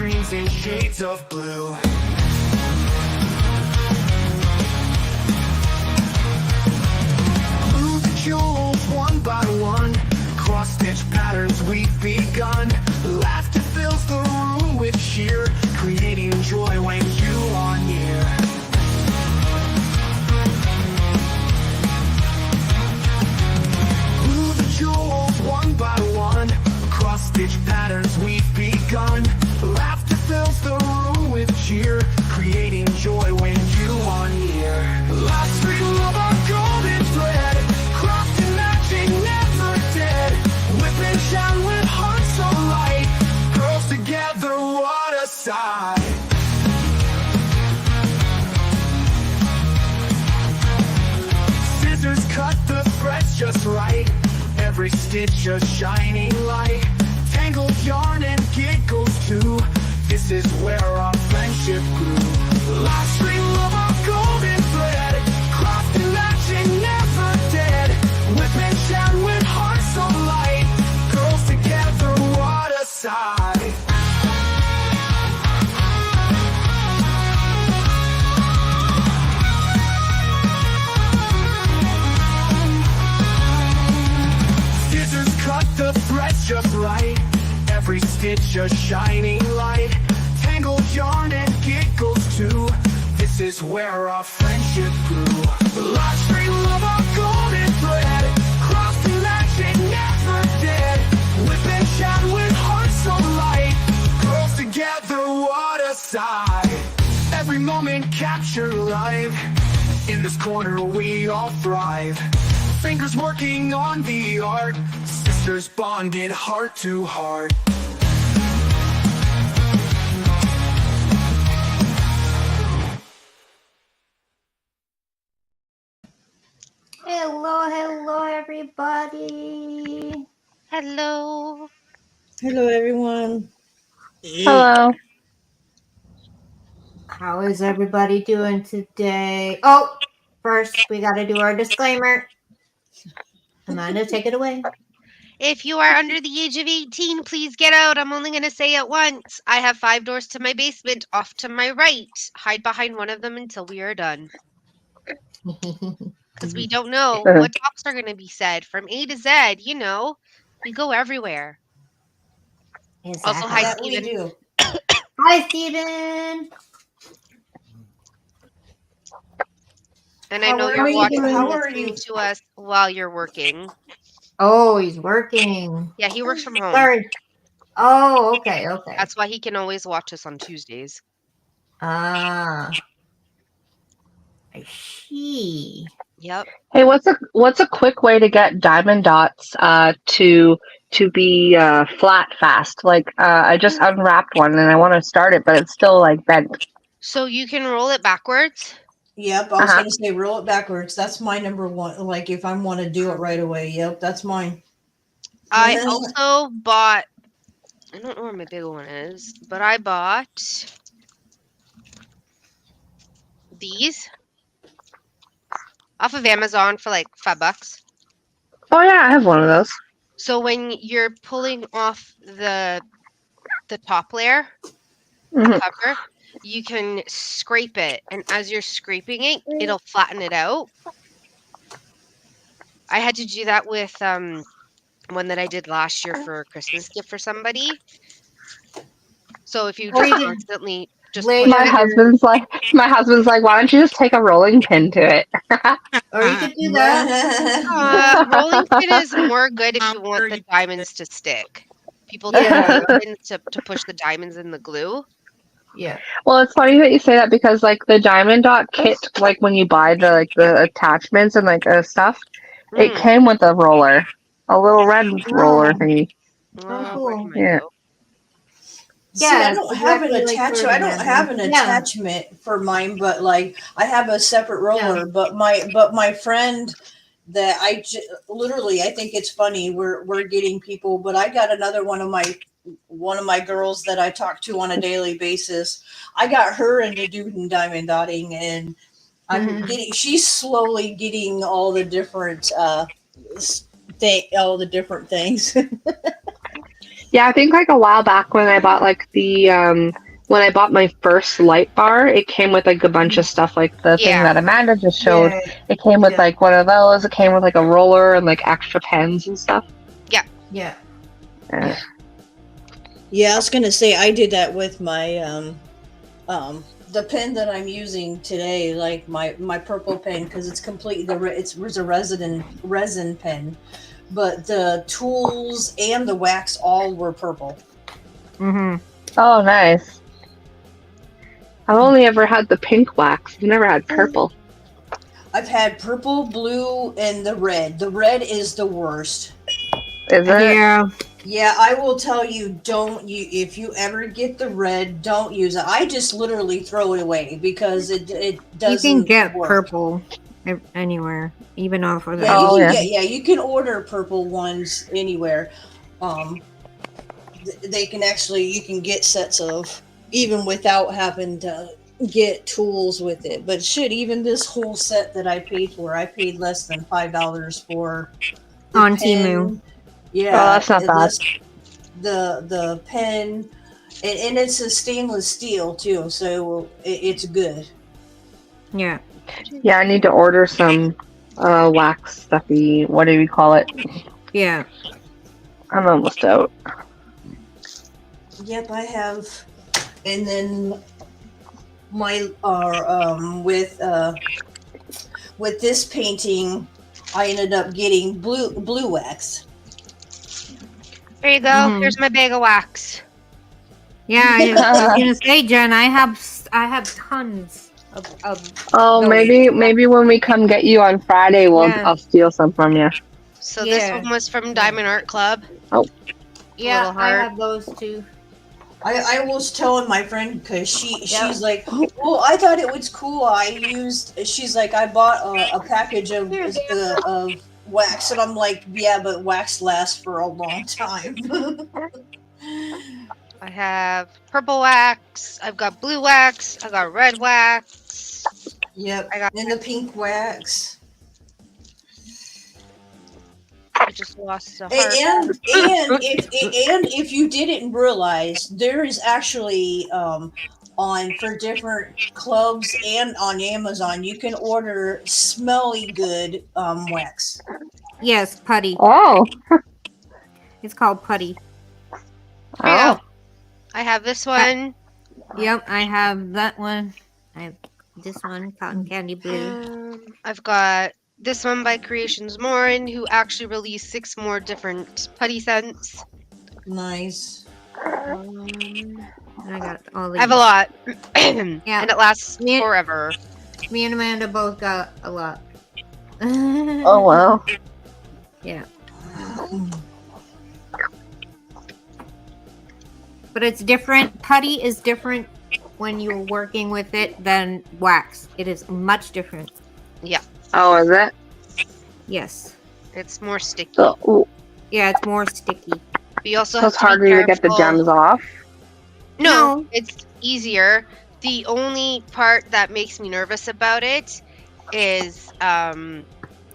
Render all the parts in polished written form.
dreams in shades of blue. Through the jewels one by one, cross-stitch patterns we've begun. Laughter fills the room with cheer, creating joy when you are near. Through the jewels one by one, cross-stitch patterns we've begun. Laughter fills the room with cheer, creating joy when you are near. Last street love our golden thread, crossed and matching, never dead. Whip and shout with hearts so light, girls together, what a sight. Scissors cut the threads just right, every stitch a shining light. Tangled yarn and giggles too, this is where our friendship grew. Last string of our golden thread, crossed and matching, never dead. Whip and shout with hearts so light, girls together, what a sight. Scissors cut the threads just right, every stitch a shining light. Tangled yarn and giggles too, this is where our friendship grew. Last string of our golden thread, crossed and matching, never dead. Whip and shout with hearts so light, girls together, what a sight. Every moment captured live, in this corner we all thrive. Fingers working on the art, sisters bonded heart to heart. Hello, everybody. Hello. Hello, everyone. Hello. How is everybody doing today? Oh, first we got to do our disclaimer. Amanda, take it away. If you are under the age of 18, please get out. I'm only going to say it once. I have 5 doors to my basement, off to my right. Hide behind one of them until we are done. Because we don't know what talks are going to be said from A to Z. You know, we go everywhere. Exactly. Also, hi, That we Steven. do. Hi, Steven. And I How know are you're you? watching and How are listening you? to us while you're working. Oh, he's working. Yeah, he works from home. Sorry. Oh, okay. That's why he can always watch us on Tuesdays. Ah. I see. Yep. Hey, what's a quick way to get diamond dots to be flat fast? Like I just unwrapped one and I want to start it, but it's still like bent. So you can roll it backwards. Yep, I was going to say roll it backwards. That's my number one. Like if I want to do it right away. Yep, that's mine. I also bought, I don't know where my big one is, but I bought these off of Amazon for like $5. Oh yeah, I have one of those. So when you're pulling off the top layer, Mhm. the cover, you can scrape it, and as you're scraping it, it'll flatten it out. I had to do that with one that I did last year for a Christmas gift for somebody. So if you Or just you can constantly just lay push My it, husband's like, why don't you just take a rolling pin to it? Or you could do that. rolling pin is more good if you want the diamonds to stick. People do Yeah. rolling pins to push the diamonds in the glue. Yeah. Well, it's funny that you say that because like the diamond dot kit, like when you buy the attachments and like stuff, it Mm. came with a roller, a little red roller thingy. Oh, Where'd cool. mine Yeah. go? See, I Yeah, don't have an exactly like attachment. for I don't have an diamond. Yeah. attachment for mine, but like I have a separate roller. But my friend that literally, I think it's funny. We're getting people, but I got another one of my girls that I talk to on a daily basis. I got her into doing diamond dotting, and she's slowly getting all the different all the different things. Yeah, I think like a while back when I bought like the when I bought my first light bar, it came with like a bunch of stuff like the thing Yeah. that Amanda just showed. Yeah. It came with Yeah. like one of those. It came with like a roller and like extra pens and stuff. Yeah. Yeah. Yeah, I was gonna say I did that with my the pen that I'm using today, like my purple pen, because it's completely it's a resin pen, but the tools and the wax all were purple. Mm-hmm. Oh, nice. I've only ever had the pink wax. I've never had purple. I've had purple, blue, and the red. The red is the worst. Is it? Yeah. Yeah, I will tell you, if you ever get the red, don't use it. I just literally throw it away because it You doesn't can get work. purple anywhere, even off of the. Yeah, Oh, you can order purple ones anywhere. They can actually, you can get sets of, even without having to get tools with it. But shit, even this whole set that I paid for, I paid less than $5 for the On pen. Temu. Yeah, Oh, that's not bad. The pen, and it's a stainless steel too, so it's good. Yeah. Yeah, I need to order some wax stuffy. What do you call it? Yeah. I'm almost out. Yep, I have, and then my with this painting, I ended up getting blue wax. There you go. Mhm. Here's my bag of wax. Yeah. I was gonna say, Jen, I have tons of Oh, those. maybe when we come get you on Friday, Yeah. I'll steal some from you. So this Yeah. one was from Diamond Art Club. Yeah, Little I heart. have those too. I was telling my friend because she's like, well, I thought it was cool. She's like, I bought a package of wax, and I'm like, yeah, but wax lasts for a long time. I have purple wax. I've got blue wax. I got red wax. Yep, I got- and the pink wax. I just lost a heart. And if you didn't realize, there is actually for different clubs and on Amazon, you can order smelly good wax. Yes, Putty. Oh. It's called Putty. Here you Oh. go. I have this one. Yep, I have that one. I have this one, Cotton Candy Blue. I've got this one by Creations Morin, who actually released 6 more different putty scents. Nice. And I got all these. I have a lot. Yeah. And it lasts Me- forever. Me and Amanda both got a lot. Oh wow. Yeah. But it's different. Putty is different when you're working with it than wax. It is much different. Oh, is it? Yes. It's more sticky. So, Yeah, it's more sticky. But you also so have it's to be harder to get the careful. gems off. No, No. it's easier. The only part that makes me nervous about it is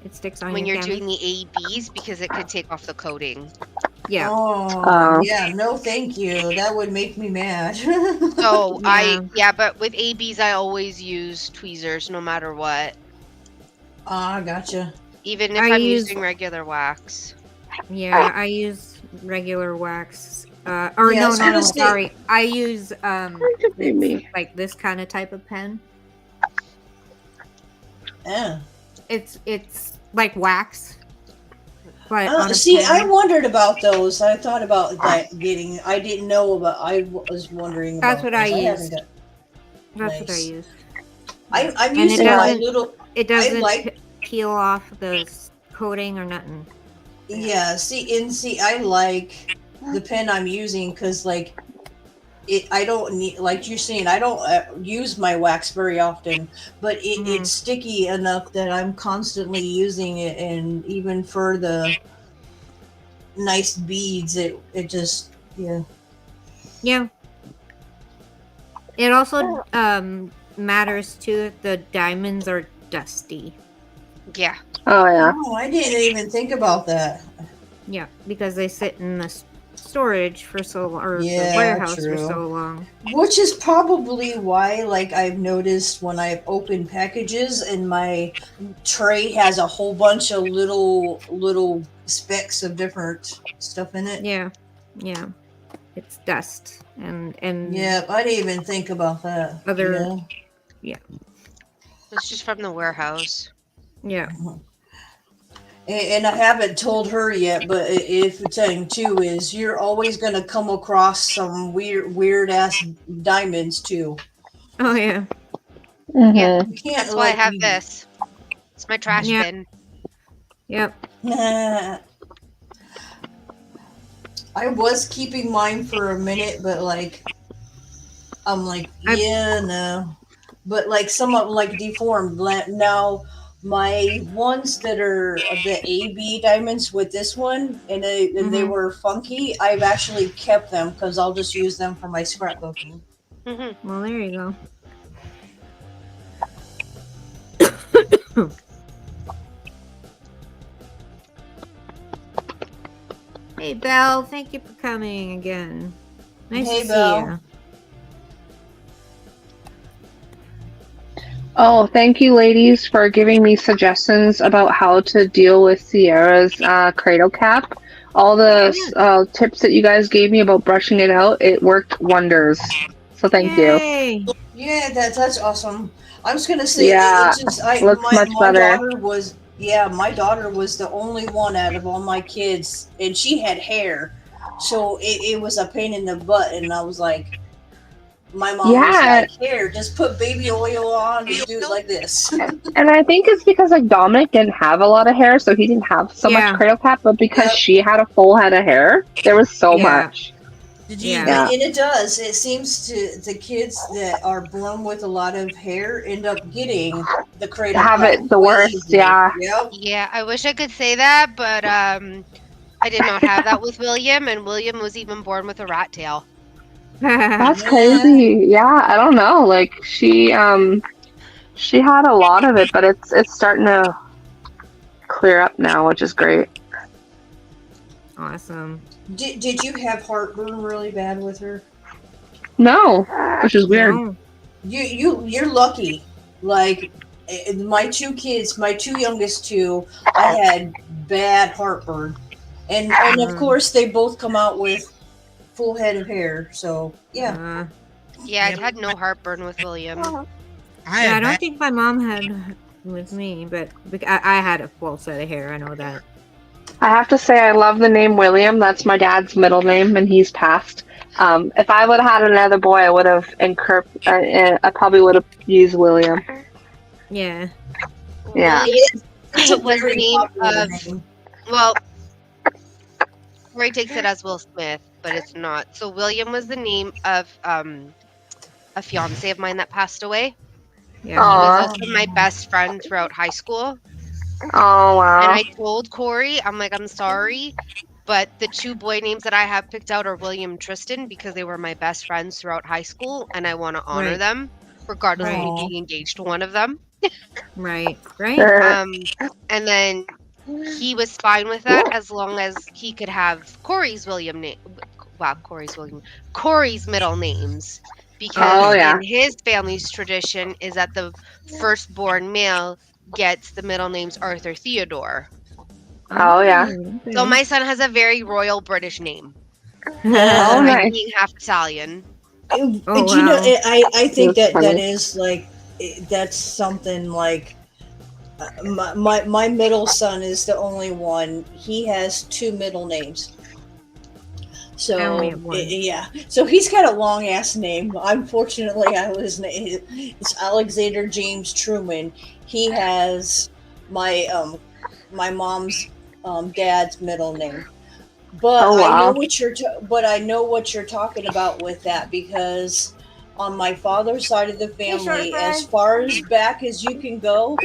It sticks on when your you're canvas. doing the ABs, because it could take off the coating. Yeah. Oh, yeah. No, thank you. That would make me mad. So Yeah. but with ABs I always use tweezers no matter what. Gotcha. Even if I I'm use- using regular wax. Yeah, I use regular wax. Or Yeah, I was no, gonna say- sorry. I use Maybe. like this kind of type of pen. Yeah. It's like wax. But on a See, pen. I wondered about those. I thought about that getting. I didn't know about. I was wondering. That's about what I those. used. haven't got- That's what I nice. use. I'm And using it my doesn't- little. It doesn't like- peel off the coating or nothing. Yeah. See, I like the pen I'm using because like. I don't need, like you're saying, I don't use my wax very often, but Mhm. it's sticky enough that I'm constantly using it, and even for the nice beads, it just, yeah. Yeah. It also matters too if the diamonds are dusty. Yeah. Oh yeah. Oh, I didn't even think about that. Yeah, because they sit in this storage for so long, or Yeah, the warehouse for true. so long. Which is probably why, like, I've noticed when I've opened packages and my tray has a whole bunch of little specks of different stuff in it. Yeah, yeah. It's dust and Yeah, I didn't even think about that. other. Yeah. It's just from the warehouse. Yeah. And I haven't told her yet, but if the thing too is you're always gonna come across some weird ass diamonds too. Oh yeah. Yeah. You can't That's why I like have this. It's my trash Yeah. bin. Yep. I was keeping mine for a minute, but like I'm like, I- yeah, no. But like some of them like deformed. Now my ones that are the AB diamonds with this one, and they Mhm. were funky. I've actually kept them because I'll just use them for my scrapbooking. Mm-hmm. Well, there you go. Hey, Belle. Thank you for coming again. Nice Hey, to Belle. see you. Oh, thank you, ladies, for giving me suggestions about how to deal with Sierra's cradle cap. All the tips that you guys gave me about brushing it out, it worked wonders. So thank you. Yay! Yeah, that's awesome. I was gonna say Yeah, it just looks much my better. daughter was my daughter was the only one out of all my kids, and she had hair, so it was a pain in the butt. And I was like, my mom was Yeah, like, "Here, just put baby oil on and do it like this." and I think it's because like Dominic didn't have a lot of hair, so he didn't have so much Yeah. cradle cap. But because Yep. she had a full head of hair, there was so Yeah. much. Did you? Yeah. And it does. It seems to the kids that are born with a lot of hair end up getting the cradle Have cap it the way worst, easier. yeah. Yep. Yeah, I wish I could say that, but I did not have that with William, and William was even born with a rat tail. That's Yeah. crazy. Yeah, I don't know. Like she had a lot of it, but it's starting to clear up now, which is great. Awesome. Did you have heartburn really bad with her? No, which is weird. No. You're lucky. Like my two kids, my two youngest two, I had bad heartburn, and of course they both come out with full head of hair. So yeah. Yeah, I Yep. had no heartburn with William. I Yeah, I had don't bad, think my mom had with me, but I had a full set of hair. I know that. I have to say I love the name William. That's my dad's middle name, and he's passed. If I would have had another boy, I would have I probably would have used William. Yeah. Yeah. William It's a was the very name popular of, name. well, Ray takes it as Will Smith, but it's not. So William was the name of a fiance of mine that passed away. Yeah. He was Aw. also my best friend throughout high school. Oh wow. And I told Corey, I'm like, I'm sorry, but the two boy names that I have picked out are William and Tristan because they were my best friends throughout high school, and I want to honor Right. them, regardless of Right. me being engaged to one of them. Right. Right. And then he was fine with that as long as he could have Corey's William name. Wow, Corey's middle names, because Oh, yeah. in his family's tradition is that the firstborn male gets the middle names Arthur Theodore. Oh, yeah. So my son has a very royal British name. Oh, Despite nice. being half Italian. Oh, But you know, wow. I think That's that funny. is like that's something like my middle son is the only one. He has two middle names. So I only have one. yeah, so he's got a long ass name. Unfortunately, it's Alexander James Truman. He has my my mom's dad's middle name. But Oh, I know wow. what you're talking about with that, because on my father's side of the family, as shortbread. far as back as you can go,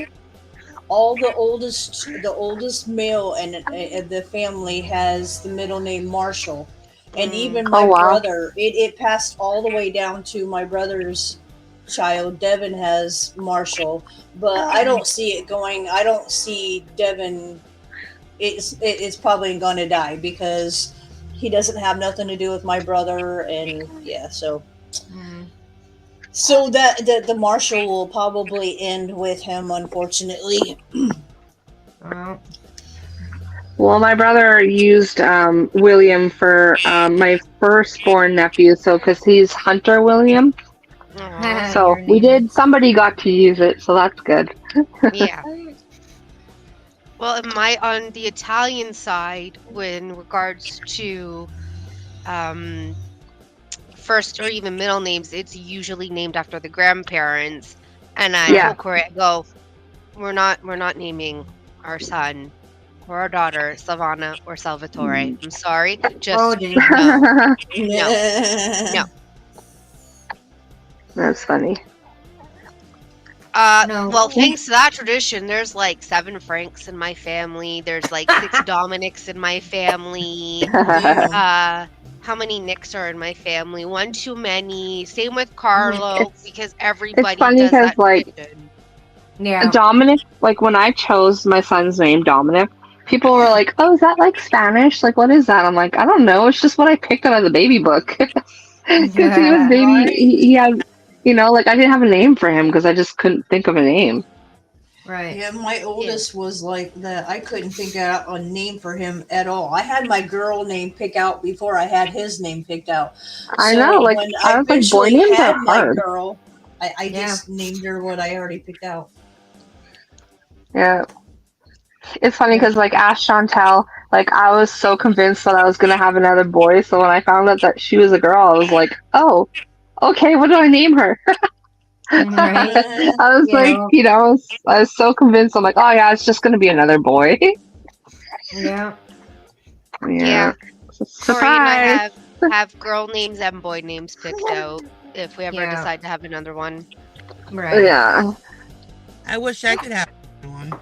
all the oldest male in the family has the middle name Marshall, and even my Oh, wow. brother, it passed all the way down to my brother's child. Devin has Marshall, but I don't see it going. I don't see Devin. It's probably going to die because he doesn't have nothing to do with my brother, and yeah, so Mm. that the Marshall will probably end with him, unfortunately. Well, Well, my brother used William for my firstborn nephew, so because he's Hunter William. Aw. So your we name. did. Somebody got to use it, so that's good. Yeah. Well, on the Italian side, in regards to first or even middle names, it's usually named after the grandparents. And I Yeah. told Corey, I go, we're not naming our son or our daughter Savannah or Salvatore. I'm sorry, just Oh, did you? no, no. That's funny. No. Well, thanks to that tradition, there's like 7 Franks in my family. There's like 6 Dominics in my family. Damn. How many Nicks are in my family? One too many. Same with Carlo, It's because it's everybody funny does because that like tradition. Yeah. Dominic, like when I chose my son's name, Dominic, people were like, "Oh, is that like Spanish? Like, what is that?" I'm like, "I don't know. It's just what I picked out of the baby book." Because he was baby, Right. he had, like I didn't have a name for him because I just couldn't think of a name. Right. Yeah, my oldest was like that. I couldn't think out a name for him at all. I had my girl name pick out before I had his name picked out. I know, So like when I I was like, boy eventually names are had my hard. girl, I Yeah. just named her what I already picked out. Yeah, it's funny because like Ash Chantel, like I was so convinced that I was gonna have another boy. So when I found out that she was a girl, I was like, "Oh, okay. What do I name her?" Right. I was like, Yeah. I was so convinced. I'm like, oh yeah, it's just gonna be another boy. Yeah. Yeah. Corey and I Surprise! have girl names and boy names picked out if we ever Yeah. decide to have another one. Right. Yeah. I wish I could have one.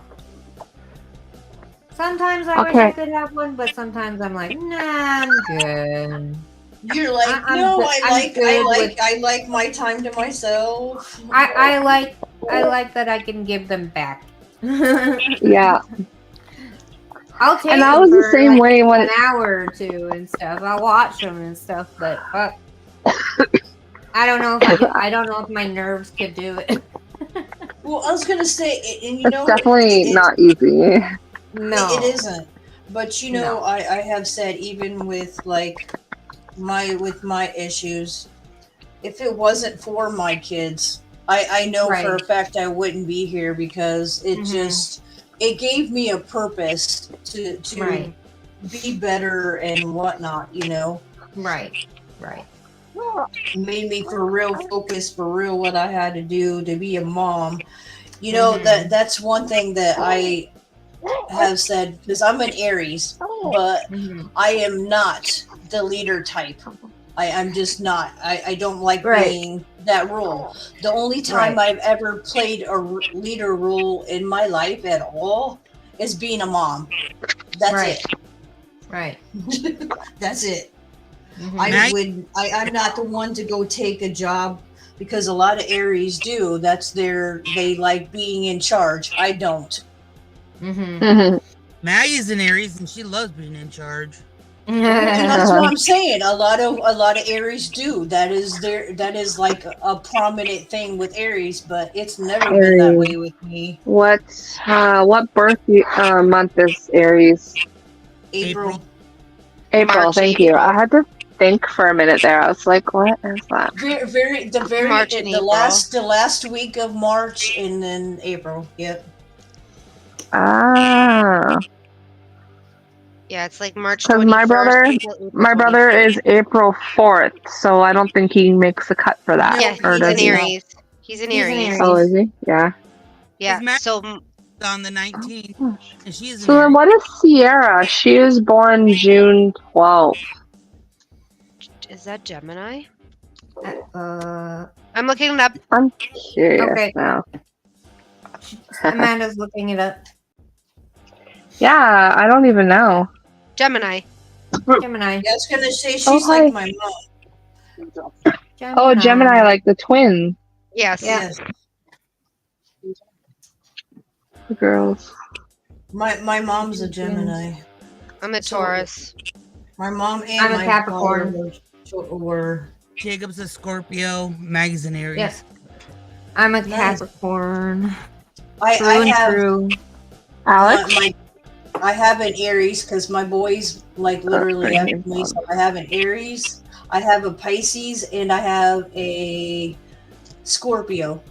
Sometimes I wish Okay. I could have one, but sometimes I'm like, nah, I'm good. You're like, I'm no, good- I'm good with- I like my time to myself. I like that I can give them back. Yeah. I'll take And I them was the for same like way when an hour or two and stuff. I'll watch them and stuff, but I don't know if my nerves could do it. Well, I was gonna say, and you it's know, definitely not easy. No, it isn't. But you know, No. I have said even with like my issues, if it wasn't for my kids, I know for a Right. fact I wouldn't be here because it Mhm. just it gave me a purpose to Right. be better and whatnot, you know. Right. Made me for real focus for real what I had to do to be a mom. You know, Mhm. that's one thing that I have said because I'm an Aries, but Mhm. I am not the leader type. I'm just not. I don't like Right. being that role. The only time Right. I've ever played a leader role in my life at all is being a mom. That's Right. Right. it. That's it. Mhm. I'm not the one to go take a job because a lot of Aries do. They like being in charge. I don't. Mhm. Maggie's an Aries and she loves being in charge. And that's what I'm saying. A lot of Aries do. That is like a prominent thing with Aries, but it's never been that way with me. What birth month is Aries? April. April. March, Thank you. April. I had to think for a minute there. I was like, what is that? March and the last week of March and then April. Yep. Ah. Yeah, it's like March Because 21st. my brother is April 4th, so I don't think he makes a cut for that. Yeah, or he's does an he? Aries. He's an He's an Aries. Aries. Oh, is he? Yeah. Yeah. Maggie's So on the 19th, and she's an So then Aries. what is Sierra? She was born June 12th. is that Gemini? Uh, I'm looking it up. I'm curious Okay. now. Amanda's looking it up. Yeah, I don't even know. Gemini. Gemini. Yeah, I was gonna say she's Oh, hi. like my mom. Oh, Gemini, like the twin. Yes. Yeah. Yes. The girls. My mom's a Gemini. I'm a So- Taurus. My mom and I'm a my Capricorn. father were Jacob's a Scorpio. Maggie's an Aries. Yes. I'm a Nice. Capricorn. I True and have true. Alex? I have an Aries because my boys like literally Okay. after me. So I have an Aries, I have a Pisces, and I have a Scorpio.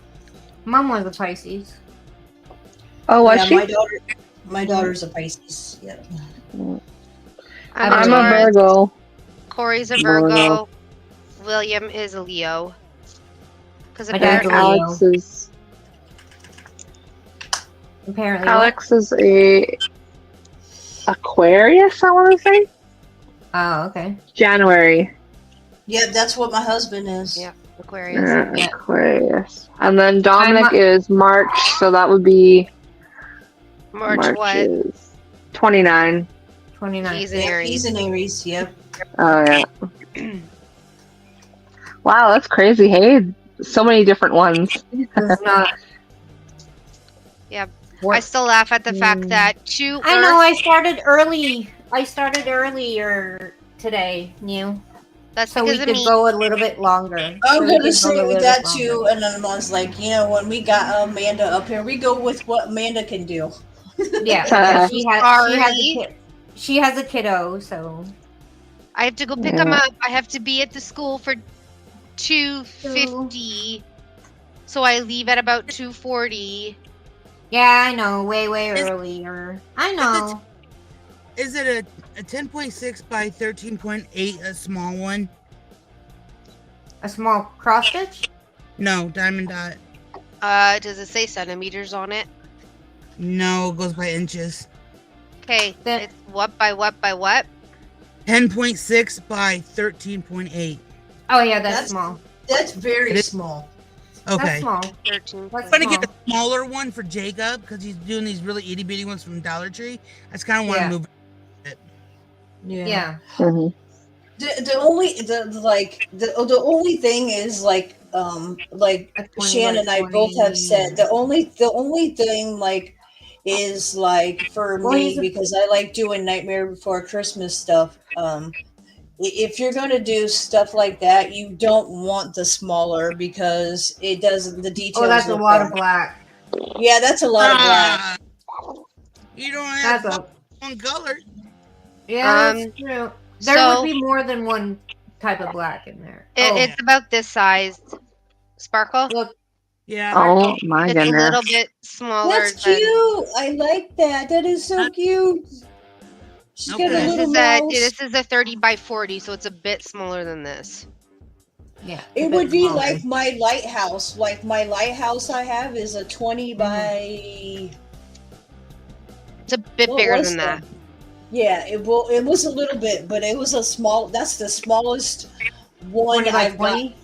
Mom was a Pisces. Oh, was Yeah, she? my daughter's a Pisces. Yeah. I'm I'm a a Taurus. Virgo. Corey's a Virgo. Virgo. William is a Leo. Because My dad's apparently, a Leo. Apparently, what? Alex is a Aquarius, I want to say. Oh, okay. January. Yeah, that's what my husband is. yeah, Aquarius. Yeah. Aquarius. And then Dominic I'm is March, so that would be March what? is 29. 29. He's an Yeah, Aries. he's an Aries. Yep. Oh yeah. Wow, that's crazy. Hey, so many different ones. It's not. Yeah. What? I still laugh at the fact Mm. that two I know. Earth- I started early. I started earlier today, New. that's So we because of could me. go a little bit longer. I'm So we gonna could say go a with little that bit too, longer. and then I was like, when we got Amanda up here, we go with what Amanda can do. Yeah, she has a Sorry. kid. She has a kiddo, so I have to go pick Yeah. him up. I have to be at the school for 2:50. So I leave at about 2:40. yeah, I know. Way Is- earlier. I know. Is it a 10.6 by 13.8, a small one? A small cross stitch. No, diamond dot. Does it say centimeters on it? No, it goes by inches. Okay, Then- it's what by what by what? 10.6 by 13.8. Oh yeah, that's That's- small. That's very It is- small. That's Okay. small. 13. That's I'm gonna get a small. smaller one for Jacob because he's doing these really itty bitty ones from Dollar Tree. I just kind of want to Yeah. move. Yeah. Mhm. The only thing is like A 20 Shan by and I both have 20. said the only thing like is like for Well, me he's a- because I like doing Nightmare Before Christmas stuff. If you're gonna do stuff like that, you don't want the smaller because it doesn't the details. Oh, that's a look lot better. of black. Yeah, that's a lot of black. Ah, you don't have That's a one color. yeah. That's true. There so- would be more than one type of black in there. It's about this size. Sparkle. Look, Yeah. Oh my It's a little goodness. bit smaller. That's than- cute. I like that. That is so cute. She's Okay. got a This little is a mouse. this is a 30 by 40, so it's a bit smaller than this. yeah. It a would bit be smaller. like my lighthouse. Like my lighthouse I have is a 20 by. It's a bit What bigger was than that. Yeah, it was a little bit, but it was a small. That's the smallest one 20 by I've got. 20.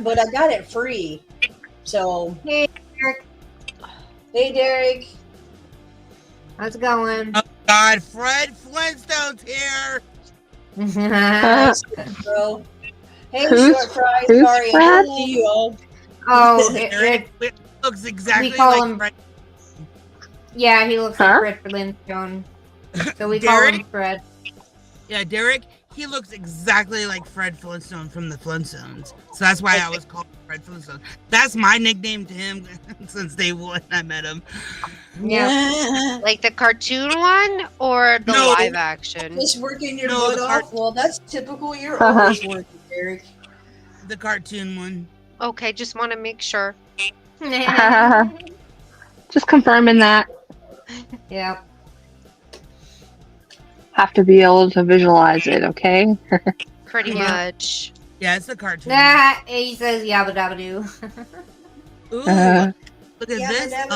But I got it free. So Hey, Eric, hey, Derek. how's it going? Oh God, Fred Flintstone's here. Bro. Hey, Who's- short fry. who's Sorry, I Fred? didn't see you all. oh, Eric looks exactly call like him- Fred. yeah, he looks Huh? like Fred Flintstone. So we call him Derek? Fred. Yeah, Derek. He looks exactly like Fred Flintstone from the Flintstones. So that's why I was called Fred Flintstone. That's my nickname to him since day one I met him. Yeah. Like the cartoon one or the No. live action? Just working your No, butt the off. Well, that's typical. You're Uh-huh. always working, Derek. The cartoon one. Okay, just want to make sure. Just confirming that. yeah. Have to be able to visualize it, okay? Pretty Yeah. much. Yeah, it's the cartoon. Nah, he says yabba dabba doo. Ooh, Uh, look at Yeah, this. that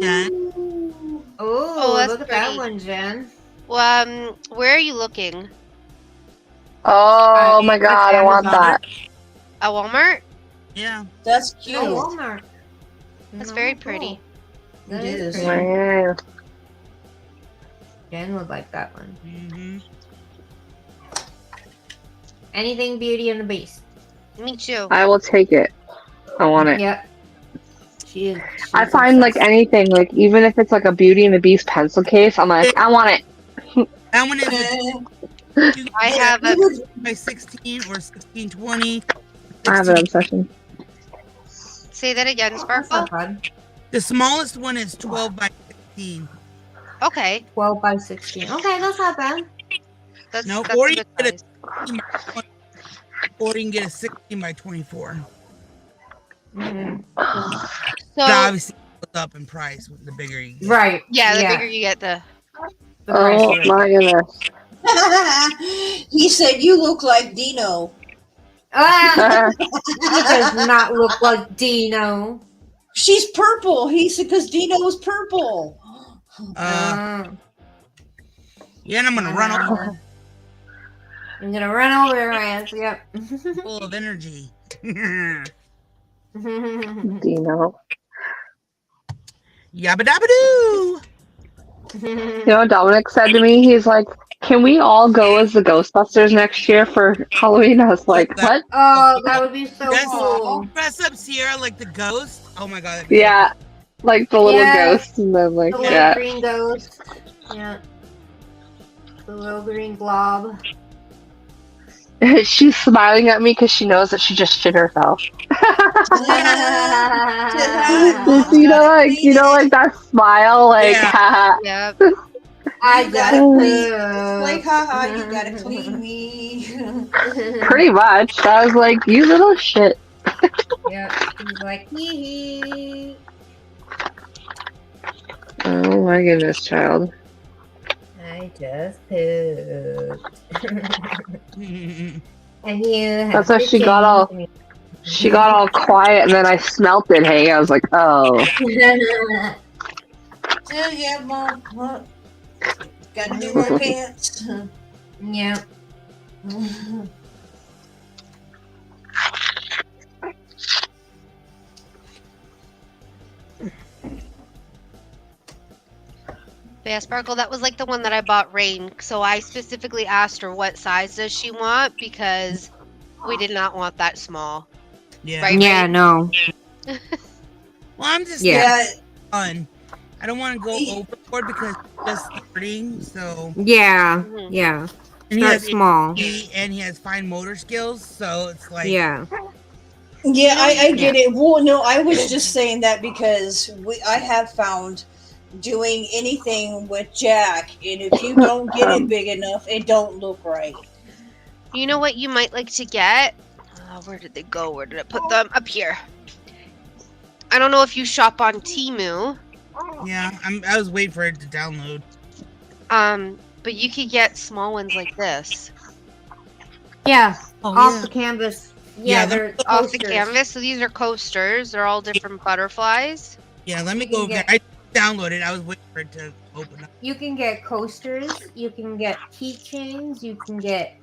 Jen. Oh, that's look at that pretty. one, Jen. Well, where are you looking? Oh my god, I want that. At Walmart? Yeah. That's cute. No, Walmart. That's No, very cool. pretty. That It is is. pretty. Man. Jen would like that one. hmm Anything Beauty and the Beast. Me too. I will take it. I want it. Yep. She is. I she's find like obsessed. anything, like even if it's like a Beauty and the Beast pencil case, I'm like, I want it. That one is I have a by 16 or 1620. I have an obsession. say that again, That's Sparkle. not bad. The smallest one is 12 by 16. Okay, 12 by 16. Okay, that's not bad. that's No, that's or a you good get a size. 16 by 20, or you can get a 16 by 24. Mhm. So But obviously, it goes up in price with the bigger you get. Right. yeah, the bigger you get, the The price Oh of it. my goodness. He said, "You look like Dino." Ah, he does not look like Dino. She's purple. He said, "Because Dino was purple." Yeah, and I'm gonna run I'm gonna run over your ass. Yep. full of energy. Dino. Yabba dabba doo. You know what Dominic said to me? He's like, "Can we all go as the Ghostbusters next year for Halloween?" I was like, "What?" Oh, that would be so Yes. cool. Dress up Sierra like the ghost. Oh my god. that'd be so Yeah, like the little Yeah. ghost, and then like The little yeah. green ghost. Yeah. The little green glob. She's smiling at me because she knows that she just shit herself. Like that smile, like Yeah. haha. yeah. I You gotta gotta poop. Like, haha, you gotta clean me. Pretty much. I was like, you little shit. Yeah, he's like, hee hee. Oh my goodness, child. I just pooped. And you have That's why to she got all- change me. She got all quiet, and then I smelt it. Hey, I was like, oh. Yeah, Mom. What? Gotta do my pants. Yeah. Yeah, Sparkle, that was like the one that I bought Rain. So I specifically asked her what size does she want because we did not want that small. Yeah. Right. Yeah, no. Well, I'm just Yeah. fun. I don't want to go overboard because it's just starting. So Yeah. Mhm. Yeah. and he Start has small. ADD and he has fine motor skills. So it's like Yeah. Yeah, I get it. Well, no, I was just saying that because I have found doing anything with Jack, and if you don't get it big enough, it don't look right. You know what you might like to get? Where did they go? Where did I put them? Up here. I don't know if you shop on Temu. yeah. I was waiting for it to download. But you could get small ones like this Yeah. Oh Off the canvas. Yeah, Yeah, they're off the coasters. canvas. So these are coasters. They're all different butterflies. Yeah, let me You go can over there. get- I downloaded. I was waiting for it to open up. You can get coasters. You can get keychains. You can get.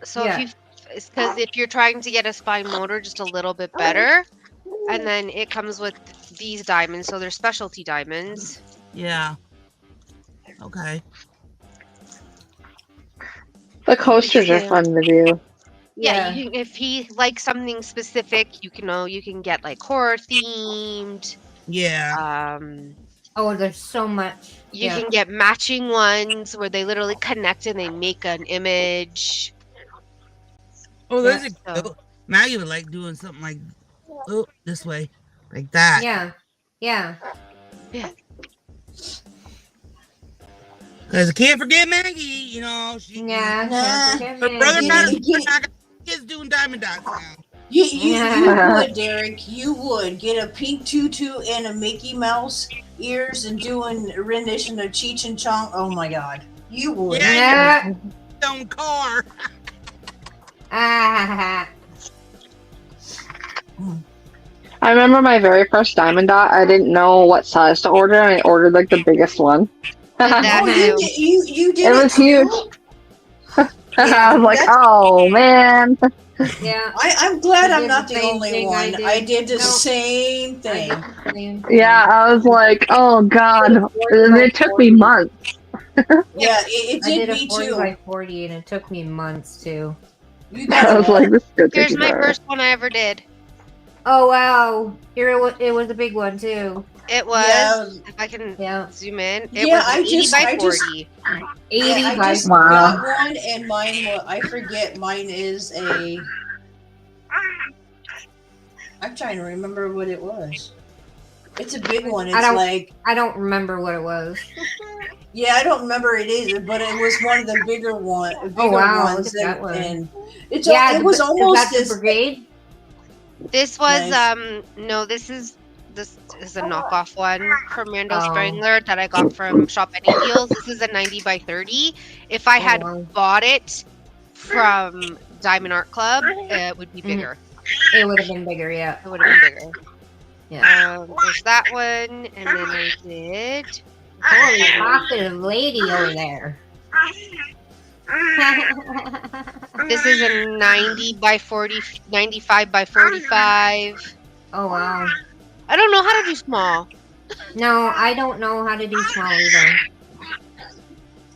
So Yeah. if you, it's because if you're trying to get a spine motor just a little bit better, and then it comes with these diamonds. So they're specialty diamonds. Yeah. Okay. The coasters are fun to do. Yeah, you can, if he likes something specific, you can get like horror themed. Yeah. Oh, there's so much. You can get matching ones where they literally connect and they make an image. Oh, there's Yeah, a so- Maggie would like doing something like this way, like that. Yeah. Yeah. Because I can't forget Maggie. You know, she. Yeah. Nah. can't Her forget brother Maggie. is doing diamond dots now. You would, Derek. You would get a pink tutu and a Mickey Mouse ears and doing a rendition of Cheech and Chong. Oh my God, you would. Yeah. Yeah. Own car. Ah. I remember my very first diamond dot. I didn't know what size to order, and I ordered like the biggest one. That Oh, too. you did It it was too? huge. Yeah, I was like, that's- oh man. Yeah. I'm glad I I'm did not the the same only thing one. I did the No. same I thing. did the same thing. Yeah, I was like, oh god. And it took me months. Yeah, it I did did a me 40 too. by 40 and it took me months too. You I got was like, this is gonna take Here's me my forever. first one I ever did. Oh wow! Here it was a big one too. It was. Yeah. If I can Yeah. zoom in, it Yeah, was an 80 by I just 40. 80 yeah, I by just Wow. got one, and I forget, mine is a. I'm trying to remember what it was. It's a big one. It's like, I don't remember what it was. yeah, I don't remember it either, but it was one of the bigger ones. Oh, wow, look at that one. And it's Yeah, it was is almost that the as brigade? This was Nice. no, this is a knockoff one from Randall Oh. Spangler that I got from Shop Any Deals. This is a 90 by 30. If I had wow. bought it from Diamond Art Club, it would be bigger. It would have been bigger, yeah. It would have been bigger. Yeah. There's that one, and then I did. Holy talkative lady over there. This is a 90 by 40, 95 by 45. Oh, wow. I don't know how to do small. No, I don't know how to do small either. I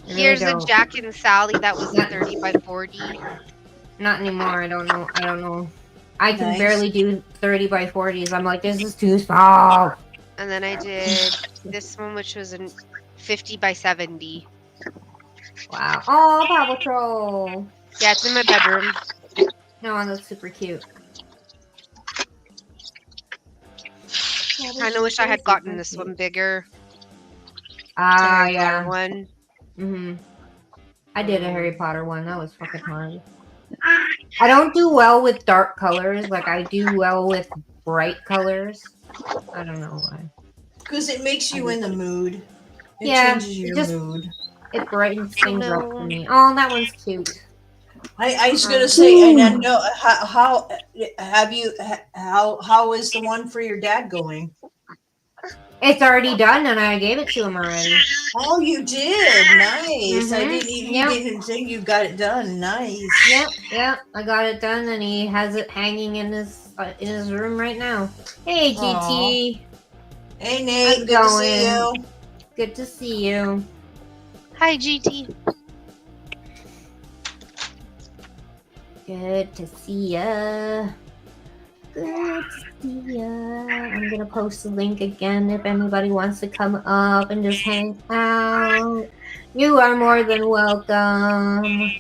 really Here's a don't. Jack and Sally that was a 30 by 40. Not anymore. I don't know. I can Nice. barely do 30 by 40s. I'm like, this is too small. And then I did this one, which was a 50 by 70. Wow. Oh, Paw Patrol. Yeah, it's in my bedroom. No, that's super cute. Kind of wish I had gotten this one bigger. Ah, Harry Potter yeah. one. Mhm. I did a Harry Potter one. That was fucking hard. I don't do well with dark colors. Like I do well with bright colors. I don't know why. because it makes you in the mood. It Yeah, changes your it just- mood. It brightens things up for me. Oh, that one's cute. I was gonna say, and I know how have you how is the one for your dad going? It's already done, and I gave it to him already. Oh, you did. Nice. I Mhm. didn't even Yep. you didn't think you got it done. Nice. Yep. I got it done, and he has it hanging in his room right now. Hey, GT. Hey Nate, How's it good to see going? you. Good to see you. Hi, GT. Good to see ya. Good to see ya. I'm gonna post the link again if anybody wants to come up and just hang out. You are more than welcome.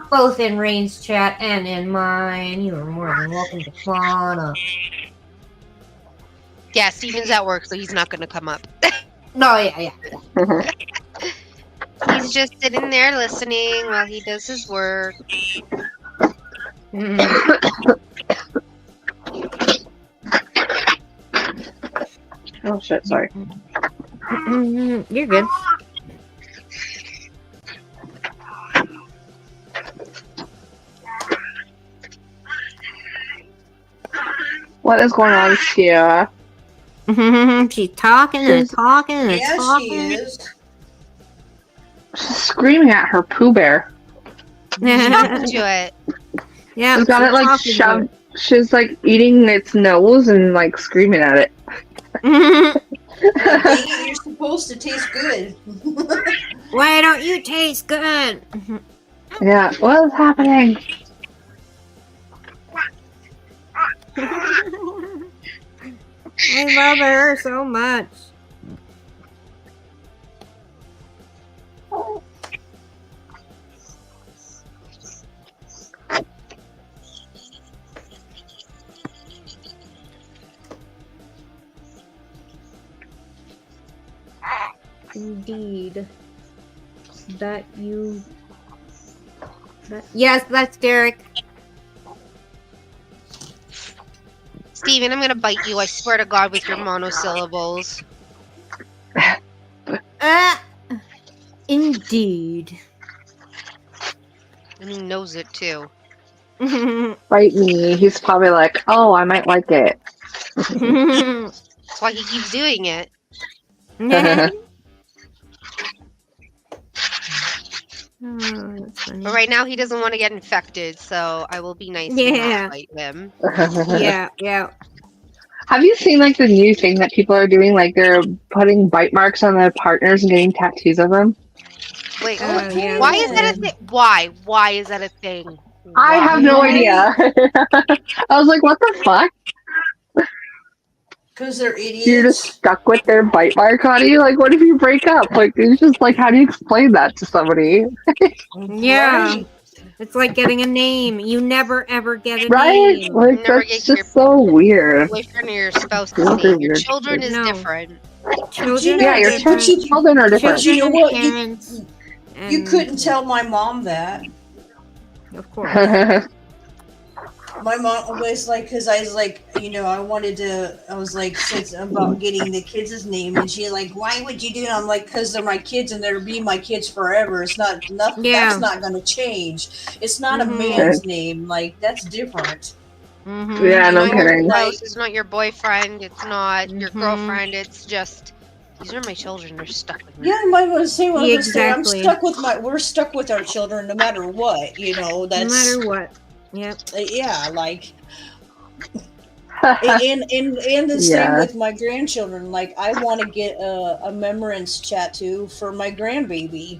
Both in Rain's chat and in mine. You are more than welcome to come on up. Yeah, Steven's at work, so he's not going to come up. No, yeah. He's just sitting there listening while he does his work. Mm. Oh shit, sorry. You're good. What is going on, Sierra? She's talking and talking and Yeah, talking. she is. She's screaming at her Pooh Bear. Talking to it. Yeah, She's got she's it like talking to shoved. She's like eating its nose and like screaming at it. it. Dang it, you're supposed to taste good. Why don't you taste good? Yeah, what is happening? I love her so much. Indeed. Yes, that's Derek. Steven, I'm going to bite you, I swear to God, with your monosyllables. Indeed. And he knows it, too. Bite me. He's probably like, oh, I might like it. That's why he keeps doing it. Oh, that's funny. But right now, he doesn't want to get infected, so I will be nice and Yeah. not bite him. Yeah. Have you seen like the new thing that people are doing? Like they're putting bite marks on their partners and getting tattoos of them. Wait, Yeah, why is that a thing? Why? Why is that a thing? I have no Why? idea. I was like, what the fuck? Because they're You're just idiots. stuck with their bite mark on you. Like, what if you break up? Like, it's just like, how do you explain that to somebody? Yeah. Right. It's like getting a name. You never ever get a Right? name. Like, Never that's get your just so weird. boyfriend or your spouse's Super name. Your weird. children is No. different. Children Yeah, are your different. children are different. But you know Children and what? parents. You and- couldn't tell my mom that. Of course. My mom was like, because I was like, I was like, since about getting the kids' name, and she's like, why would you do that? I'm like, because they're my kids and they'll be my kids forever. It's not nothing. Yeah. That's not going to change. It's not a Mhm. man's name. Like, that's different. Mhm. Yeah, It's no not your kidding. spouse, it's not your boyfriend, it's not your Mhm. girlfriend, it's just these are my children, they're stuck with me. Yeah, I was saying what I was saying. I'm Exactly. stuck with we're stuck with our children no matter what. No That's matter what. Yep. yeah, like. And the same Yeah. with my grandchildren. Like, I want to get a remembrance tattoo for my grandbaby.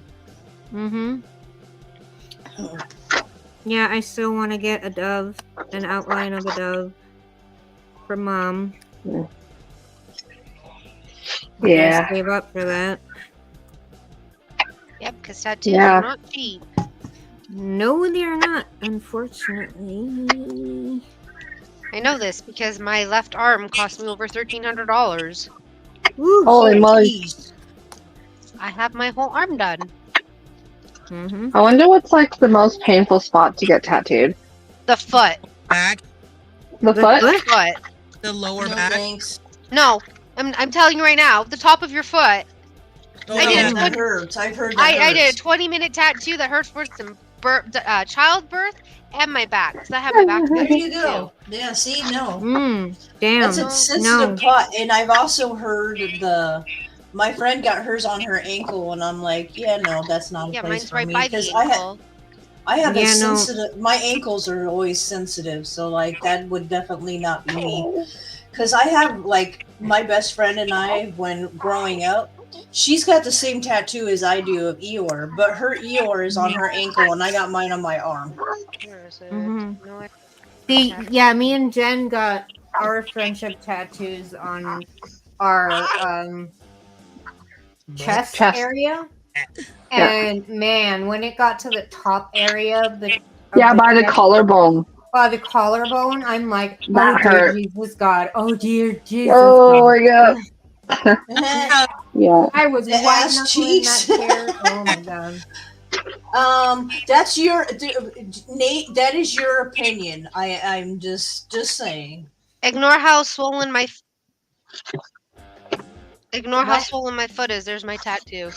Mhm. Yeah, I still want to get a dove, an outline of a dove for Mom. Yeah. I gotta Yeah. save up for that. Yep, because tattoos Yeah. are not cheap. No, they're not, unfortunately. I know this because my left arm cost me over $1,300. Woo. Holy moly. Jeez. I have my whole arm done. Mhm. I wonder what's like the most painful spot to get tattooed. The foot. Back, The foot? Foot. the lower No back. thanks. No, I'm telling you right now, the top of your foot. Oh, I did yeah, it. that hurts. I've heard that I did a hurts. 20-minute tattoo that hurts worse than childbirth and my back. Because I have my back. There you go. Yeah, see, no. Damn. That's a No. sensitive part. And I've also heard my friend got hers on her ankle, and I'm like, yeah, no, that's not a Yeah, place mine's for right me. by Because the ankle. I have a Yeah, no. sensitive. My ankles are always sensitive, so like that would definitely not be me. Because I have like my best friend and I, when growing up, she's got the same tattoo as I do of Eeyore, but her Eeyore is on her ankle, and I got mine on my arm. Where is it? Mhm. No, See, yeah, me and Jen got our friendship tattoos on our chest Chest. area. Yeah. And man, when it got to the top area of the Yeah, by the chest, collarbone. by the collarbone, I'm like, That oh dear hurt. Jesus God, oh dear Jesus Oh God. my god. The Yeah. I was white ass knuckling that cheeks. chair. Oh my God. That's Nate. That is your opinion. I'm just saying. Ignore how swollen my Ignore how What? swollen my foot is. There's my tattoo.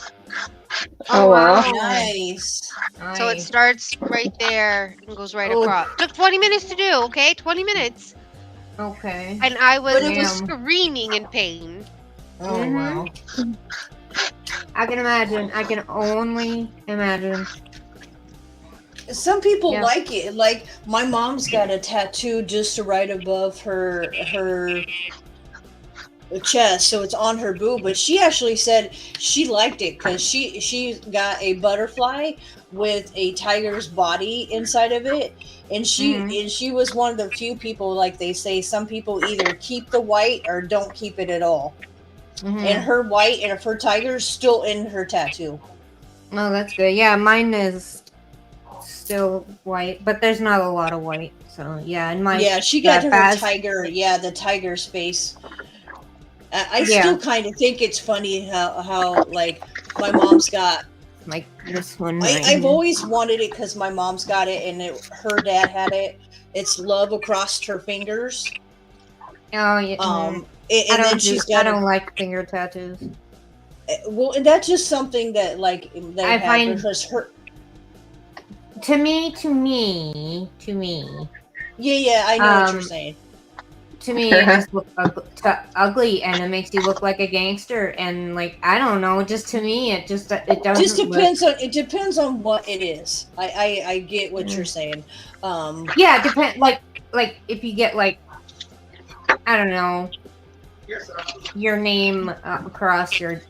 Oh, wow. Nice. So it Nice. starts right there and goes right Oh. across. Took 20 minutes to do, okay? 20 minutes. Okay. And I was But it was- screaming in pain. Oh Mhm. wow. I can imagine. I can only imagine. Some people Yeah. like it. Like my mom's got a tattoo just right above her chest, so it's on her boob. But she actually said she liked it because she got a butterfly with a tiger's body inside of it, and she was one of the few people, like they say, some people either keep the white or don't keep it at all. Mhm. And her white and her tiger's still in her tattoo. Oh, that's good. Yeah, mine is still white, but there's not a lot of white. So yeah, and mine. Yeah, she got yeah, her Baz- tiger. Yeah, the tiger's face. I Yeah. still kind of think it's funny how like my mom's got. like this one. Right I've here. always wanted it because my mom's got it and her dad had it. It's love across her fingers. Oh yeah. And I then don't. she's I got. don't like finger tattoos. Well, and that's just something that like they I have find- because her. To me. Yeah, I know what you're Um, saying. To me, it just looks ugly, and it makes you look like a gangster. And like, I don't know, just to me, it doesn't. Just look- depends on what it is. I get what you're saying. Yeah, depend. Like if you get like, I don't know, your name across your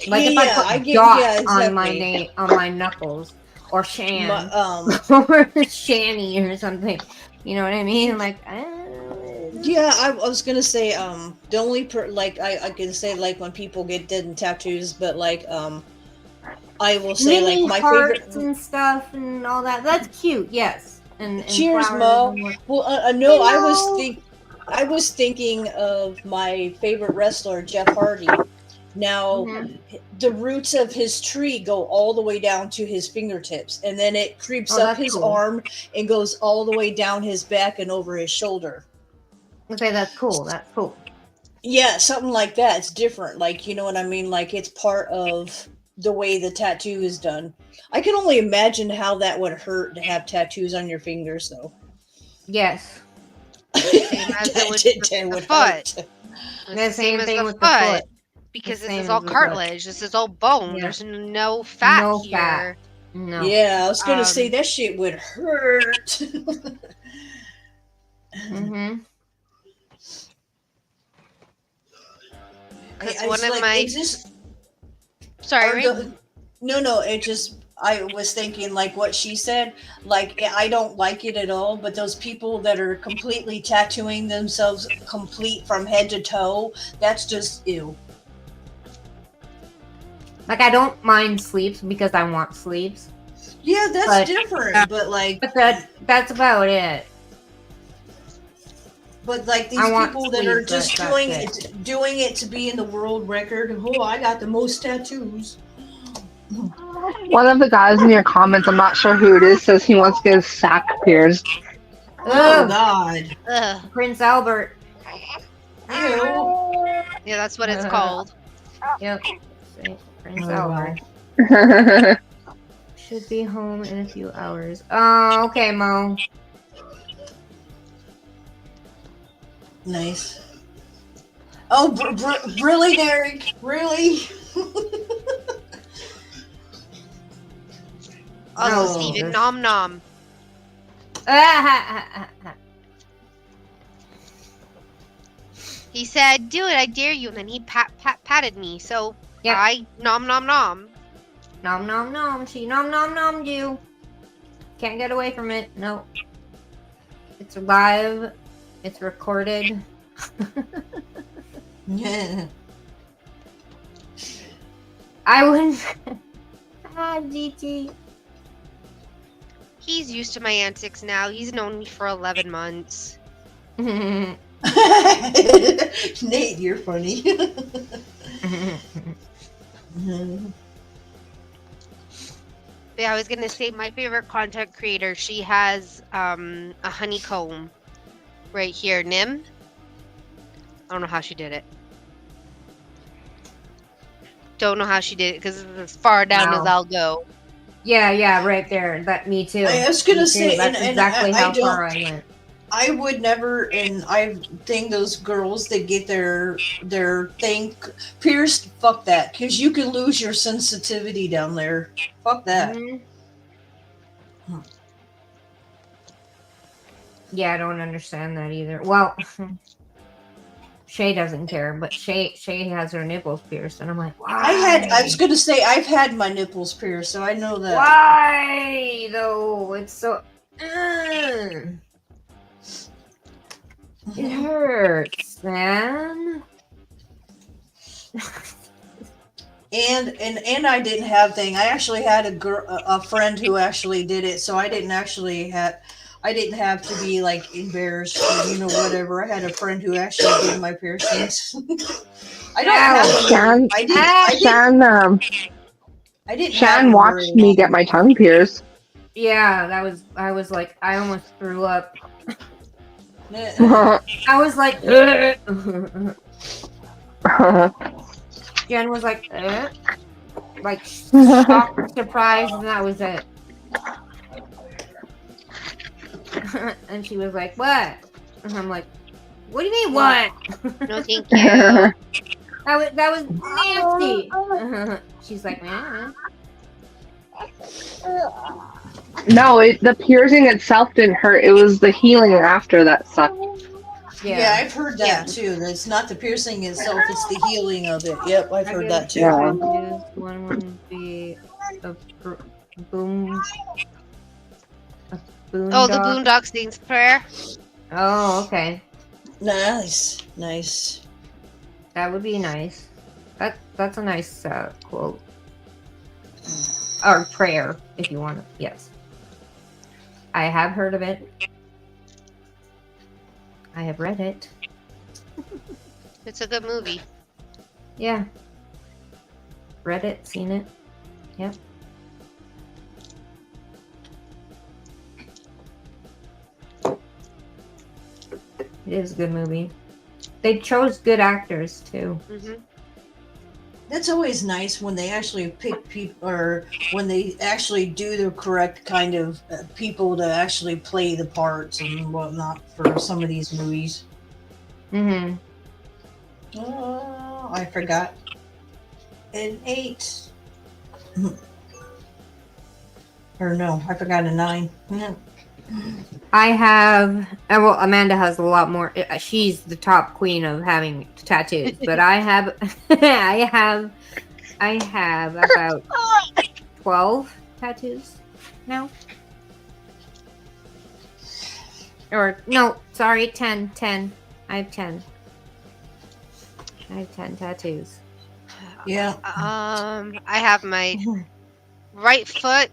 like if Yeah, I I put get- dot yeah, on my exactly. name on my knuckles or Shan my, or Shanny or something. You know what I mean? Like, Yeah, I was gonna say, the only like I can say like when people get dead in tattoos, but like I will say like Mini my favorite. hearts and stuff and all that. That's cute, yes. And Cheers, flowers Mo. and what. Well, no, Hello. I was thinking of my favorite wrestler, Jeff Hardy. Now, Mhm. the roots of his tree go all the way down to his fingertips, and then it creeps Oh, up that's his cool. arm and goes all the way down his back and over his shoulder. Okay, that's cool. That's cool. Yeah, something like that. It's different. Like, you know what I mean? Like, it's part of the way the tattoo is done. I can only imagine how that would hurt to have tattoos on your fingers, though. Yes. Same as it would That the would foot. hurt. It's The the same same as thing the with the foot. foot. Because The this same is as all the foot. cartilage. This is all bone. Yeah. There's no fat No here. fat. No. Yeah, I was gonna say Um, that shit would hurt. Mm-hmm. Because I one was of like, my it's just sorry, or Ray. no, it just I was thinking like what she said. Like I don't like it at all. But those people that are completely tattooing themselves complete from head to toe, that's just ew. Like, I don't mind sleeves because I want sleeves. Yeah, that's But- different. But like, But that's about it. but like these I want people that are sleeves, just that's doing it to be in the world record. Oh, I got the most tattoos. One of the guys in your comments, I'm not sure who it is, says he wants to get his sack pierced. Oh Ugh, God. Ugh. Prince Albert. Ew. Yeah, that's what it's called. Yep. Prince Oh, Albert. That's Should be home in a few hours. Oh, okay, Mo. Nice. Oh, really, Derek? Really? Also, No, Steven, there's- nom nom. He said, "Do it, I dare you," and then he patted me. So Yep. I nom nom nom. Nom nom nom. She nom nom nommed you. Can't get away from it. No. It's live. It's recorded. Yeah. I wouldn't. GT. He's used to my antics now. He's known me for 11 months. Nate, you're funny. But yeah, I was gonna say my favorite content creator. She has a honeycomb right here, Nim. I don't know how she did it. Don't know how she did it because it's as far down as Wow. I'll go. Yeah, right there. That me too. I was gonna Me too. say, That's and exactly I how don't- far I went. I would never, and I think those girls that get their thing pierced, fuck that, because you can lose your sensitivity down there. Fuck that. Mhm. Yeah, I don't understand that either. Well, Shay doesn't care, but Shay has her nipples pierced, and I'm like, why? I was gonna say I've had my nipples pierced, so I know that. Why though? It's so. It hurts, man. And I didn't have thing. I actually had a friend who actually did it, so I didn't have to be like embarrassed or whatever. I had a friend who actually did my piercings. I don't have Shan, I didn't have Shan them watched very me long. get my tongue pierced. Yeah, I was like, I almost threw up. Yeah. I was like, Jen was like shocked, surprised, and that was it. And she was like, what? And I'm like, what do you mean, what? No, thank you. That was nasty. She's like, man. No, the piercing itself didn't hurt. It was the healing after that sucked. Yeah, I've heard that too. That it's not the piercing itself; it's the healing of it. Yep, I've heard that too. Yeah. One would be a boom. A Oh, the boondock. Boondock Saints prayer. Oh, okay. Nice. That would be nice. That's a nice quote. Or prayer, if you want it. Yes. I have heard of it. I have read it. It's a good movie. Yeah. Read it, seen it. Yep. It is a good movie. They chose good actors too. Mm-hmm. That's always nice when they actually pick people, or when they actually do the correct kind of people to actually play the parts and whatnot for some of these movies. Mm-hmm. Oh, I forgot. An 8. Or no, I forgot a 9. I have, well, Amanda has a lot more. She's the top queen of having tattoos, but I have, I have about 12 tattoos now. Or no, sorry, 10. I have 10. I have 10 tattoos. Yeah. I have my right foot,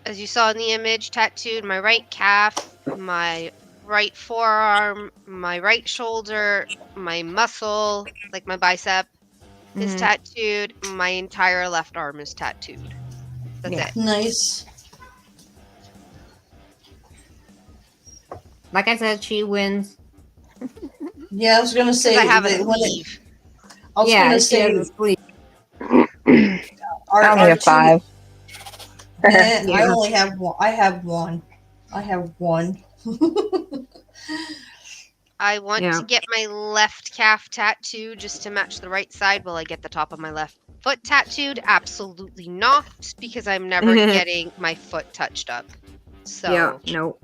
as you saw in the image, tattooed, my right calf, my right forearm, my right shoulder, my muscle, like my bicep, is Mhm. tattooed. My entire left arm is tattooed. That's Yeah. it. Nice. Like I said, she wins. Yeah, I was gonna Because say I have a that when sleeve. I was Yeah, gonna she say has a sleeve. I only have 5. I Yeah. only have one. I have one. I want Yeah. to get my left calf tattooed just to match the right side. Will I get the top of my left foot tattooed? Absolutely not, because I'm never getting my foot touched up. So Yeah, nope.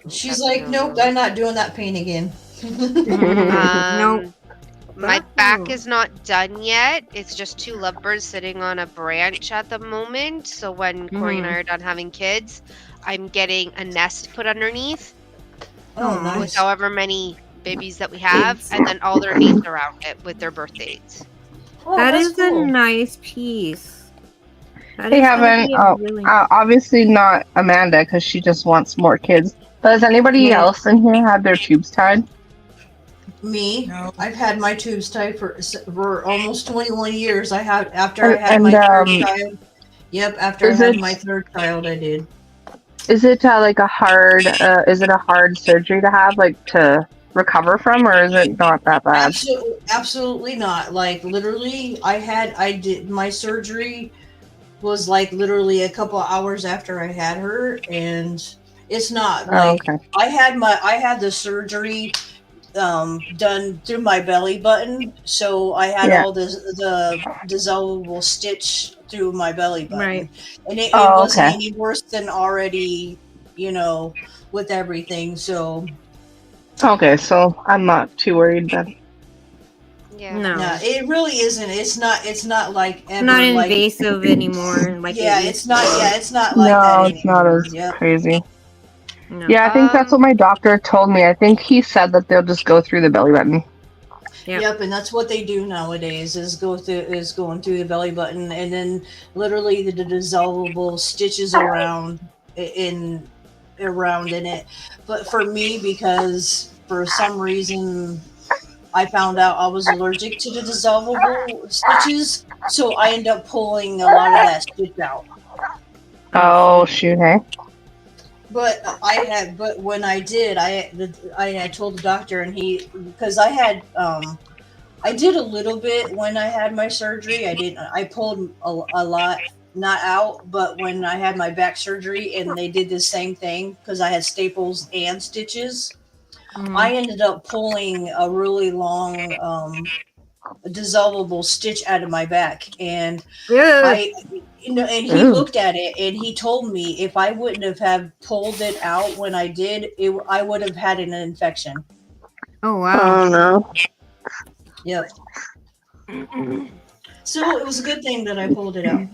She's that's like, a nope, no-no. I'm not doing that pain again. Nope. My back is not done yet. It's just 2 lovebirds sitting on a branch at the moment. So when Corey and I are done having kids, I'm getting a nest put underneath Oh, Aw. with nice. however many babies that we have, and then all their names around it with their birth dates. Oh, That that's is cool. a nice piece. That They is gonna haven't. be a really Obviously not Amanda because she just wants more kids. But has anybody Yeah. else in here had their tubes tied? Me, No. I've had my tubes tied for almost 21 years. I had after I And, had and my third child. Yep, after I is had it my third child, I did. is it like a hard? Is it a hard surgery to have, like to recover from, or is it not that bad? Absolutely not. Like literally, I did my surgery was like literally a couple hours after I had her, and it's not Oh, like okay. I had the surgery done through my belly button, so I had Yeah. all the dissolvable stitch through my belly button, Right. and it Oh, wasn't okay. any worse than already, with everything. So Okay, so I'm not too worried then. Yeah. No. yeah, it really isn't. It's not like ever Not like invasive anymore. Like yeah, it it's not. used to Yeah, it's not like that No, it's not anymore. as Yep. crazy. be. No. Yeah, I think that's what my doctor told me. I think he said that they'll just go through the belly button. Yep. Yep, and that's what they do nowadays is going through the belly button, and then literally the dissolvable stitches around in it. But for me, because for some reason I found out I was allergic to the dissolvable stitches, so I end up pulling a lot of that stitch out. Oh, shoot, hey? But when I did, I had told the doctor, and because I did a little bit when I had my surgery. I pulled a lot, not out, but when I had my back surgery and they did the same thing because I had staples and stitches, I ended up pulling a really long dissolvable stitch out of my back, and Ugh. and he Ooh. looked at it and he told me if I wouldn't have pulled it out when I did, I would have had an infection. Oh wow. Oh, no. Yep. So it was a good thing that I pulled it out.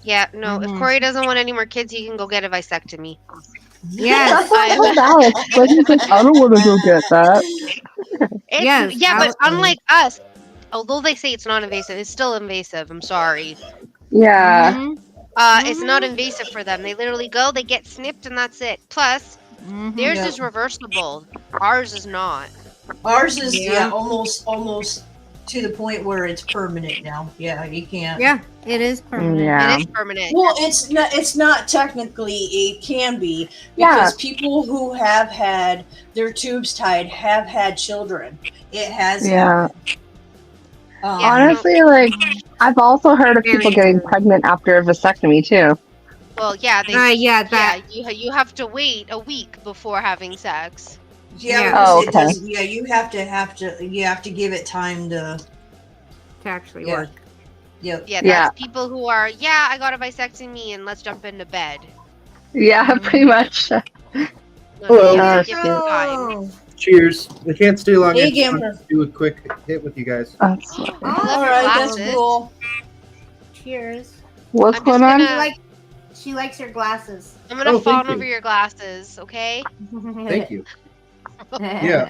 Yeah, no, if Mhm. Corey doesn't want any more kids, he can go get a vasectomy. Yes. I told Alex, but he's like, I don't want to go get that. Yes, yeah, but absolutely. unlike us, although they say it's not invasive, it's still invasive. I'm sorry. Yeah. Mhm, It's not Mhm. invasive for them. They literally go, they get snipped, and that's it. Plus, mhm. theirs Yep. is reversible. Ours is not. Ours is Yeah. almost to the point where it's permanent now. Yeah, you can't. Yeah, it is permanent. It Yeah. is permanent. Well, it's not technically. It can be Yeah. because people who have had their tubes tied have had children. It has Yeah. happened. Yeah, Honestly, like I've also heard of people Very getting good. pregnant after a vasectomy too. Well, yeah, Yeah, yeah, that. you have to wait a week before having sex. Yeah, Yeah. because Oh, it okay. does. Yeah, you have to give it time to. To actually Yeah. work. Yep. Yeah, Yeah. that's people who are, yeah, I got a vasectomy and let's jump into bed. Yeah, Mhm. pretty much. No, Hello. you have Oh, to give it time. Oh, Cheers. We can't stay long. Hey, I just wanted Gamper. to do a quick hit with you guys. That's, I love All your right, that's glasses. cool. cheers. what's I'm going just on? gonna, She likes your glasses. I'm gonna Oh, fawn thank you. over your glasses, okay? Thank you. Yeah.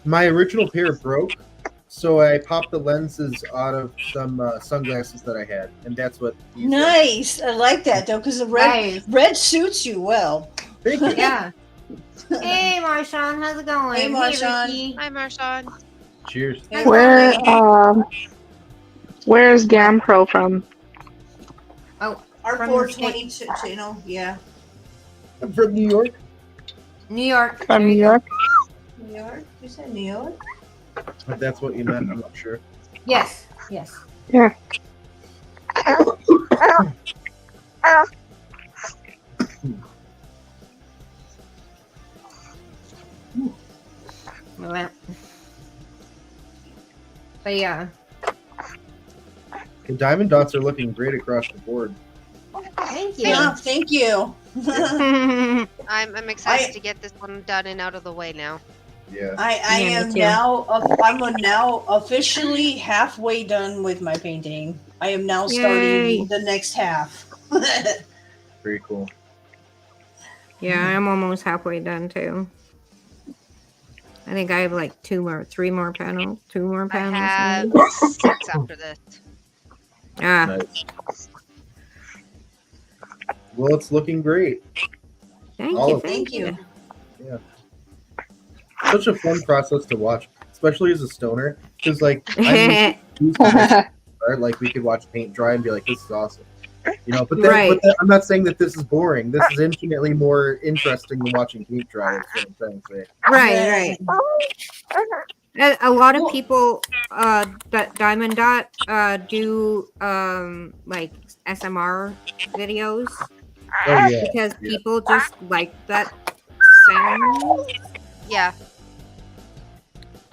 My original pair broke, so I popped the lenses out of some sunglasses that I had, and that's what. These are. Nice. I like that though, because the Nice. red suits you well. Thank you. Yeah. Hey, Marshawn, how's it going? Hey, Marshawn. Ricky. Hi, Marshawn. Cheers. Hey, Where Ronnie. where's GamPro from? Oh, Our from 422 channel. Yeah. I'm from New York. New York. From There New you go. York? New York. You said New York. If that's what you meant, I'm not sure. Yes. Yes. Yeah. Well, but yeah. The diamond dots are looking great across the board. Thank you. Yeah. Thank you. I'm excited I- to get this one done and out of the way now. Yeah. I Yeah, me am too. now. I'm now officially halfway done with my painting. I am now Yay. starting the next half. Very cool. Yeah, I'm almost halfway done too. I think I have like two more more panels. I have maybe. 6 after this. Ah, Nice. Well, it's looking great. thank all you. of it. Thank you. Such a fun process to watch, especially as a stoner. Because like I'm used to this part, like we could watch paint dry and be like, "This is awesome," you know. But then, Right. I'm not saying that this is boring. This is infinitely more interesting than watching paint dry. Is what I'm trying to say. Right. A lot of Well- people, Diamond Dot, do like SMR videos Oh yeah. because yeah. people just like that sound. Yeah.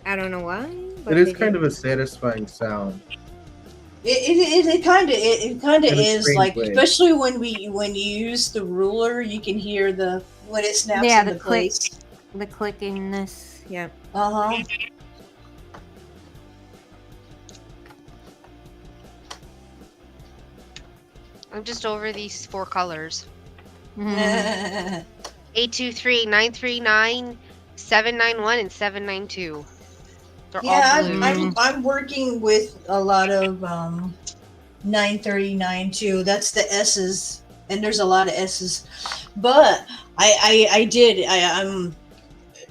I don't know why. But It is they kind just- of a satisfying sound. It kind of In a is strange like, way. especially when you use the ruler, you can hear when it snaps Yeah, into the click. place. the clickingness. Yeah. Uh-huh. I'm just over these 4 colors. Mhm. 823, 939, 791, and 792. They're Yeah, all blue. I'm working with a lot of 939 too. That's the S's, and there's a lot of S's. But I'm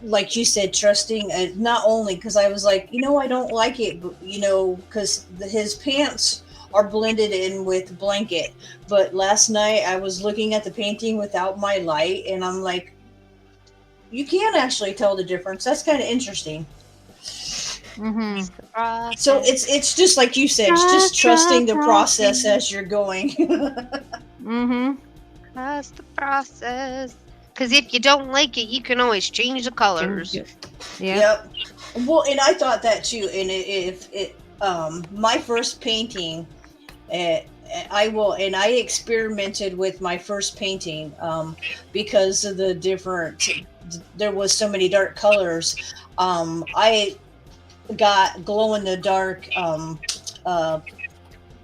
like you said, trusting. Not only because I was like, I don't like it, but, because his pants are blended in with blanket. But last night I was looking at the painting without my light, and I'm like, you can actually tell the difference. That's kind of interesting. Mhm. So it's just like you said, it's just trusting the process as you're going. Mhm. Trust the process. Because if you don't like it, you can always change the colors. Yeah. Yep. Well, and I thought that too. And my first painting, I experimented with my first painting because of the different. There was so many dark colors. I got glow in the dark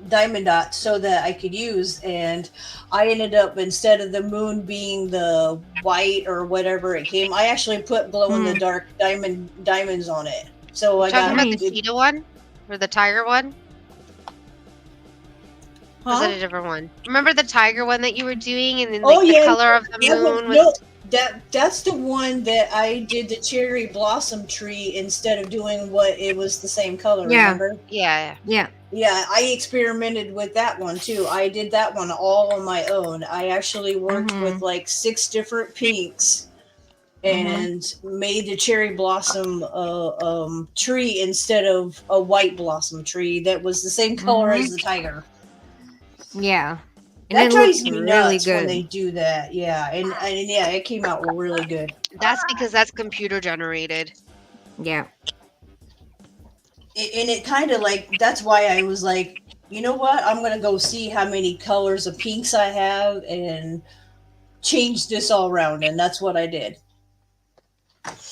diamond dots so that I could use, and I ended up, instead of the moon being the white or whatever it came. I actually put glow in the dark diamonds on it. So I Talking got about the cheetah one or the tiger one? Or was Huh? it a different one? Remember the tiger one that you were doing, and then Oh, like the yeah, color of the that moon one, was. no, that's the one that I did the cherry blossom tree instead of doing what it was the same color. Yeah. Remember? Yeah. Yeah. Yeah, I experimented with that one too. I did that one all on my own. I actually worked with like 6 different pinks and made the cherry blossom tree instead of a white blossom tree that was the same color as the tiger. Yeah. And That it drives looks me really nuts when good. they do that. Yeah, and yeah, it came out really good. That's because that's computer generated. Yeah. And it kind of like, that's why I was like, you know what? I'm gonna go see how many colors of pinks I have and change this all around, and that's what I did.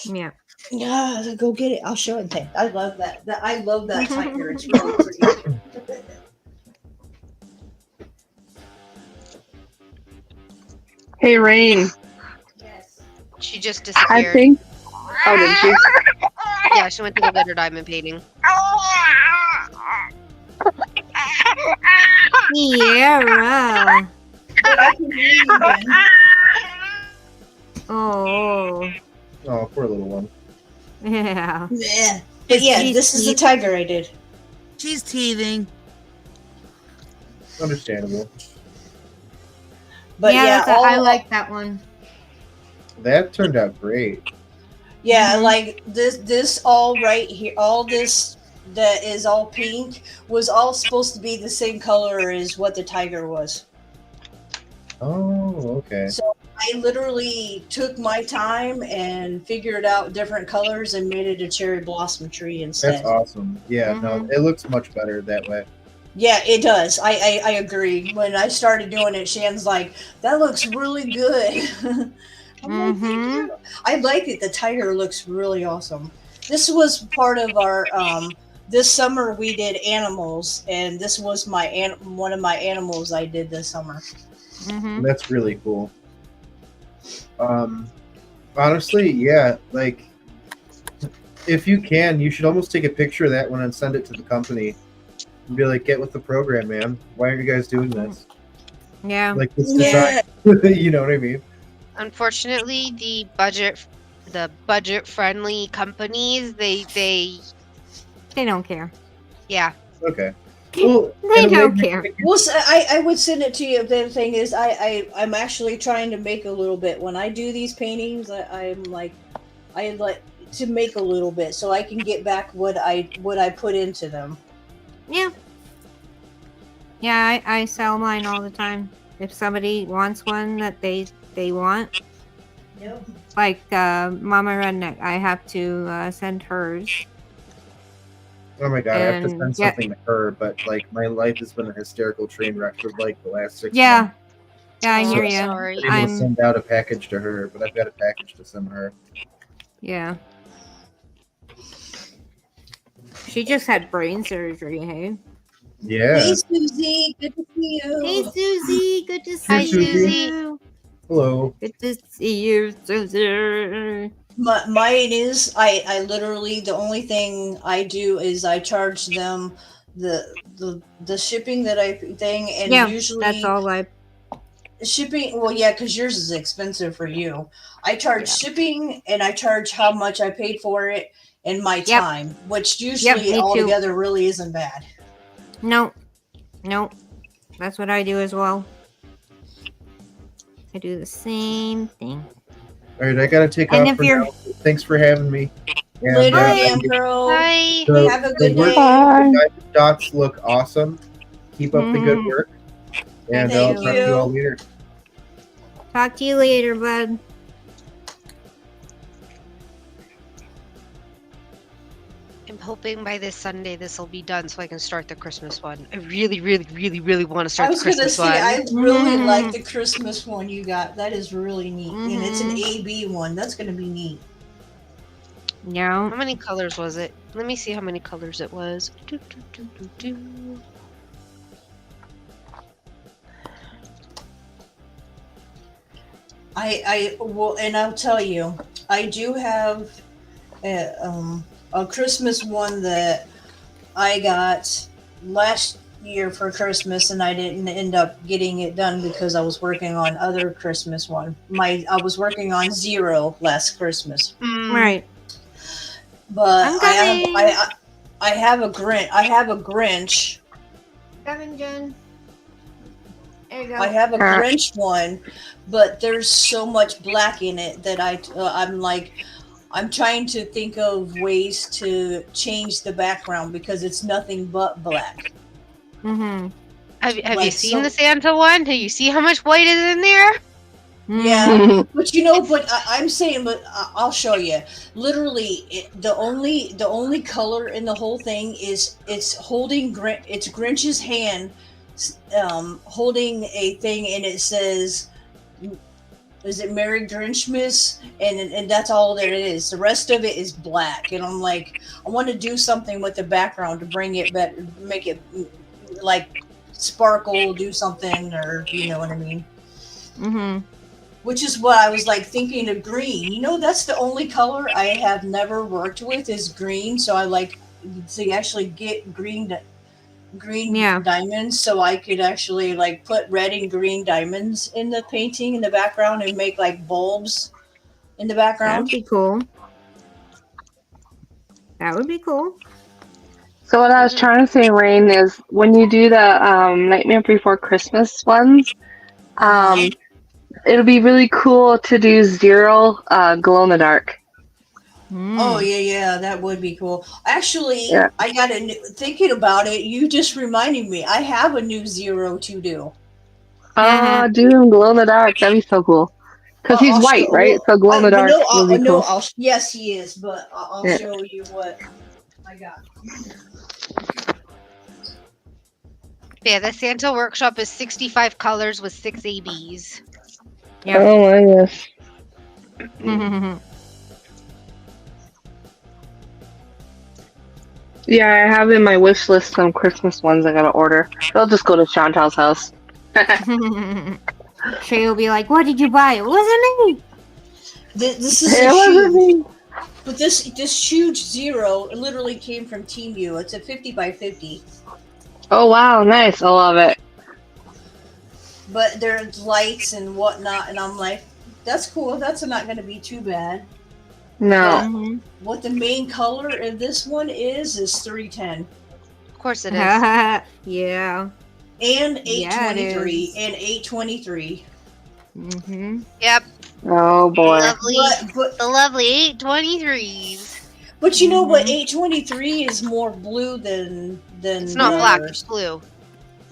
Yeah. Yeah, go get it. I'll show it. I love that. I love that tiger. It's really pretty. Hey, Rain. Yes. She just I disappeared. think. Oh, did she? Yeah, she went to go get her diamond painting. Sierra. But I can hear you again. Oh. Oh, poor little one. Yeah. Yeah. But yeah, this is the tiger I did. She's teething. Understandable. But yeah, I like that one. That turned out great. Yeah, like this all right here, all this that is all pink was all supposed to be the same color as what the tiger was. Oh, okay. So I literally took my time and figured out different colors and made it a cherry blossom tree instead. That's awesome. Yeah, no, it looks much better that way. Yeah, it does. I agree. When I started doing it, Shan's like, that looks really good. I'm like, thank you. I like it. The tiger looks really awesome. This was part of our this summer we did animals, and this was my one of my animals I did this summer. That's really cool. Honestly, yeah, like if you can, you should almost take a picture of that one and send it to the company and be like, get with the program, man. Why aren't you guys doing this? Yeah. Like this design. You know what I mean? Unfortunately, the budget friendly companies, they don't care. Yeah. Okay. Well, They don't care. Well, I would send it to you. The thing is, I'm actually trying to make a little bit. When I do these paintings, I like to make a little bit so I can get back what I put into them. Yeah. Yeah, I sell mine all the time. If somebody wants one that they want, Yep. like Mama Redneck, I have to send hers. Oh my god, I have to And, send something to her, but like my life has been a hysterical train wreck for like the last 6 months. Yeah, I Oh, hear I'm you. sorry. I'm able to send out a package to her, but I've got a package to send her. Yeah. She just had brain surgery, hey? Yeah. Hey, Susie, good to see you. Hey, Susie, good to see Hi, you. Susie. Hello. Good to see you, Susie. Mine is I literally, the only thing I do is I charge them the shipping that I thing, and Yeah, usually that's all I. shipping. Well, yeah, because yours is expensive for you. I charge shipping, and I charge how much I paid for it and my time, which usually me too. altogether really isn't bad. No, that's what I do as well. I do the same thing. All right, I gotta take And off if for you're- now. Thanks for having me. And, Later, Bye. damn girl. Hi. Have a good work- day. Bye. the diamond dots look awesome. Keep up the good work. And I'll Thank talk to you all you. later. Talk to you later, bud. I'm hoping by this Sunday this will be done so I can start the Christmas one. I really, really, really, really want to I start the was gonna Christmas say, one. I really like the Christmas one you got. That is really neat, and it's an Mhm. AB one. That's gonna be neat. Yeah. How many colors was it? Let me see how many colors it was. Do, do, do, do, do. I will, and I'll tell you, I do have a Christmas one that I got last year for Christmas, and I didn't end up getting it done because I was working on other Christmas one. I was working on Zero last Christmas, Right. but I'm coming. I have a Grinch. Coming, Jen. There you go. I have a Grinch one, but there's so much black in it that I'm trying to think of ways to change the background because it's nothing but black. Mm-hmm. Have you Like, seen the Santa one? Do you see how much white is in there? Yeah, but I'm saying, but I'll show you. Literally, the only color in the whole thing is it's Grinch's hand, holding a thing, and it says, "Is it Merry Grinchmas?" And that's all that it is. The rest of it is black, and I'm like, I want to do something with the background to bring it better, make it like sparkle, do something, or you know what I mean. Mm-hmm. Which is what I was like thinking of green. You know, that's the only color I have never worked with is green. So I like to actually get green diamonds, so I could actually like put red and green diamonds in the painting in the background and make like bulbs in the That'd background. be cool. That would be cool. So what I was trying to say, Rain, is when you do the Nightmare Before Christmas ones, it'll be really cool to do Zero glow in the dark. Oh yeah, that would be cool. Actually, I got thinking about it. You just reminded me. I have a new Zero to do. Do him glow in the dark. That'd be so cool. Because he's white, right? So glow in the dark would be cool. Yes, he is. But I'll show you what I got. Yeah, the Santa Workshop is 65 colors with 6 ABs. Yeah. Oh my gosh. Yeah, I have in my wish list some Christmas ones I gotta order. They'll just go to Chantal's house. She'll be like, "What did you buy? It wasn't me." This is huge. But this huge Zero literally came from Team U. It's a 50 by 50. Oh wow, nice! I love it. But there's lights and whatnot, and I'm like, that's cool. That's not going to be too bad. No. What the main color of this one is 310. Of course it is. Yeah. And 823 and 823. Yep. Oh boy. The lovely 823s. But you know what? 823 is more blue than it's not black. It's blue.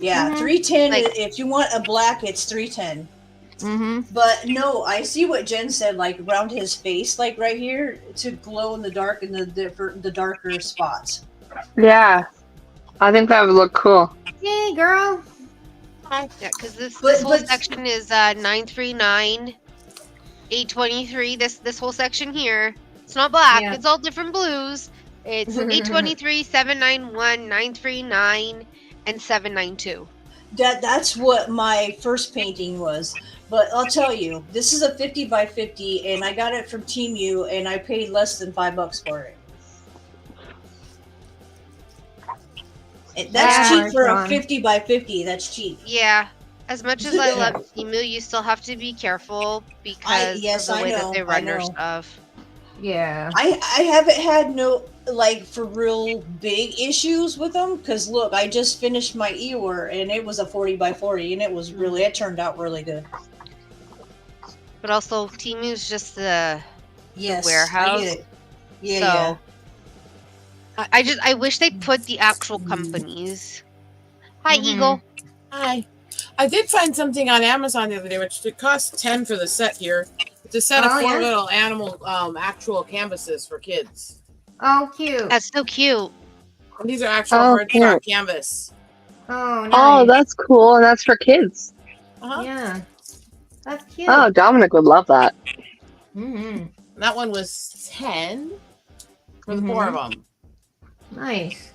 Yeah, 310. If you want a black, it's 310. But no, I see what Jen said. Like around his face, like right here, to glow in the dark in the darker spots. Yeah, I think that would look cool. Yay, girl! Yeah, because this whole section is 939, 823. This whole section here, it's not black. It's all different blues. It's 823, 791, 939, and 792. That's what my first painting was. But I'll tell you, this is a 50 by 50, and I got it from Team U, and I paid less than $5 for it. That's cheap for a 50 by 50. That's cheap. Yeah. As much as I love Timu, you still have to be careful because of the way that they render stuff. Yeah. I haven't had no, like, for real big issues with them, because look, I just finished my Eeyore, and it was a 40 by 40, and it turned out really good. But also, Timu's just the I warehouse. get it. Yeah, I wish they put the actual companies. Hi, Eagle. Hi. I did find something on Amazon the other day, which it costs 10 for the set here. It's a set of 4 little animal actual canvases for kids. Oh, cute. That's so cute. And these are actual hardstock canvas. Oh, nice. Oh, that's cool, and that's for kids. Yeah. That's cute. Oh, Dominic would love that. That one was 10 for the 4 of them. Nice.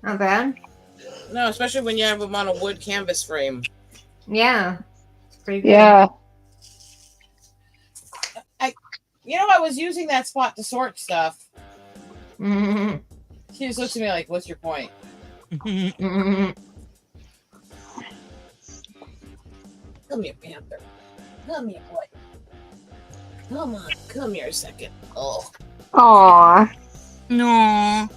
Not bad. No, especially when you have them on a wood canvas frame. Yeah. It's pretty good. Yeah. You know, I was using that spot to sort stuff. Mm-hmm. She just looks at me like, "What's your point?" Mm-hmm. Come here, Panther. Come here, boy. Come on, come here a second. Oh, Aw, No.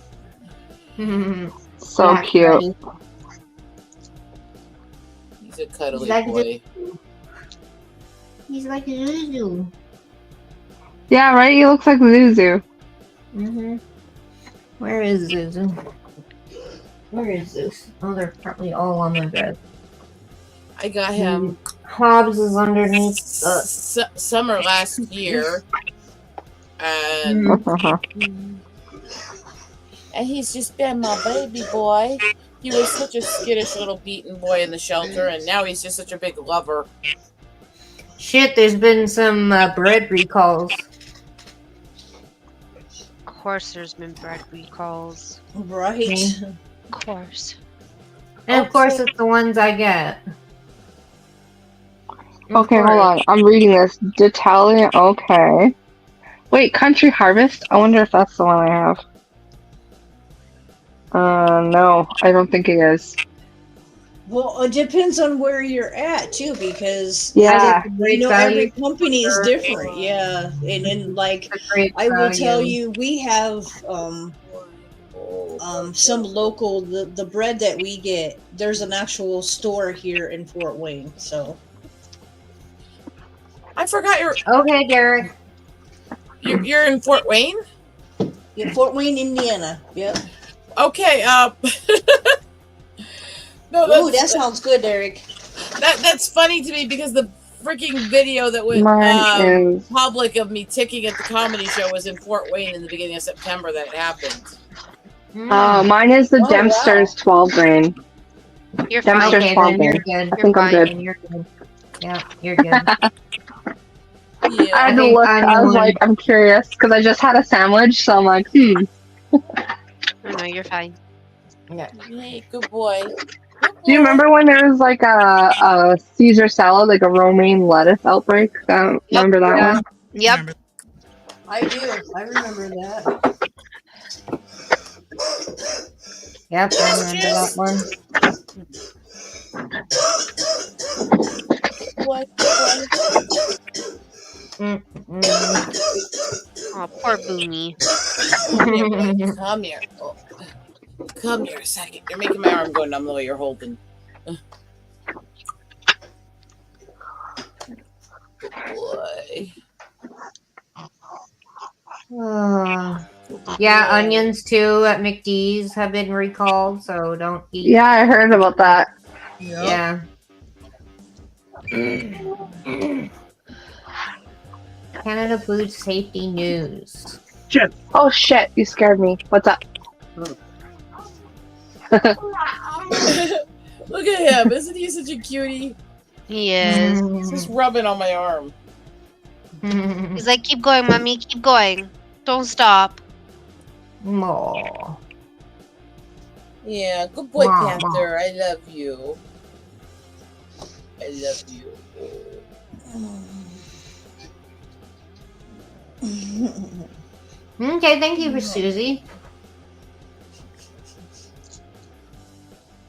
so Yeah, cute. buddy. he's a cuddly Like boy. He's like Zuzu. Yeah, right? He looks like Zuzu. Mm-hmm. Where is Zuzu? Where is Zeus? Oh, they're probably all on the bed. I got him Hobbs is underneath the. summer last year, and he's just been my baby boy. He was such a skittish little beaten boy in the shelter, and now he's just such a big lover. Shit, there's been some bread recalls. Of course, there's been bread recalls. Right. Of course. And of course, it's the ones I get. Of Okay, hold course. on. I'm reading this. D'Italia. Okay. Wait, Country Harvest? I wonder if that's the one I have. No, I don't think it is. Well, it depends on where you're at too, because Yeah. you know, every company is different. Yeah, and then like I will tell you, we have some local the bread that we get. There's an actual store here in Fort Wayne. So I forgot Okay, Derek. you're in Fort Wayne. in Fort Wayne, Indiana. Yep. Okay. No, Oh, that sounds good, Eric. That's funny to me because the freaking video that went Mine is. public of me ticking at the comedy show was in Fort Wayne in the beginning of September that it happened. Mine is the Oh, Dempster's 12 grain. You're fine. Dempster's Okay, 12 then you're grain. good. I think I'm good. Then you're good. Yeah, you're good. I Yeah. had to think look. I'm I was the one- like, I'm curious because I just had a sandwich, so I'm like, No, you're fine. Hey, good boy. Do you remember when there was like a Caesar salad, like a romaine lettuce outbreak? Remember that Yeah. one? Yep. Remember. I do. I remember that. Yep, I remember that one. What? Oh, poor Booney. Come here. Oh. Come here a second. You're making my arm go numb the way you're holding. Good boy. Yeah, onions too at McD's have been recalled, so don't eat. Yeah, I heard about that. Yeah. Canada Food Safety News. Oh shit, you scared me. What's up? Look at him. Isn't he such a cutie? He is. He's just rubbing on my arm. He's like, keep going, mommy, keep going. Don't stop. Aw. Yeah, good boy, Mama. Panther. I love you. I love you. Okay, thank you for Susie.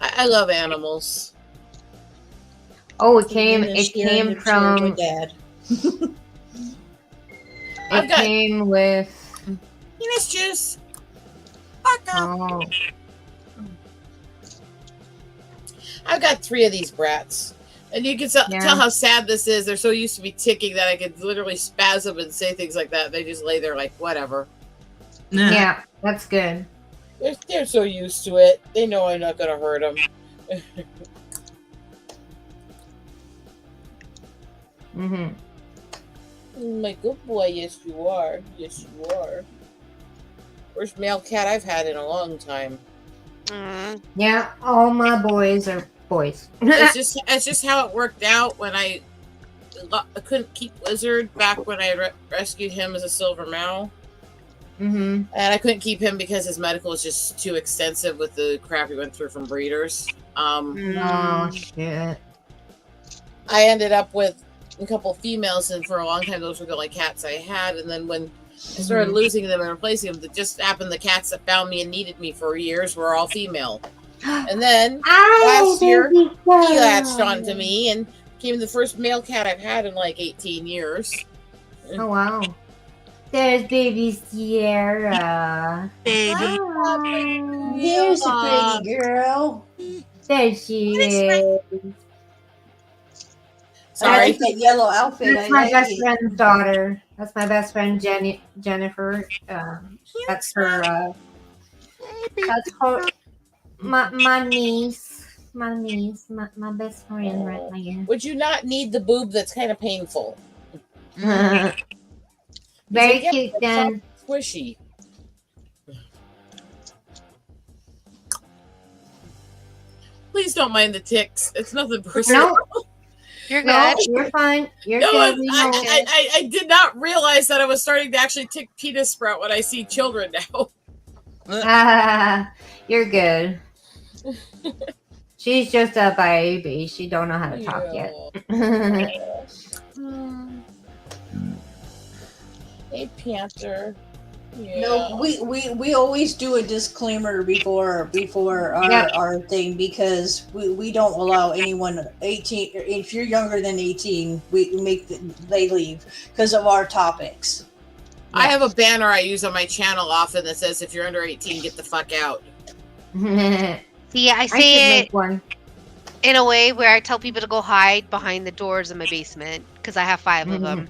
I love animals. Oh, it came My from dad. I've got- came with Penis juice. oh. I've got 3 of these brats. And you can tell how sad this is. They're so used to me ticking that I could literally spasm and say things like that. They just lay there like, whatever. Yeah, that's good. They're so used to it. They know I'm not going to hurt them. My good boy, yes you are. Yes you are. First male cat I've had in a long time. Yeah, all my boys are boys. It's just how it worked out when I couldn't keep Lizard back when I rescued him as a silver Mao. And I couldn't keep him because his medical was just too extensive with the crap he went through from breeders. Oh shit. I ended up with a couple females, and for a long time those were the only cats I had. And then when I started losing them and replacing them, it just happened the cats that found me and needed me for years were all female. And then last year he latched onto me and became the first male cat I've had in like 18 years. Oh wow. There's baby Sierra. Baby. Hi. There's a pretty girl. There she is. I Sorry. like that yellow outfit. That's I my like best it. friend's daughter. That's my best friend Jennifer. That's her. That's her. My niece. My niece. My best friend right there. Would you not need the boob that's kind of painful? Very Yeah, cute it's then. Squishy. Please don't mind the ticks. It's nothing personal. No, You're no, good. you're fine. You're No, good. We know. I did not realize that I was starting to actually tick penis sprout when I see children now. You're good. She's just a baby. She don't know how to talk yet. Hey, Panther. Yeah. No, we always do a disclaimer before our thing, because we don't allow anyone 18. If you're younger than 18, they leave because of our topics. I have a banner I use on my channel often that says, "If you're under 18, get the fuck out." See, I I should say it make one. in a way where I tell people to go hide behind the doors in my basement because I have 5 of them.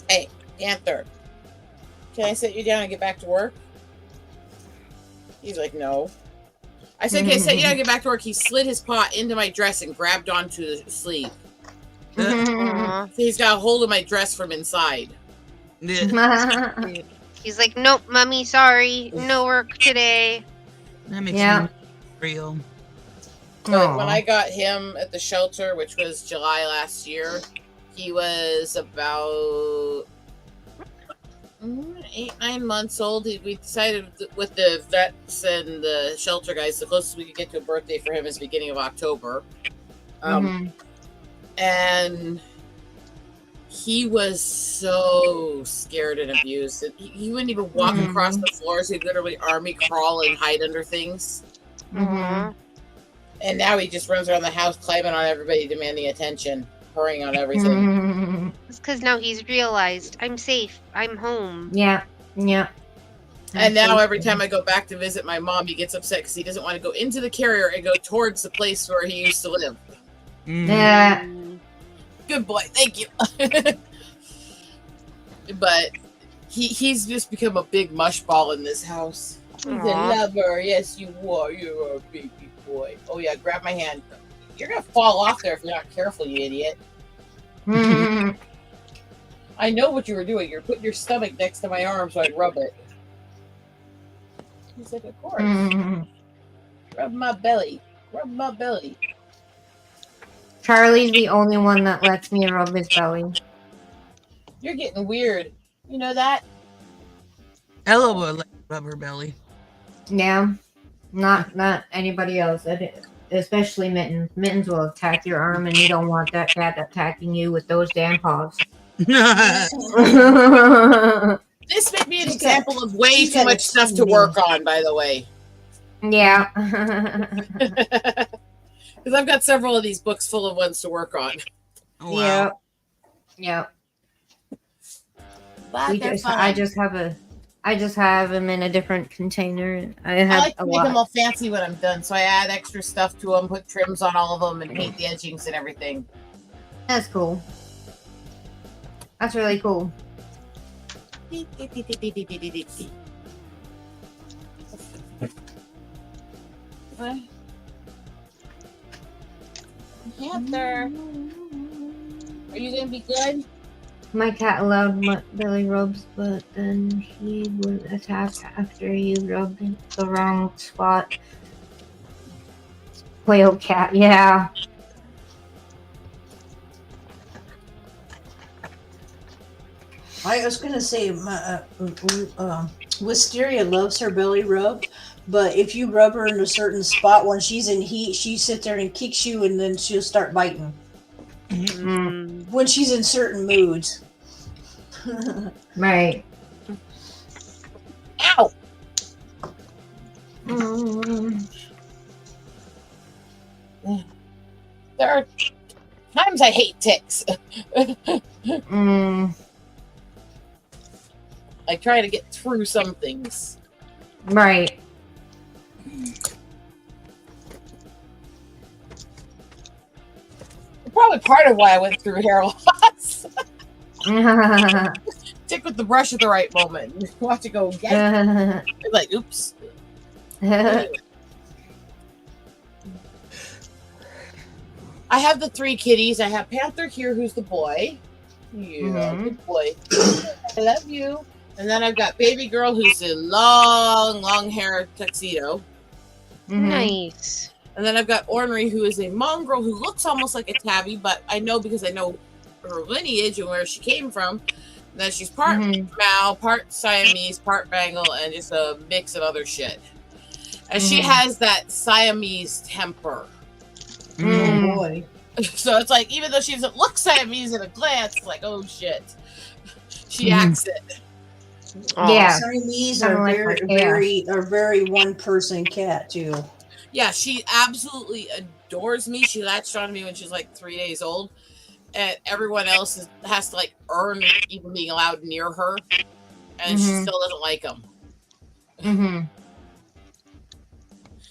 Hey, Panther, can I sit you down and get back to work? He's like, no. I said, okay, sit you down and get back to work. He slid his paw into my dress and grabbed onto the sleeve. Aw. So he's got a hold of my dress from inside. Yeah. He's like, nope, mommy, sorry, no work today. That makes Yeah. me real. But when I got him at the shelter, which was July last year, he was about 8-9 months old. We decided with the vets and the shelter guys, the closest we could get to a birthday for him is beginning of October. And he was so scared and abused. He wouldn't even walk across the floors. He'd literally army crawl and hide under things. And now he just runs around the house climbing on everybody, demanding attention, purring on everything. It's because now he's realized I'm safe. I'm home. Yeah. And now every time I go back to visit my mom, he gets upset because he doesn't want to go into the carrier and go towards the place where he used to live. Yeah. Good boy, thank you. But he's just become a big mush ball in this house. He's a lover. Yes, you are. You're a baby boy. Oh yeah, grab my hand. You're gonna fall off there if you're not careful, you idiot. I know what you were doing. You're putting your stomach next to my arm so I'd rub it. He's like, of course. Rub my belly. Rub my belly. Charlie's the only one that lets me rub his belly. You're getting weird. You know that? Ella will let you rub her belly. Yeah. Not anybody else. Especially Mittens. Mittens will attack your arm, and you don't want that cat attacking you with those damn paws. This may be an example of way too much stuff to work on, by the way. Yeah. Because I've got several of these books full of ones to work on. Oh, wow. Yep. But I just have them in a different container. I like to make them all fancy when I'm done, so I add extra stuff to them, put trims on all of them, and paint the edgings and everything. That's cool. That's really cool. What? Panther, are you gonna be good? My cat allowed belly rubs, but then he would attack after you rubbed the wrong spot. Whale cat, yeah. I was gonna say, Wisteria loves her belly rubbed, but if you rub her in a certain spot when she's in heat, she sits there and kicks you, and then she'll start biting. when she's in certain moods. Right. Ow! There are times I hate ticks. I try to get through some things. Right. Probably part of why I went through hair loss. Tick with the brush at the right moment. Watch it go. Like, oops. I have the 3 kitties. I have Panther here, who's the boy. Yeah, good boy. I love you. And then I've got Baby Girl, who's in long hair tuxedo. Nice. And then I've got Ornery, who is a mongrel who looks almost like a tabby, but I know because I know her lineage and where she came from, that she's part Mal, part Siamese, part Bengal, and just a mix of other shit. And she has that Siamese temper. Oh boy. So it's like, even though she doesn't look Siamese at a glance, it's like, oh shit. She acts it. Yeah. Siamese Kinda are like my hair. very one-person cat too. Yeah, she absolutely adores me. She latched on to me when she was like 3 days old. And everyone else has to like earn even being allowed near her. And she still doesn't like them.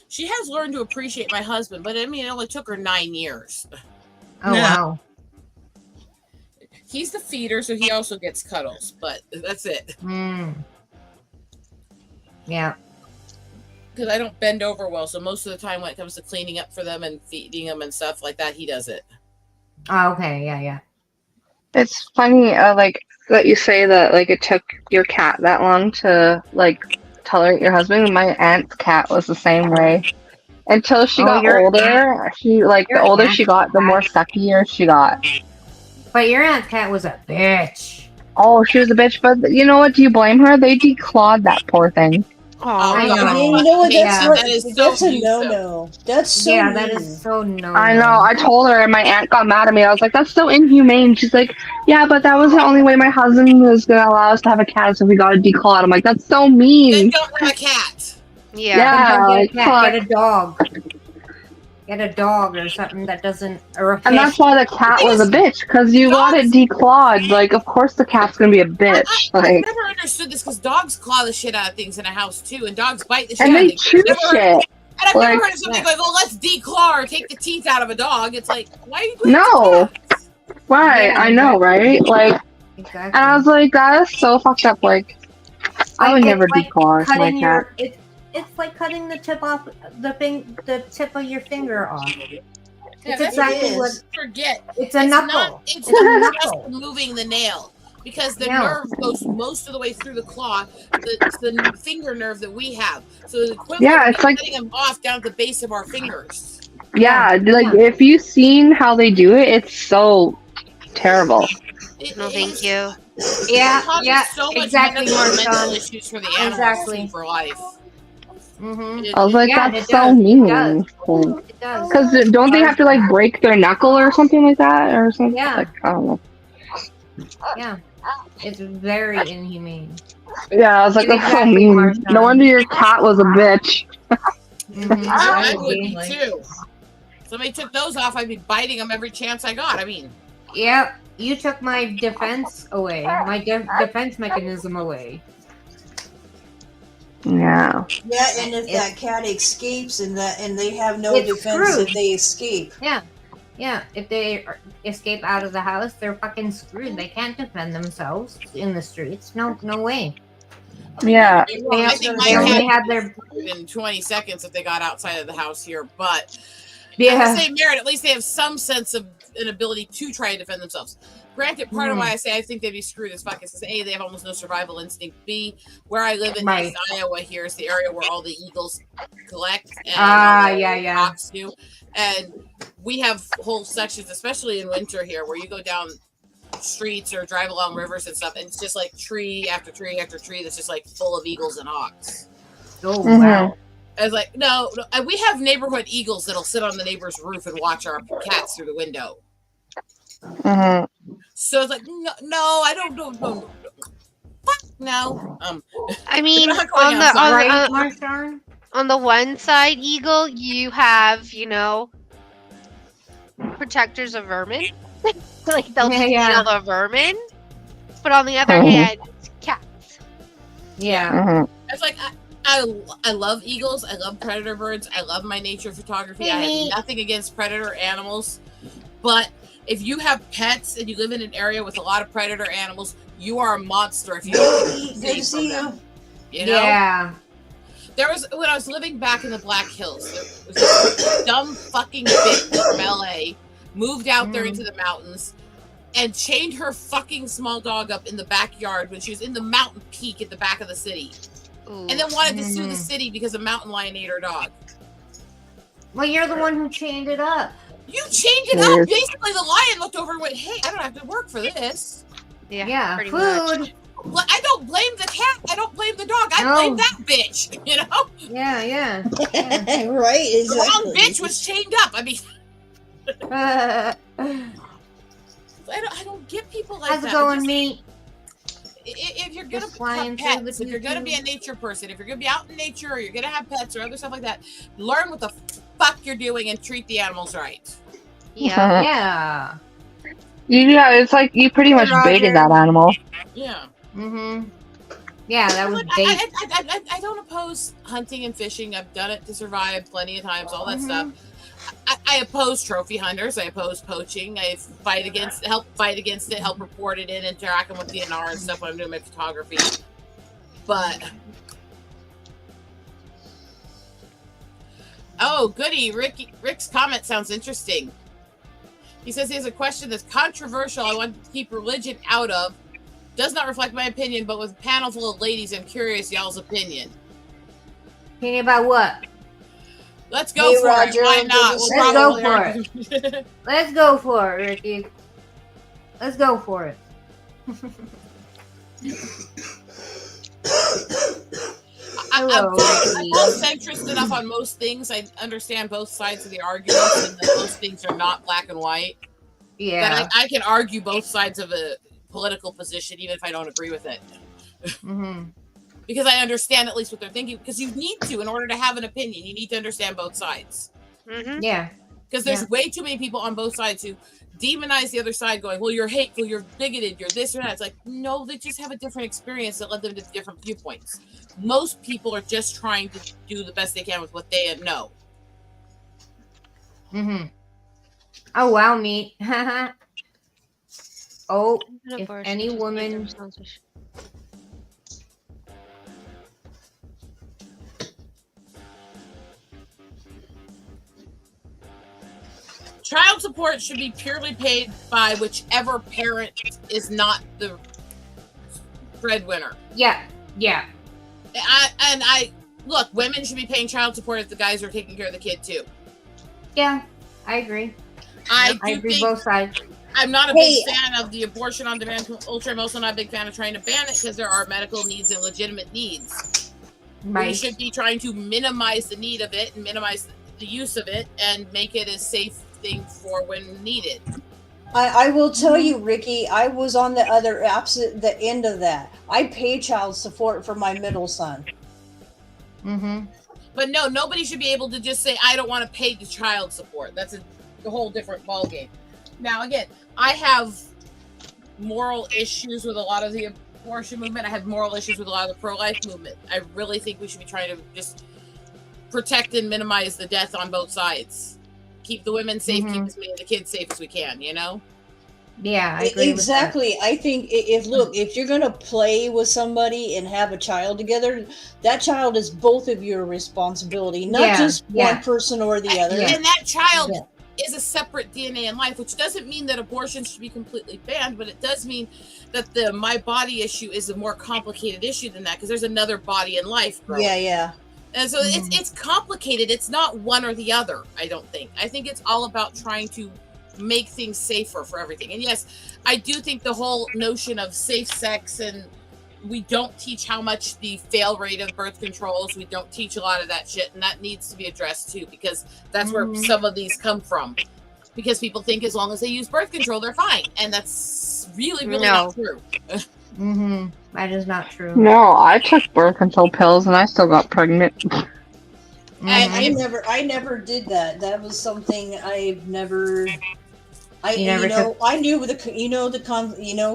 She has learned to appreciate my husband, but I mean, it only took her 9 years. Oh, wow. He's the feeder, so he also gets cuddles, but that's it. Yeah. Because I don't bend over well, so most of the time when it comes to cleaning up for them and feeding them and stuff like that, he does it. Oh, okay. Yeah. It's funny, like that you say that like it took your cat that long to like tolerate your husband. My aunt's cat was the same way until she got older. She like the older she got, the more suckier she got. But your aunt's cat was a bitch. Oh, she was a bitch, but you know what? Do you blame her? They declawed that poor thing. I know. Yeah, you know what? That's so a no-no. That's so yeah, mean. that is so no. I know. I told her, and my aunt got mad at me. I was like, "That's so inhumane." She's like, "Yeah, but that was the only way my husband was gonna allow us to have a cat, so we got to declaw." I'm like, "That's so mean." Then don't have a cat. Yeah, Yeah, get a cat, get a dog. Get a dog or something that doesn't, or a fish. And that's why the cat was a bitch, because you got it declawed. Like, of course the cat's gonna be a bitch. I've Like, never understood this because dogs claw the shit out of things in a house too, and dogs bite the shit and out of they things. chew shit. And I've Like, never heard of something like, "Oh, let's declaw or take the teeth out of a dog." It's like, why are you doing No. that? Right, Yeah, I know, right? Like, exactly. and I was like, that is so fucked up. Like, I would never declaw my cutting cat. It's like cutting the tip off the tip of your finger off. Yeah, It's that's exactly what. Forget. It's a knuckle. It's a not knuckle. just moving the nail. Because the No. nerve goes most of the way through the claw. It's the finger nerve that we have. So the equivalent Yeah, of it's like- cutting them off down at the base of our fingers. Yeah, like if you've seen how they do it, it's so terrible. No, thank you. Yeah, causes yeah, so much exactly, mental Marshawn. issues for the animals Exactly. for life. I was like, Yeah, that's it so does. mean. It does. Because don't they have to like break their knuckle or something like that, or something? Yeah. Like, I don't know. Yeah, it's very inhumane. Yeah, I was like, that's so Exactly, mean. Marshawn. No wonder your cat was a bitch. I would be too. Somebody took those off, I'd be biting them every chance I got. I mean, Yep, you took my defense away, my defense mechanism away. Yeah. Yeah, and if that cat escapes and they have no It's defense screwed. if they escape. Yeah, if they escape out of the house, they're fucking screwed. They can't defend themselves in the streets. No way. Yeah. I think my They only cat had their in 20 seconds if they got outside of the house here, but yeah. at the same merit, at least they have some sense of an ability to try and defend themselves. Granted, part of why I say I think they'd be screwed as fuck is because A, they have almost no survival instinct. B, where I live in East Iowa here is the area where all the eagles collect and hawks do. And we have whole sections, especially in winter here, where you go down streets or drive along rivers and stuff, and it's just like tree after tree after tree that's just like full of eagles and hawks. Oh wow. I was like, no, we have neighborhood eagles that'll sit on the neighbor's roof and watch our cats through the window. Mhm. So it's like, no, I don't no. Fuck no. I mean, not going outside. Right, Marshawn? on the one side, Eagle, you have, protectors of vermin. Like they'll just eat all the vermin. But on the other hand, cats. Yeah. Mhm. It's like I love eagles. I love predator birds. I love my nature photography. I have nothing against predator animals. But if you have pets and you live in an area with a lot of predator animals, you are a monster if you don't Good to see you. You know? Yeah. There was, when I was living back in the Black Hills, there was this dumb fucking bitch from LA, moved out there into the mountains, and chained her fucking small dog up in the backyard when she was in the mountain peak at the back of the city. Ooh. And then wanted to sue the city because a mountain lion ate her dog. Well, you're the one who chained it up. You chained it up. Basically, the lion looked over and went, "Hey, I don't have to work for this." Yeah, pretty food. much. Well, I don't blame the cat. I don't blame the dog. I blame that bitch. You know? Yeah. Right. Exactly. The wrong bitch was chained up. I mean, I don't get people like How's that. it going, me? If you're gonna Just flying have through pets, the if you're gonna be a nature person, if you're gonna be out in nature, or you're gonna have pets or other stuff like that, learn what the fuck you're doing and treat the animals right. Yeah. Yeah. Yeah, it's like you pretty much baited that animal. Yeah. Mm-hmm. Yeah, that was bait. I don't oppose hunting and fishing. I've done it to survive plenty of times, all that stuff. I oppose trophy hunters. I oppose poaching. I help fight against it, help report it in, interacting with DNR and stuff when I'm doing my photography. But oh, goody! Rick's comment sounds interesting. He says he has a question that's controversial. I want to keep religion out of. Does not reflect my opinion, but with a panel full of ladies, I'm curious y'all's opinion. Opinion about what? Let's go for Roger, it. Why not? Let's go for it. Let's go for it, Ricky. Let's go for it. I'm both centrist enough on most things. I understand both sides of the arguments, and that most things are not black and white. Yeah. That I can argue both sides of a political position, even if I don't agree with it. Because I understand at least what they're thinking. Because you need to, in order to have an opinion, you need to understand both sides. Yeah. Because there's way too many people on both sides who demonize the other side, going, "Well, you're hateful, you're bigoted, you're this or that." It's like, no, they just have a different experience that led them to different viewpoints. Most people are just trying to do the best they can with what they know. Oh wow, me. Oh, if Abortion any just woman. Child support should be purely paid by whichever parent is not the breadwinner. Yeah. I look, women should be paying child support if the guys are taking care of the kid too. Yeah, I agree. I agree both sides. I'm not a big fan of the abortion on demand culture. I'm also not a big fan of trying to ban it because there are medical needs and legitimate needs. Right. We should be trying to minimize the need of it and minimize the use of it and make it a safe thing for when needed. I will tell you, Ricky, I was on the the end of that. I pay child support for my middle son. But no, nobody should be able to just say, I don't want to pay the child support. That's a whole different ballgame. Now, again, I have moral issues with a lot of the abortion movement. I have moral issues with a lot of the pro-life movement. I really think we should be trying to just protect and minimize the death on both sides. Keep the women safe, keep as many of the kids safe as we can, you know? Yeah, I agree Exactly. with that. I think if you're gonna play with somebody and have a child together, that child is both of your responsibility, not just one person or the other. And that child is a separate DNA in life, which doesn't mean that abortion should be completely banned, but it does mean that the my body issue is a more complicated issue than that because there's another body in life growing. Yeah. And so it's complicated. It's not one or the other, I don't think. I think it's all about trying to make things safer for everything. And yes, I do think the whole notion of safe sex, and we don't teach how much the fail rate of birth controls, we don't teach a lot of that shit, and that needs to be addressed too, because that's where some of these come from. because people think as long as they use birth control, they're fine. And that's really, really No. not true. That is not true. No, I took birth control pills and I still got pregnant. I never did that. That was something I've never. I knew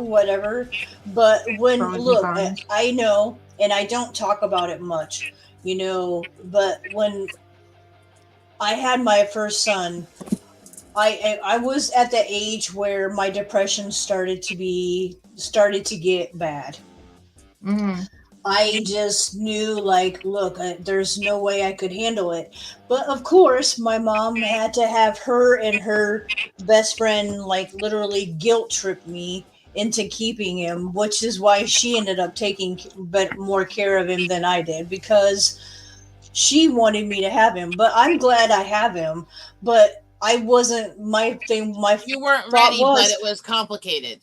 whatever, but when Pros and look, cons. I know, and I don't talk about it much, but when I had my first son, I was at the age where my depression started to get bad. I just knew, like, look, there's no way I could handle it. But of course, my mom had to have her and her best friend, like, literally guilt trip me into keeping him, which is why she ended up taking more care of him than I did, because she wanted me to have him. But I'm glad I have him. But I wasn't, You weren't ready, but it was complicated.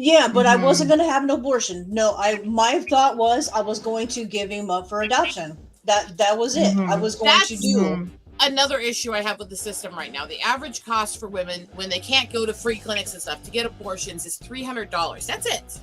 Yeah, but I wasn't going to have an abortion. No, my thought was I was going to give him up for adoption. That was it. I was going to do. Another issue I have with the system right now. The average cost for women when they can't go to free clinics and stuff to get abortions is $300. That's it.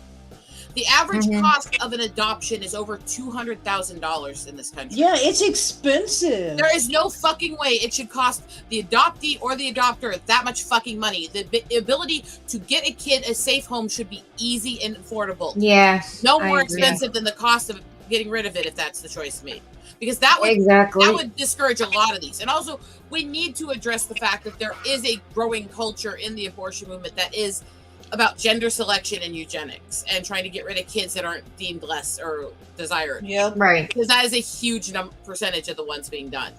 The average cost of an adoption is over $200,000 in this country. Yeah, it's expensive. There is no fucking way it should cost the adoptee or the adopter that much fucking money. The ability to get a kid a safe home should be easy and affordable. Yes. No more expensive than the cost of getting rid of it if that's the choice made. Because that would discourage a lot of these. And also, we need to address the fact that there is a growing culture in the abortion movement that is about gender selection and eugenics and trying to get rid of kids that aren't deemed less or desired. Yep. Right. Because that is a huge percentage of the ones being done.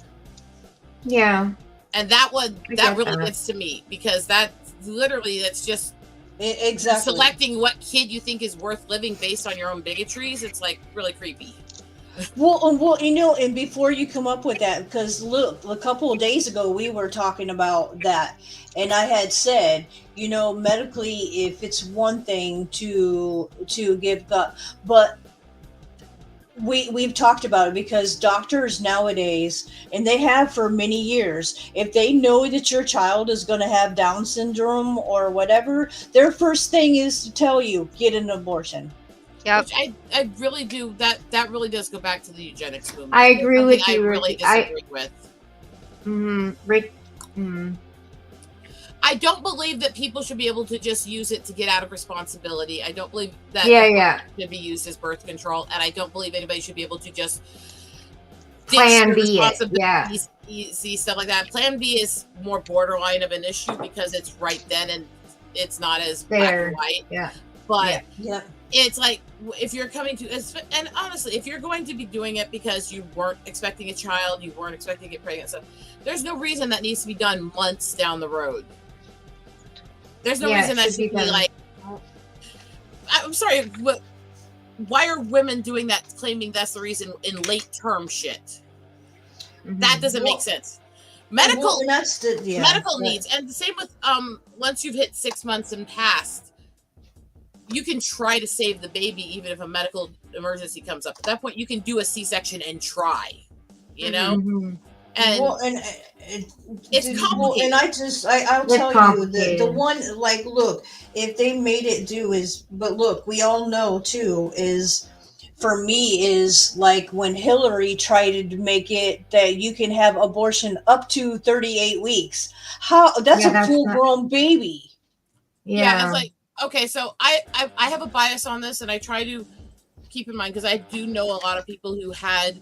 Yeah. And that really gets to me, because that's just exactly selecting what kid you think is worth living based on your own bigotries. It's like really creepy. Well, and before you come up with that, because look, a couple of days ago we were talking about that, and I had said, medically, if it's one thing to give but we've talked about it, because doctors nowadays, and they have for many years, if they know that your child is going to have Down syndrome or whatever, their first thing is to tell you, get an abortion. Yep. Which I really do. That really does go back to the eugenics movement. I agree with you. I really disagree with. Rick. I don't believe that people should be able to just use it to get out of responsibility. I don't believe that it should be used as birth control, and I don't believe anybody should be able to just Plan B see stuff like that. Plan B is more borderline of an issue because it's right then and it's not as black and white. Yeah. But it's like, if you're coming to, and honestly, if you're going to be doing it because you weren't expecting a child, you weren't expecting to get pregnant, so there's no reason that needs to be done months down the road. There's no reason that should be like, I'm sorry, why are women doing that, claiming that's the reason in late term shit? That doesn't make sense. Medical needs, and the same with once you've hit 6 months and past, you can try to save the baby even if a medical emergency comes up. At that point, you can do a C-section and try, And it's complicated. And I'll tell you, the one, like, look, if they made it but look, we all know too, for me is like when Hillary tried to make it that you can have abortion up to 38 weeks. That's a full-grown baby. Yeah, it's like, okay, so I have a bias on this, and I try to keep in mind, because I do know a lot of people who had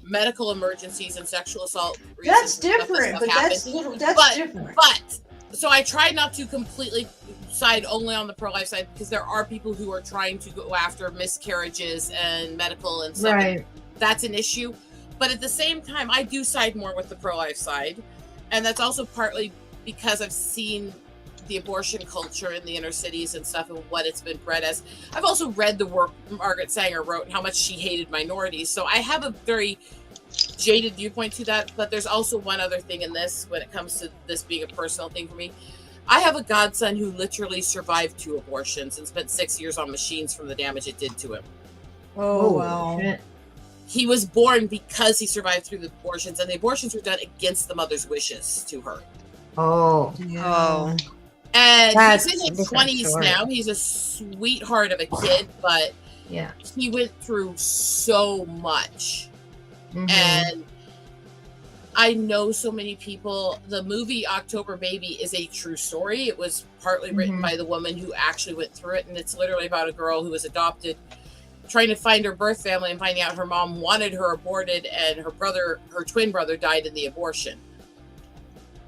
medical emergencies and sexual assault. That's different, but that's different. But so I try not to completely side only on the pro-life side, because there are people who are trying to go after miscarriages and medical and stuff. Right. And that's an issue. But at the same time, I do side more with the pro-life side, and that's also partly because I've seen the abortion culture in the inner cities and stuff and what it's been bred as. I've also read the work Margaret Sanger wrote and how much she hated minorities. So I have a very jaded viewpoint to that. But there's also one other thing in this, when it comes to this being a personal thing for me. I have a godson who literally survived 2 abortions and spent 6 years on machines from the damage it did to him. Oh, wow. Shit. He was born because he survived through the abortions, and the abortions were done against the mother's wishes to her. Oh. Oh. And That's he's a in his different 20s story. now. He's a sweetheart of a kid, but Yeah. he went through so much. Mhm. And I know so many people. The movie October Baby is a true story. It was partly written by the woman who actually went through it, and it's literally about a girl who was adopted, trying to find her birth family and finding out her mom wanted her aborted, and her twin brother died in the abortion.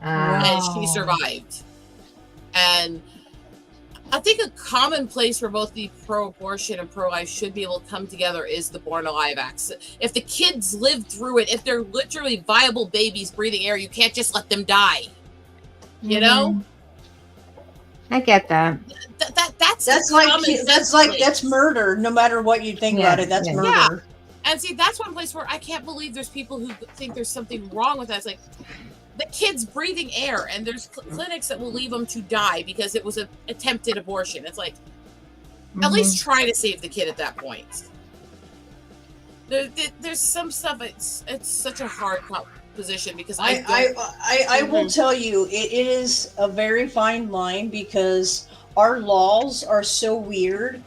And she survived. And I think a common place where both the pro-abortion and pro-life should be able to come together is the Born Alive Act. If the kids live through it, if they're literally viable babies breathing air, you can't just let them die. You know? I get that. That's murder. No matter what you think about it, that's murder. Yeah. And see, that's one place where I can't believe there's people who think there's something wrong with that. It's like, the kid's breathing air, and there's clinics that will leave them to die because it was an attempted abortion. It's like, at least try to save the kid at that point. There's some stuff. It's such a hard position because I will tell you, it is a very fine line because our laws are so weird.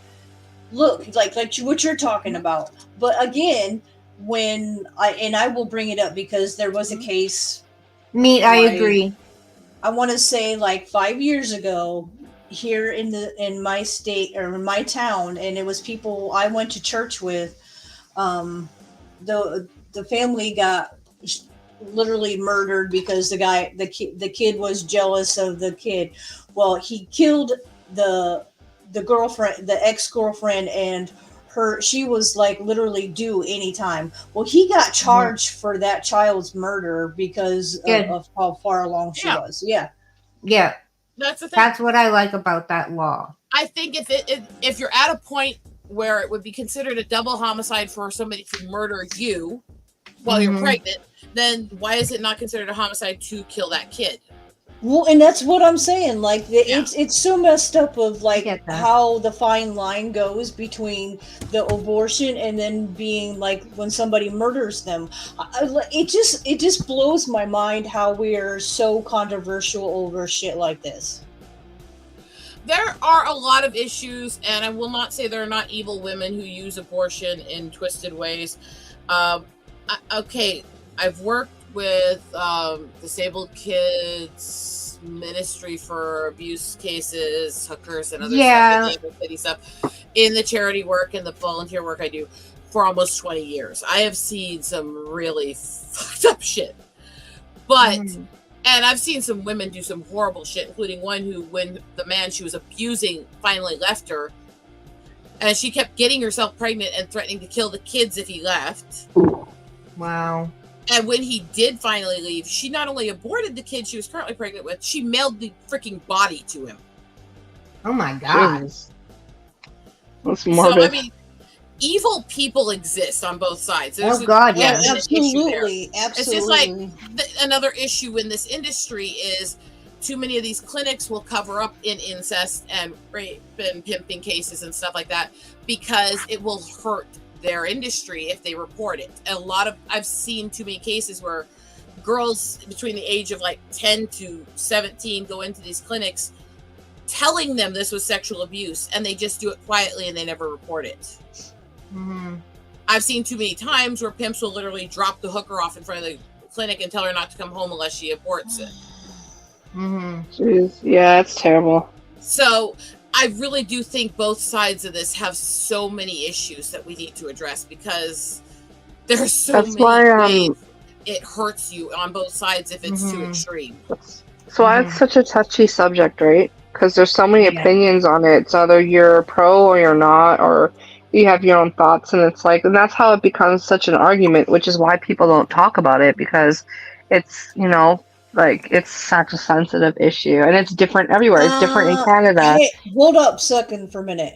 Look, like what you're talking about. But again, I will bring it up because there was a case. I agree. I want to say like 5 years ago here in my state or in my town, and it was people I went to church with. The family got literally murdered because the kid was jealous of the kid. Well, he killed the girlfriend, the ex-girlfriend, and she was like literally due anytime. Well, he got charged for that child's murder because of how far along she was. Yeah. That's the thing. That's what I like about that law. I think if you're at a point where it would be considered a double homicide for somebody to murder you while you're pregnant, then why is it not considered a homicide to kill that kid? Well, and that's what I'm saying. Like, it's so messed up of like how the fine line goes between the abortion and then being like when somebody murders them. It just blows my mind how we are so controversial over shit like this. There are a lot of issues, and I will not say there are not evil women who use abortion in twisted ways. Okay, I've worked with disabled kids ministry for abuse cases, hookers, and other stuff in the charity work and the volunteer work I do for almost 20 years. I have seen some really fucked up shit, and I've seen some women do some horrible shit, including one who, when the man she was abusing finally left her, and she kept getting herself pregnant and threatening to kill the kids if he left. Wow. And when he did finally leave, she not only aborted the kid she was currently pregnant with, she mailed the freaking body to him. Oh my God. That's morbid. So, I mean, evil people exist on both sides. There's Absolutely. It's just like another issue in this industry is too many of these clinics will cover up in incest and rape and pimping cases and stuff like that because it will hurt their industry if they report it. I've seen too many cases where girls between the age of like 10 to 17 go into these clinics telling them this was sexual abuse, and they just do it quietly and they never report it. I've seen too many times where pimps will literally drop the hooker off in front of the clinic and tell her not to come home unless she aborts it. Jeez. Yeah, it's terrible. So I really do think both sides of this have so many issues that we need to address because there's so many ways it hurts you on both sides if it's too extreme. That's why it's such a touchy subject, right? Because there's so many opinions on it. It's either you're pro or you're not, or you have your own thoughts, and it's like, and that's how it becomes such an argument, which is why people don't talk about it, because it's, you know, like, it's such a sensitive issue, and it's different everywhere. It's different in Canada. Hey, hold up a second for a minute.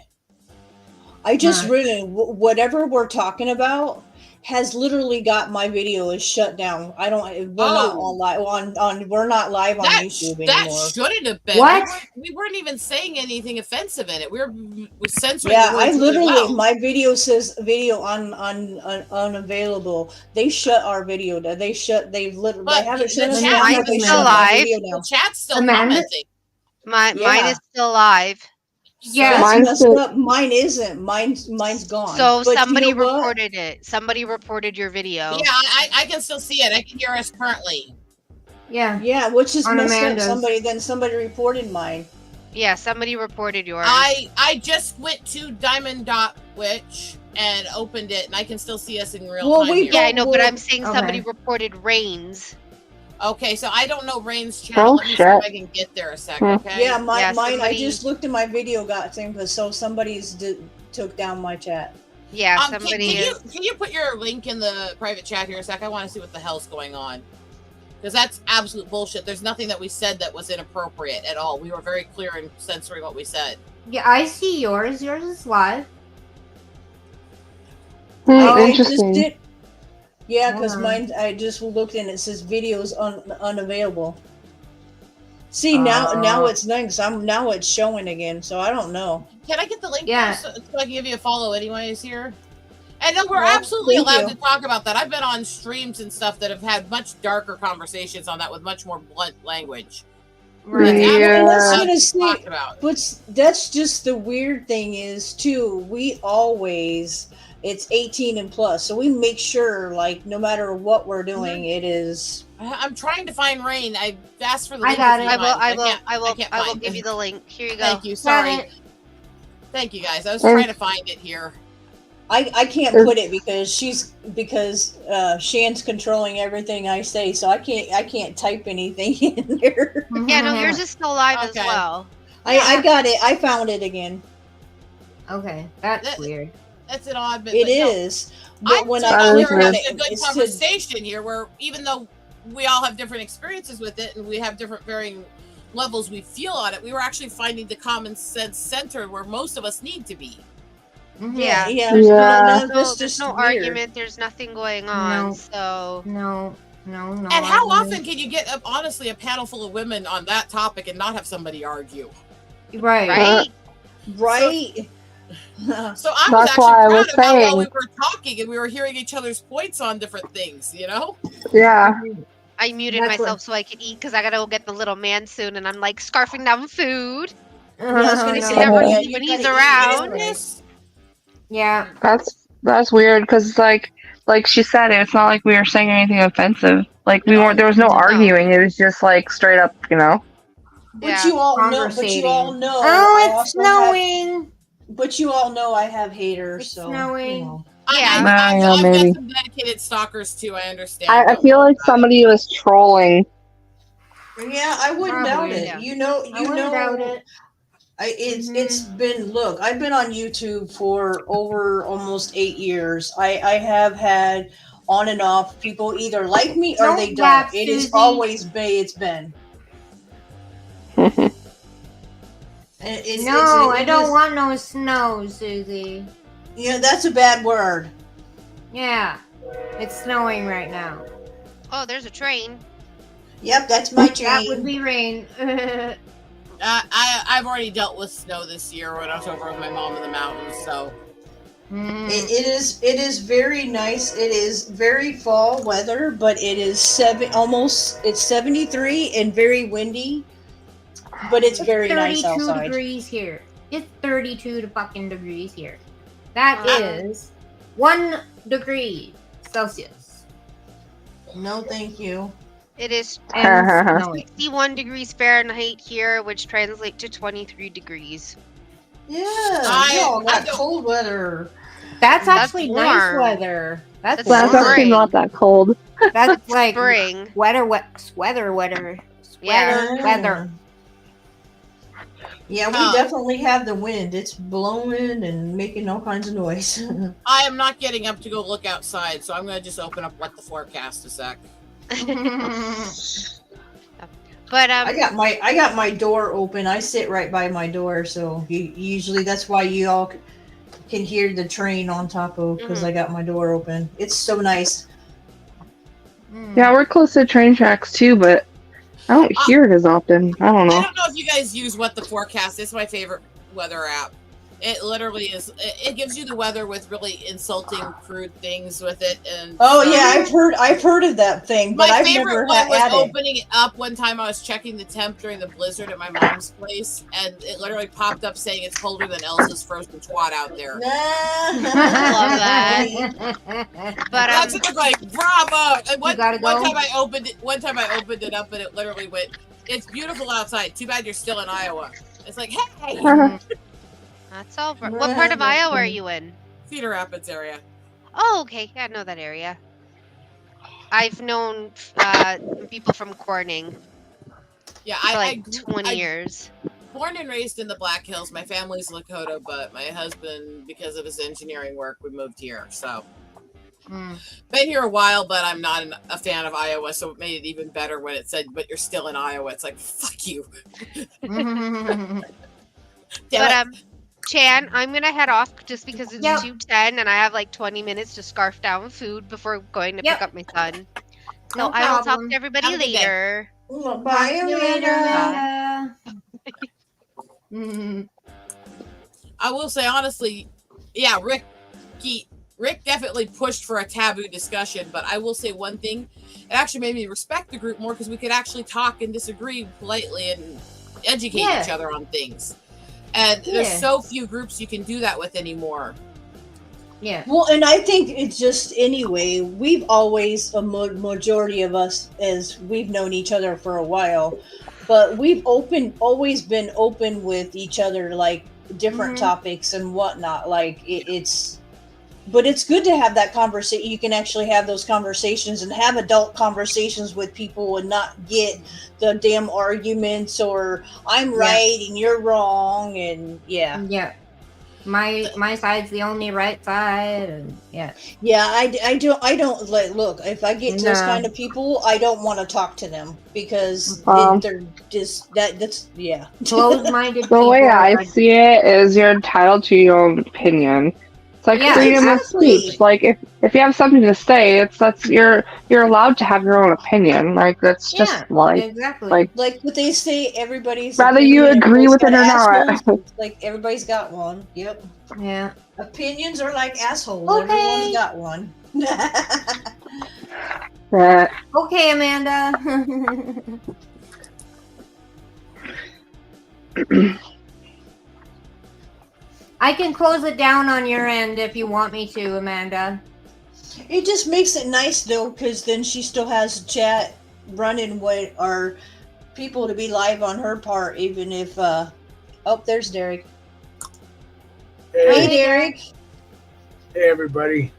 I just really, whatever we're talking about, has literally got my video is shut down. I don't. We're not on live on. We're not live on YouTube That anymore. shouldn't have been. What? We weren't even saying anything offensive in it. We were censoring. Yeah, the I words literally really well. my video says video unavailable. They shut our video down. They literally But they haven't the shut us chat down. mine's But they still shut my live. video The down. chat's still Amanda? commenting. Mine Yeah. is still live. Yeah. That's Mine's messed still- up. Mine isn't. Mine's gone. So But somebody you know what? reported it. Somebody reported your video. Yeah, I can still see it. I can hear us currently. Yeah. Yeah, which is On messed Amanda's. up. Somebody reported mine. Yeah, somebody reported yours. I just went to Diamond.Witch and opened it, and I can still see us in real Well, time. we- here. Yeah, I know, but Well, I'm saying somebody okay. reported Rain's. Okay, so I don't know Rain's channel. Oh, Let me see if shit. I can get there a sec. Hmm. Okay. Yeah, mine. Yeah, I somebody- just looked at my video, got thing, but so somebody's took down my chat. Yeah, Can somebody you is. can you put your link in the private chat here a sec? I want to see what the hell's going on. Because that's absolute bullshit. There's nothing that we said that was inappropriate at all. We were very clear in censoring what we said. Yeah, I see yours. Yours is live. I just Interesting. did. Yeah, because Hold on. mine. I just looked and it says videos unavailable. See now it's done because now it's showing again. So I don't know. Can I get the link? Yeah. So I can give you a follow anyways here. And then we're Well, absolutely thank allowed you. to talk about that. I've been on streams and stuff that have had much darker conversations on that with much more blunt language. Right. That's Yeah. absolutely I was allowed gonna to say, talk about. but that's just the weird thing is too. We always it's 18 and plus, so we make sure like no matter what we're doing, it is. I'm trying to find Rain. I asked for the I link. got if it. you mind. I can't will find give it. you the link. Here you go. Thank you. Got Sorry. it. Thank you guys. I was Mm. trying to find it here. I can't put it because Shan's controlling everything I say, so I can't type anything in there. Yeah, no, yours is still live as Okay. well. I got it. I found it again. Okay, that's That- weird. That's an odd bit. It but no. is. But I'm when saying I that we're is clicked on having it, a good it said, conversation here where even though we all have different experiences with it and we have different varying levels we feel on it, we were actually finding the common sense center where most of us need to be. Mhm. Yeah. yeah, Yeah. that's There's just no weird. argument. There's nothing going on. No. So No. And how I often can you get honestly a panel full of women on that topic and not have somebody argue? Right. right. Right. So I was That's actually why I proud was of how well saying. we were talking and we were hearing each other's points on different things, you know? Yeah. I muted That's myself so I could eat because I gotta go get the little man soon, and I'm like scarfing down food. I was gonna No. say, never yeah, eat you when gotta he's eat around. anyway. Yeah. That's weird because like she said, it's not like we were saying anything offensive. Like we No. weren't. There was no No. arguing. It was just like straight up, you know. But Yeah. you all know. But you all Conversating. know. Oh, I it's also have- snowing. But you all know I have haters. It's so snowing. you know. Yeah. I've Yeah, got maybe. some dedicated stalkers too, I understand. I Don't feel worry like about it. somebody was trolling. Yeah, I wouldn't doubt Probably, it. yeah. You know, I wouldn't doubt it. It's been look. I've been on YouTube for over almost 8 years. I have had on and off people either like me or Don't they laugh, don't. It is Susie. always it's been. And No, I it don't is- want no snow, Susie. Yeah, that's a bad word. Yeah. It's snowing right now. Oh, there's a train. Yep, that's my That would chain. be rain. I've already dealt with snow this year when I was over with my mom in the mountains, so Mhm. It is very nice. It is very fall weather, but it is it's 73 and very windy. But it's very nice 32 outside. degrees here. It's 32 fucking degrees here. That Wow. is 1 degree Celsius. No, thank you. It is And snowing. 61 degrees Fahrenheit here, which translates to 23 degrees. Yeah, I y'all got don't- cold weather. That's That's actually nice warm. weather. That's That's That's spring. actually not that cold. That's like Spring. weather. Yeah. Weather. Yeah, we Huh. definitely have the wind. It's blowing and making all kinds of noise. I am not getting up to go look outside, so I'm gonna just open up what the forecast a sec. But I got my door open. I sit right by my door, so usually that's why you all can hear the train on top of because I got my door open. It's so nice. Yeah, we're close to train tracks too, but I don't hear it as often. I don't know. I don't know if you guys use What the Forecast. It's my favorite weather app. It literally is. It gives you the weather with really insulting, crude things with it. And I've heard of that thing, but my I've favorite never one was had it. opening it up one time. I was checking the temp during the blizzard at my mom's place, and it literally popped up saying it's colder than Elsa's frozen twat out there. Love that. But That's just like bravo. And one gotta go. time I opened it up, and it literally went, "It's beautiful outside. Too bad you're still in Iowa." It's like, hey. That's all. What part of Iowa are you in? Cedar Rapids area. Oh, okay. Yeah, I know that area. I've known people from Corning Yeah, for I like 20 years. Born and raised in the Black Hills. My family's Lakota, but my husband, because of his engineering work, we moved here. So, been here a while, but I'm not a fan of Iowa, so it made it even better when it said, "But you're still in Iowa." It's like, fuck you. But Chan, I'm gonna head off just because it's 2:10 and I have like 20 minutes to scarf down food before going to pick up my son. So No I will talk problem. to everybody Have a good day. later. Bye, Amanda. I will say honestly, yeah, Rick definitely pushed for a taboo discussion, but I will say one thing: it actually made me respect the group more because we could actually talk and disagree politely and educate each other on things. And there's so few groups you can do that with anymore. Yeah. Well, and I think it's just anyway, we've always, a majority of us, as we've known each other for a while, but we've always been open with each other, like different topics and whatnot. Like but it's good to have that conversation. You can actually have those conversations and have adult conversations with people and not get the damn arguments or I'm right and you're wrong. And Yeah. My side's the only right side. And I don't look, if I get those kind of people, I don't want to talk to them because they're just that's closed-minded. The way I see it is you're entitled to your own opinion. It's like freedom of speech. Like if you have something to say, you're allowed to have your own opinion. Like that's just like what they say. Everybody's whether you agree with it or not. Like everybody's got one. Yep. Yeah. Opinions are like assholes. Okay. Everyone's got one. Okay, Amanda. I can close it down on your end if you want me to, Amanda. It just makes it nice though, because then she still has chat running with our people to be live on her part, even if there's Derek. Hey Derek. Hey everybody.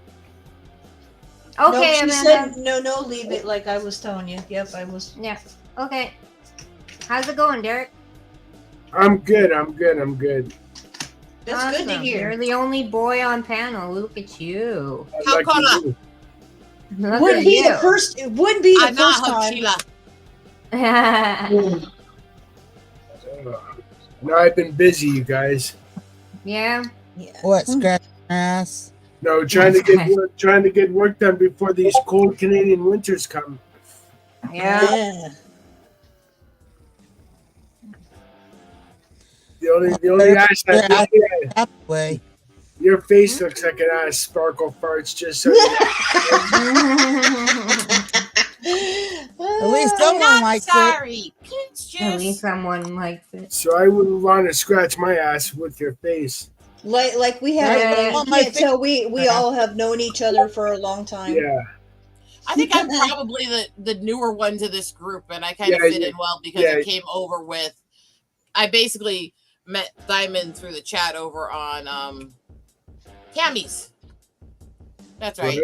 Okay, no, she Amanda. said no, leave it like I was telling you. Yep, I was. Yeah. Okay. How's it going, Derek? I'm good. That's awesome. good to hear. You're the only boy on panel. Look at you. Look wouldn't be you. the first. It wouldn't be the first time. No, I've been busy, you guys. Yeah. What, scratch my ass? No, trying to get work done before these cold Canadian winters come. Yeah. The only ass that way. Your face looks like an ass sparkle farts, just so you At least someone likes it. At least someone likes it. So I wouldn't want to scratch my ass with your face. Like we have, you can't tell we all have known each other for a long time. Yeah. I think I'm probably the newer one to this group, and I kind of fit in well because I came over with. I basically met Diamond through the chat over on Tammy's. That's right.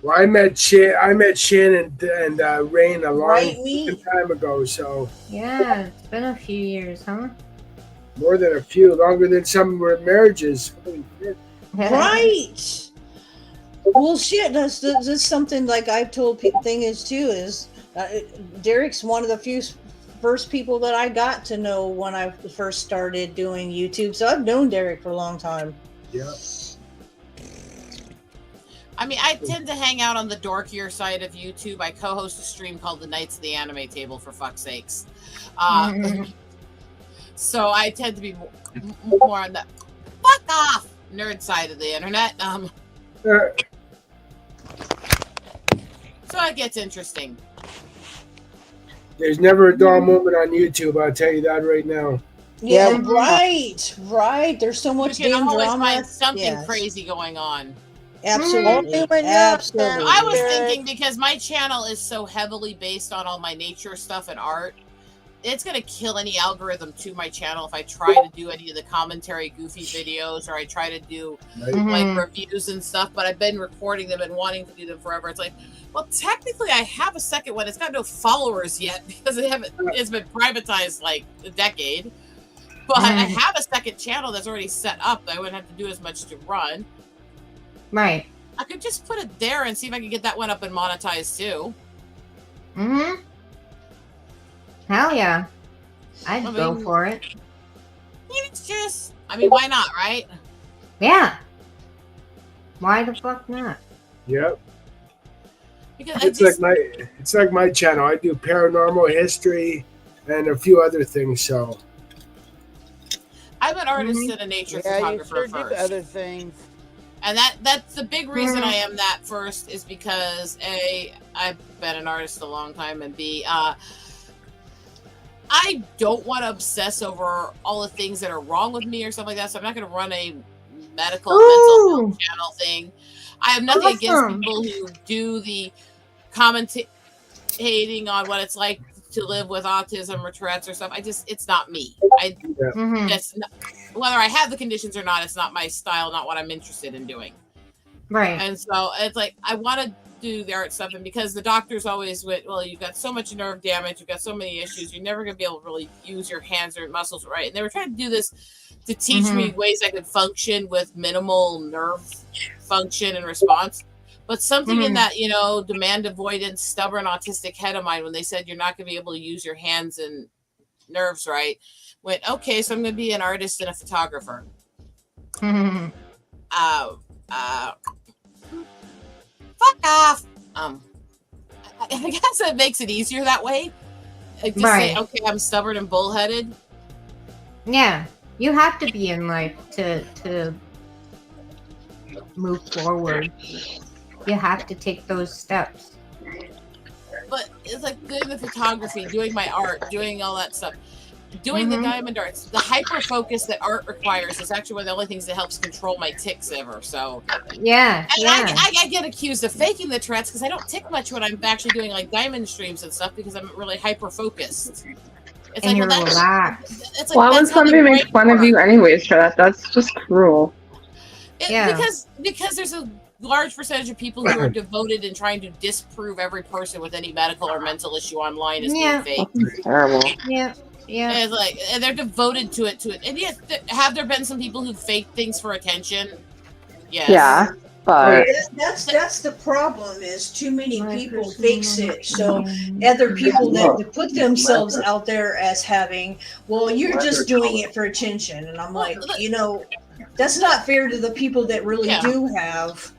Well, I met Shannon and Rain a long time ago, so yeah, it's been a few years, huh? More than a few, longer than some marriages. Right. Well, shit. That's something like I've told people. Thing is too is Derek's one of the first people that I got to know when I first started doing YouTube. So I've known Derek for a long time. Yeah. I mean, I tend to hang out on the dorkier side of YouTube. I co-host a stream called The Knights of the Anime Table, for fuck's sakes. So I tend to be more on the fuck off nerd side of the internet. So it gets interesting. There's never a dull moment on YouTube. I'll tell you that right now. Yeah, right. There's so much You can game always drama. find something crazy going on. Absolutely. Absolutely. I was thinking, because my channel is so heavily based on all my nature stuff and art, it's going to kill any algorithm to my channel if I try to do any of the commentary goofy videos, or I try to do like reviews and stuff. But I've been recording them and wanting to do them forever. It's like, well, technically I have a second one. It's got no followers yet because it's been privatized like a decade. But I have a second channel that's already set up. I wouldn't have to do as much to run. Right. I could just put it there and see if I can get that one up and monetized too. Hell yeah. I'd go for it. It's just, I mean, why not, right? Yeah. Why the fuck not? Yep. Because it's like my channel. I do paranormal history and a few other things. So I'm an artist and a nature photographer first. Other things. And that's the big reason I am that first is because A, I've been an artist a long time, and B, I don't want to obsess over all the things that are wrong with me or stuff like that. So I'm not going to run a medical mental health channel thing. I have nothing against people who do the commentating on what it's like to live with autism or Tourette's or stuff. It's not me. It's not, whether I have the conditions or not, it's not my style, not what I'm interested in doing. Right. And so it's like, I want to do the art stuff, and because the doctors always went, well, you've got so much nerve damage, you've got so many issues, you're never going to be able to really use your hands or muscles right. And they were trying to do this to teach me ways I could function with minimal nerve function and response. But something in that, demand avoidance, stubborn autistic head of mine, when they said you're not going to be able to use your hands and nerves right, went, okay, so I'm going to be an artist and a photographer. Fuck off. I guess it makes it easier that way. Like, just say, okay, I'm stubborn and bullheaded. Yeah, you have to be in life to move forward. You have to take those steps. But it's like doing the photography, doing my art, doing all that stuff, doing the diamond arts. The hyper focus that art requires is actually one of the only things that helps control my tics ever. So yeah, and I get accused of faking the Tourette's because I don't tic much when I'm actually doing like diamond streams and stuff because I'm really hyper focused. It's and like, you're relaxed. It's like, why would somebody make fun of you anyways for that? That's just cruel. Because there's a large percentage of people who are devoted in trying to disprove every person with any medical or mental issue online is being fake. That's terrible. Yeah. And it's like, and they're devoted to it. And yet, have there been some people who fake things for attention? Yes. Yeah, but that's the problem. Is too many people fix it. So other people that put themselves out there as having, well, you're just doing it for attention, and I'm like, that's not fair to the people that really do have.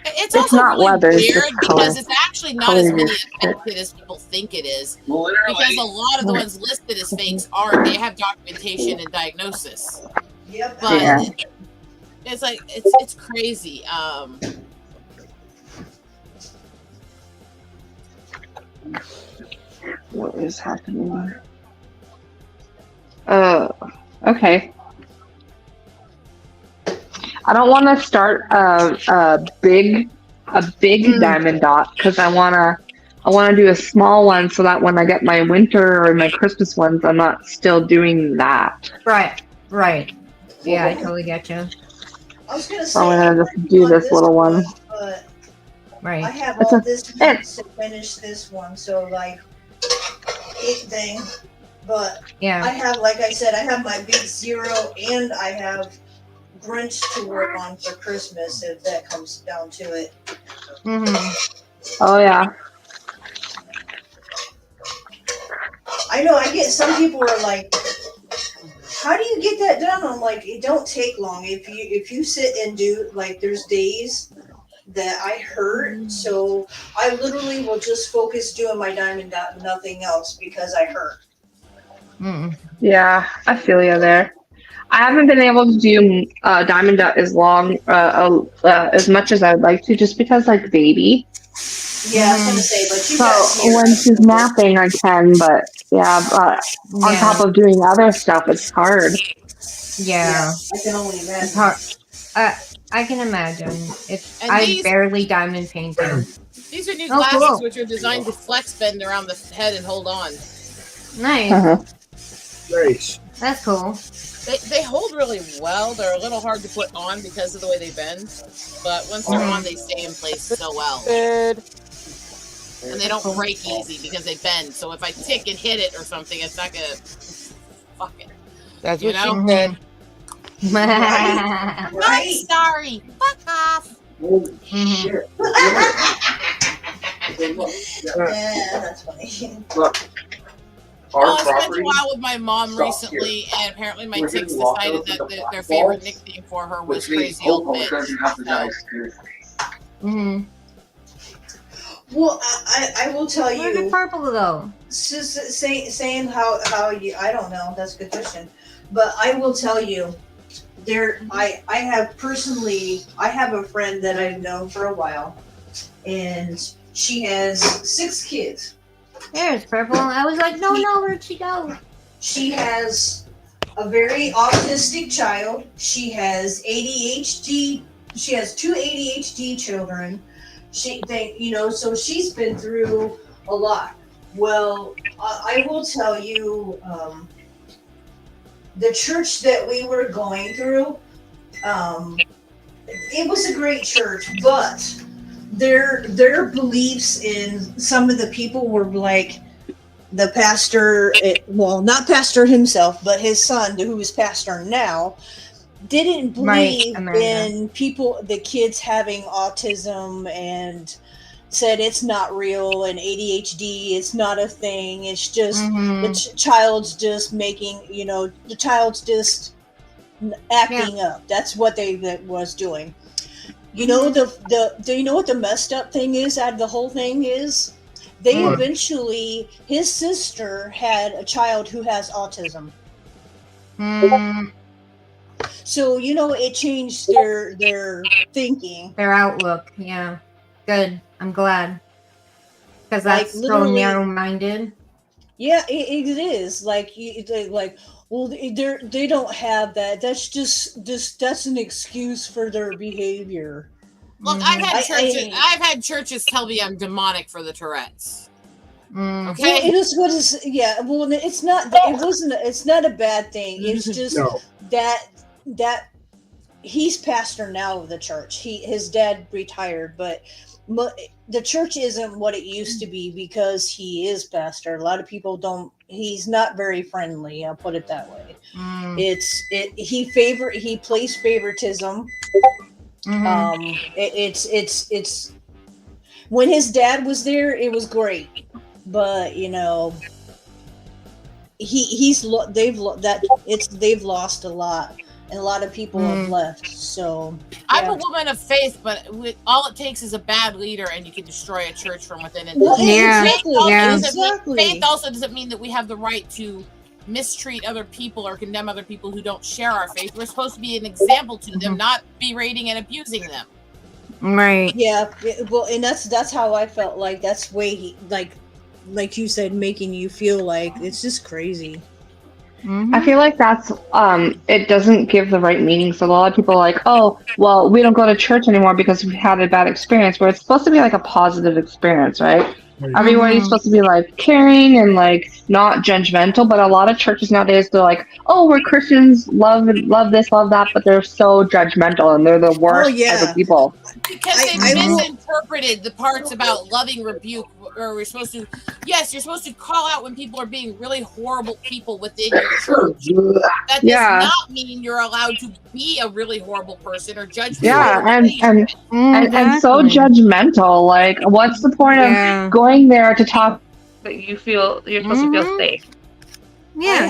It's also not really weather, it's weird just because color. it's actually not as many affected as people think it is. Because a lot of the ones listed as fakes they have documentation and diagnosis. Yep. But it's like it's crazy. What is happening? Okay. I don't want to start a big diamond dot because I wanna do a small one so that when I get my winter or my Christmas ones, I'm not still doing that. Right. Yeah, I totally get you. I was gonna say, So I'm gonna just do this little one. But right. I have all this months to finish this one, so like thing. But I have, like I said, I have my big zero, and I have Grinch to work on for Christmas if that comes down to it. Oh yeah. I know. I get some people are like, "How do you get that done?" I'm like, "It don't take long. If you sit and do like, there's days that I hurt, so I literally will just focus doing my diamond dot, nothing else because I hurt." Yeah, I feel you there. I haven't been able to do diamond dot as long, as much as I'd like to, just because like baby. Yeah, I was gonna say, but you So got when she's napping, I can, but yeah, but on top of doing other stuff, it's hard. Yeah. I can only imagine. It's hard. I can imagine. And I barely diamond painted. These are new Oh, glasses, cool. which are designed to flex bend around the head and hold on. Nice. Nice. That's cool. They hold really well. They're a little hard to put on because of the way they bend, but once they're on, they stay in place so well. And they don't break easy because they bend. So if I tick and hit it or something, it's not gonna fuck it. That's You what know? she said. I'm sorry. Fuck off. Holy shit. Yeah, that's funny. Look. Well, I spent a while with my mom recently, and apparently my ticks decided that their favorite nickname for her was Crazy Old Bitch. Well, I will tell you. Where did purple go? Saying how you, I don't know. That's a good question, but I will tell you. I have a friend that I've known for a while, and she has 6 kids. There's purple. I was like, no, where'd she go? She has a very autistic child. She has ADHD. She has 2 ADHD children. So she's been through a lot. Well, I will tell you, the church that we were going through, it was a great church, but their beliefs in some of the people were like the pastor, not pastor himself, but his son, who is pastor now, didn't believe in the kids having autism, and said it's not real, and ADHD is not a thing. It's just the child's just making, the child's just acting up. That's what they was doing. You know, do you know what the messed up thing is out of the whole thing is? They eventually, his sister had a child who has autism. So, it changed their thinking. Their outlook, yeah. Good. I'm glad. Because that's so narrow-minded. Yeah, it is. They don't have that. That's just that's an excuse for their behavior. Look, I've had churches tell me I'm demonic for the Tourette's. Okay, well, it is what is. Yeah, well, it's not. It wasn't. It's not a bad thing. It's just that he's pastor now of the church. His dad retired, but the church isn't what it used to be because he is pastor. A lot of people don't. He's not very friendly. I'll put it that way. He plays favoritism. It's when his dad was there, it was great, but they've lost a lot, and a lot of people have left. So I'm a woman of faith, but all it takes is a bad leader, and you can destroy a church from within. Faith also doesn't mean that we have the right to mistreat other people or condemn other people who don't share our faith. We're supposed to be an example to them, not berating and abusing them. Right. Yeah. Well, and that's how I felt. Like that's way like you said, making you feel like it's just crazy. I feel like that's it doesn't give the right meaning. So a lot of people are like, oh, well, we don't go to church anymore because we had a bad experience. Where it's supposed to be like a positive experience, right? Everybody's supposed to be like caring and like not judgmental, but a lot of churches nowadays, they're like, oh, we're Christians, love this, love that, but they're so judgmental and they're the worst type of people. Because they misinterpreted the parts about loving rebuke, or you're supposed to call out when people are being really horrible people within your church. That does not mean you're allowed to be a really horrible person or judge people. Yeah, and so judgmental. Like, what's the point of going there to talk that you feel you're supposed to feel safe? Yeah,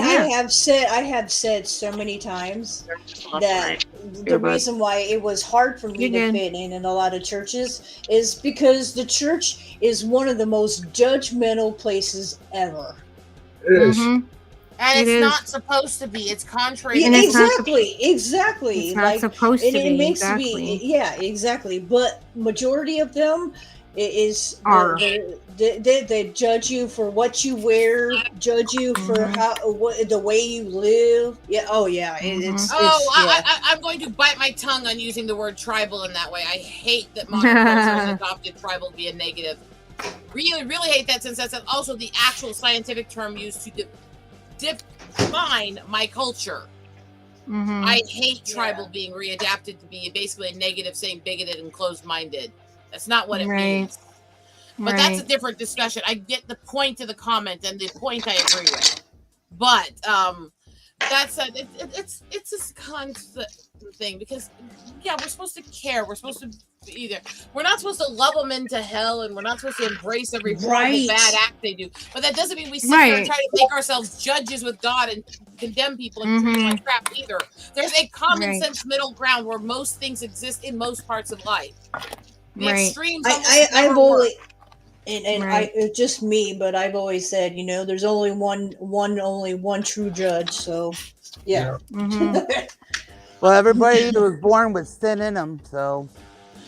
I have said so many times that the reason why it was hard for me to fit in a lot of churches is because the church is one of the most judgmental places ever. It is. And it's not supposed to be. It's contrary. Yeah, exactly. It's not supposed to be. It makes Exactly. yeah, exactly. But majority of them is they judge you for what you wear, judge you for the way you live. Yeah. Oh yeah. I'm going to bite my tongue on using the word tribal in that way. I hate that modern culture has adopted tribal to be a negative. Really hate that, since that's also the actual scientific term used to define my culture. I hate tribal being readapted to be basically a negative, saying bigoted and closed-minded. That's not what it means. But that's a different discussion. I get the point of the comment, and the point I agree with. But that's it's this constant thing, because we're supposed to care. We're supposed to we're not supposed to love them into hell, and we're not supposed to embrace every horrible bad act they do. But that doesn't mean we sit there and try to make ourselves judges with God and condemn people and treat them like crap either. There's a common sense middle ground where most things exist in most parts of life. The extremes I've always it's just me, but I've always said, there's only one true judge. So yeah. Well, everybody was born with sin in them, so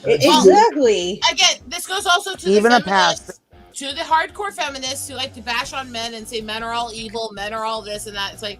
exactly. Again, this goes also to even the a past. To the hardcore feminists who like to bash on men and say men are all evil, men are all this and that. It's like,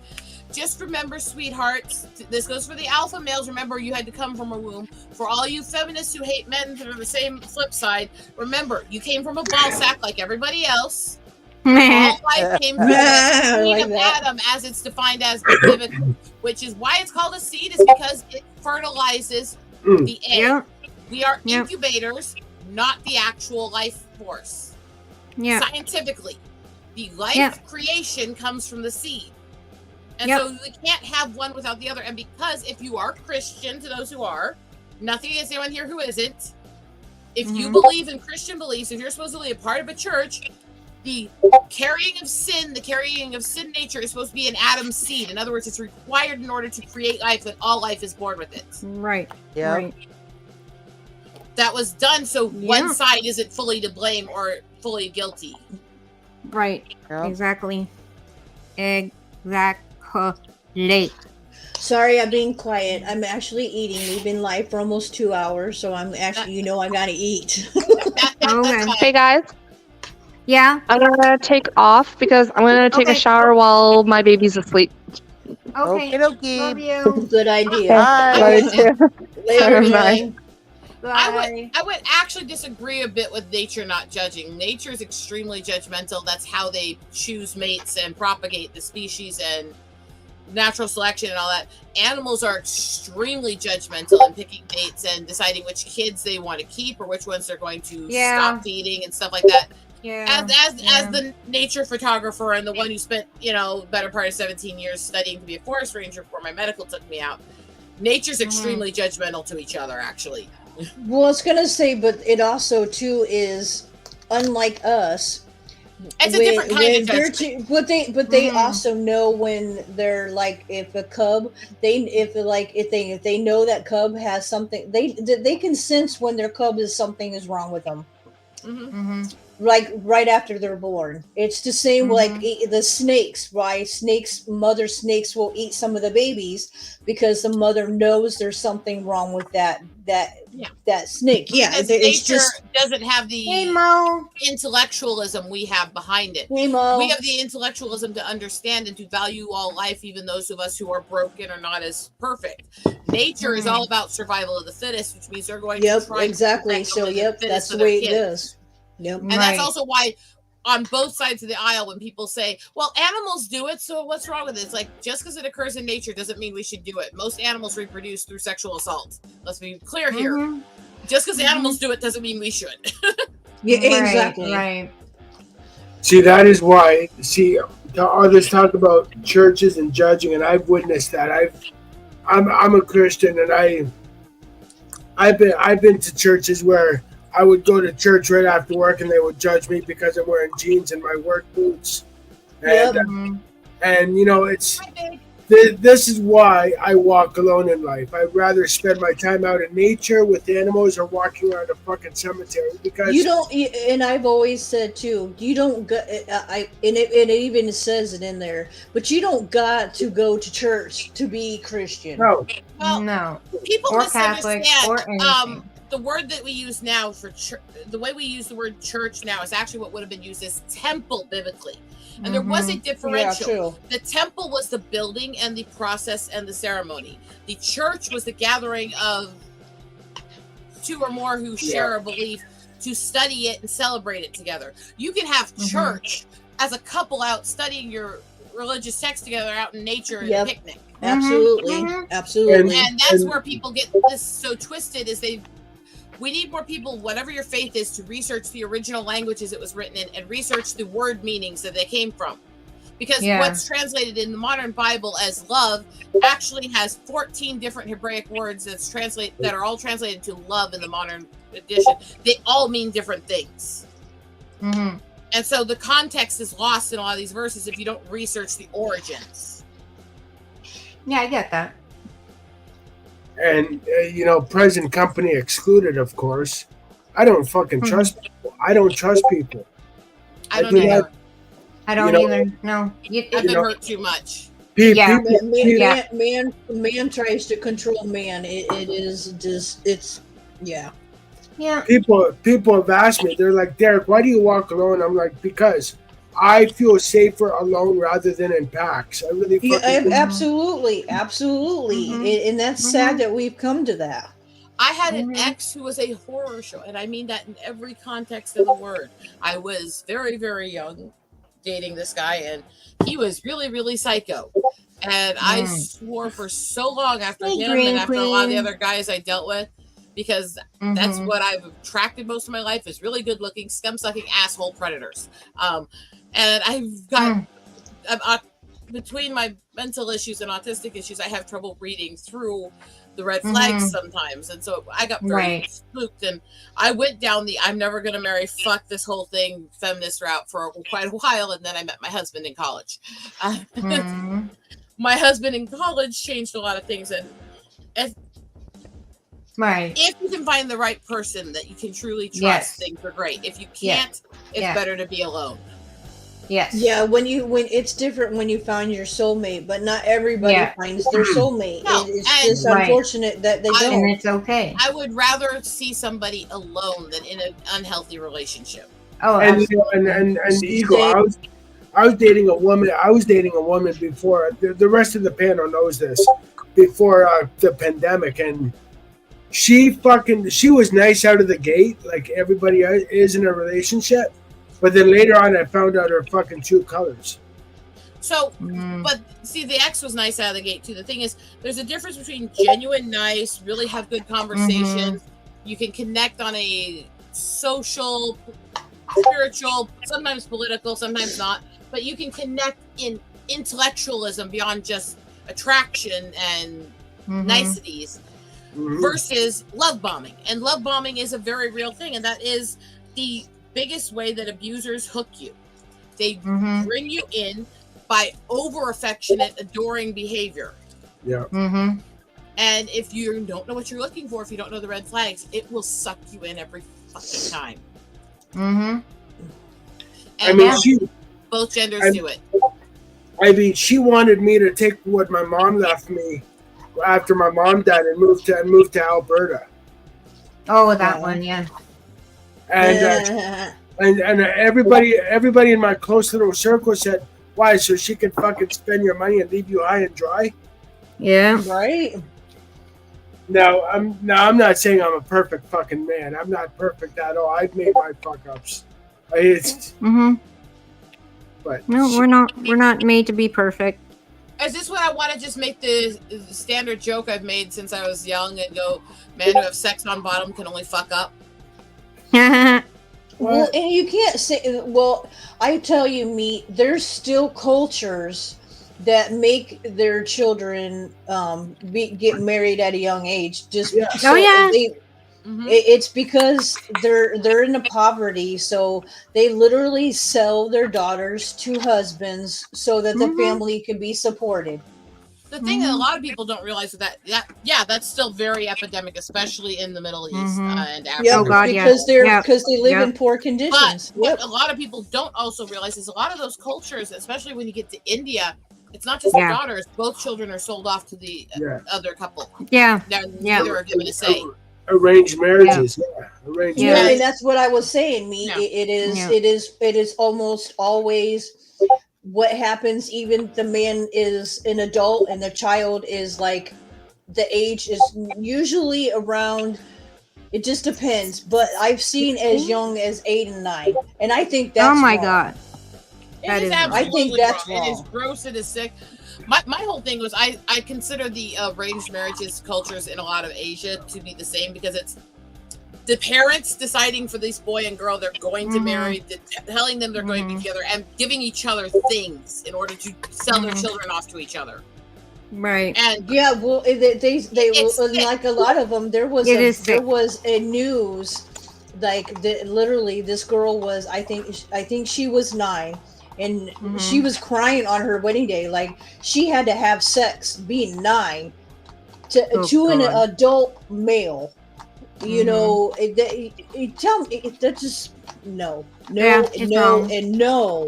just remember, sweethearts, this goes for the alpha males. Remember, you had to come from a womb. For all you feminists who hate men from the same flip side, remember, you came from a ball sack like everybody else. All life came from the seed of Adam, as it's defined as biblically, which is why it's called a seed, is because it fertilizes the egg. We are incubators, not the actual life force. Scientifically, the life creation comes from the seed. And so we can't have one without the other. And because if you are Christian, to those who are, nothing against anyone here who isn't, if you believe in Christian beliefs, if you're supposedly a part of a church, the carrying of sin nature is supposed to be an Adam's seed. In other words, it's required in order to create life, that all life is born with it. Right. Yeah. Right. That was done so one side isn't fully to blame or fully guilty. Right. Yep. Exactly. Exactly. Sorry, I'm being quiet. I'm actually eating. We've been live for almost 2 hours, so I'm actually, I gotta eat. Okay. Hey guys, Yeah. I'm gonna take off because I'm gonna take a shower while my baby's asleep. Okay. Okie Love dokie. you. Good idea. Bye. Later, Bye. Bye. I would actually disagree a bit with nature not judging. Nature is extremely judgmental. That's how they choose mates and propagate the species and natural selection and all that. Animals are extremely judgmental in picking mates and deciding which kids they want to keep or which ones they're going to stop feeding and stuff like that. Yeah. As the nature photographer and the one who spent, better part of 17 years studying to be a forest ranger before my medical took me out, nature's extremely judgmental to each other, actually. Well, I was gonna say, but it also too is unlike us. It's a different kind of judgment. But they also know when they're like, if a cub, if they know that cub has something, they can sense when their cub is wrong with them. Like right after they're born. It's the same like the snakes, right? Mother snakes will eat some of the babies because the mother knows there's something wrong with that snake. Yeah, because nature doesn't have the intellectualism we have behind it. We have the intellectualism to understand and to value all life, even those of us who are broken or not as perfect. Nature is all about survival of the fittest, which means they're going to try exactly. So that's the way it is. Yep. And that's also why on both sides of the aisle, when people say, well, animals do it, so what's wrong with it? It's like, just because it occurs in nature doesn't mean we should do it. Most animals reproduce through sexual assault. Let's be clear here. Just because animals do it doesn't mean we should. Yeah, exactly. Right. See, that is why, all this talk about churches and judging, and I've witnessed that. I'm a Christian, and I've been to churches where I would go to church right after work and they would judge me because I'm wearing jeans and my work boots. And And you know, it's Hi, babe. this is why I walk alone in life. I'd rather spend my time out in nature with animals or walking around a fucking cemetery because You don't, and I've always said too. You don't go. And it even says it in there. But you don't got to go to church to be Christian. no, Well, No. people Or Catholic misunderstand. or anything. The word that we use now for the way we use the word church now is actually what would have been used as temple biblically. And there was a Yeah, differential. true. The temple was the building and the process and the ceremony. The church was the gathering of two or more who share a belief to study it and celebrate it together. You can have church as a couple out studying your religious text together out in nature and a picnic. Absolutely, absolutely. And that's where people get this so twisted is we need more people, whatever your faith is, to research the original languages it was written in and research the word meanings that they came from. Because what's translated in the modern Bible as love actually has 14 different Hebraic words that are all translated to love in the modern edition. They all mean different things. Mm-hmm. And so the context is lost in a lot of these verses if you don't research the origins. Yeah, I get that. and you know, present company excluded, of course. I don't fucking trust people. I don't trust people. I don't either. I don't either. No. I've been hurt too much. Yeah. Man tries to control man. It is just, it's, yeah. Yeah. People have asked me, they're like, Derek, why do you walk alone? I'm like, because I feel safer alone rather than in packs. I really fucking absolutely. And that's sad that we've come to that. I had an ex who was a horror show, and I mean that in every context of the word. I was very, very young dating this guy, and he was really, really psycho. And I swore for so long after him and after a lot of the other guys I dealt with, because that's what I've attracted most of my life is really good looking, scum sucking asshole predators. And I've got between my mental issues and autistic issues, I have trouble reading through the red flags sometimes. And so I got very spooked, and I went down the I'm never going to marry, fuck this whole thing feminist route for quite a while. And then I met my husband in college. My husband in college changed a lot of things. And if you can find the right person that you can truly trust, things are great. If you can't, it's better to be alone. Yes. Yeah, when it's different when you find your soulmate, but not everybody finds their soulmate. No, it's just unfortunate that they don't. And it's okay. I would rather see somebody alone than in an unhealthy relationship. Oh, and ego. I was dating a woman. I was dating a woman before. The rest of the panel knows this. Before the pandemic, and she was nice out of the gate, like everybody is in a relationship. But then later on, I found out her fucking true colors. So, but see, the ex was nice out of the gate too. The thing is, there's a difference between genuine nice, really have good conversations. You can connect on a social, spiritual, sometimes political, sometimes not. But you can connect in intellectualism beyond just attraction and niceties versus love bombing. And love bombing is a very real thing. And that is the biggest way that abusers hook you. They bring you in by over affectionate, adoring behavior. Yeah. And if you don't know what you're looking for, if you don't know the red flags, it will suck you in every fucking time. And I mean, both genders do it. I mean, she wanted me to take what my mom left me after my mom died and move to Alberta. Oh, that one, yeah. And and everybody in my close little circle said, "Why? So she can fucking spend your money and leave you high and dry?" Yeah. Right. Now I'm not saying I'm a perfect fucking man. I'm not perfect at all. I've made my fuck ups. But no, we're not made to be perfect. Is this what I want to just make the standard joke I've made since I was young and go, men who have sex on bottom can only fuck up? Well, and you can't say. Well, I tell you, Meat. There's still cultures that make their children get married at a young age. Just It's because they're in a poverty, so they literally sell their daughters to husbands so that the family can be supported. The thing that a lot of people don't realize is that that's still very epidemic, especially in the Middle East and Africa. Oh God, because they live in poor But conditions. what a lot of people don't also realize is a lot of those cultures, especially when you get to India, it's not just the daughters; both children are sold off to the other couple. Neither are given a say. Arranged marriages, arranged marriages. And that's what I was saying. It is almost always what happens. Even the man is an adult and the child is like, the age is usually around, it just depends, but I've seen as young as 8 and 9, and I think that's oh my wrong. God, It is I think that's wrong. wrong. It is gross. It is sick. My whole thing was I consider the arranged marriages cultures in a lot of Asia to be the same, because it's the parents deciding for this boy and girl they're going to marry, telling them they're going to be together, and giving each other things in order to sell their children off to each other. Right. And well, they like a lot of them. There was a news like literally this girl was, I think she was 9, and she was crying on her wedding day, like she had to have sex being 9 to an adult male. You know, tell me that just no, and no.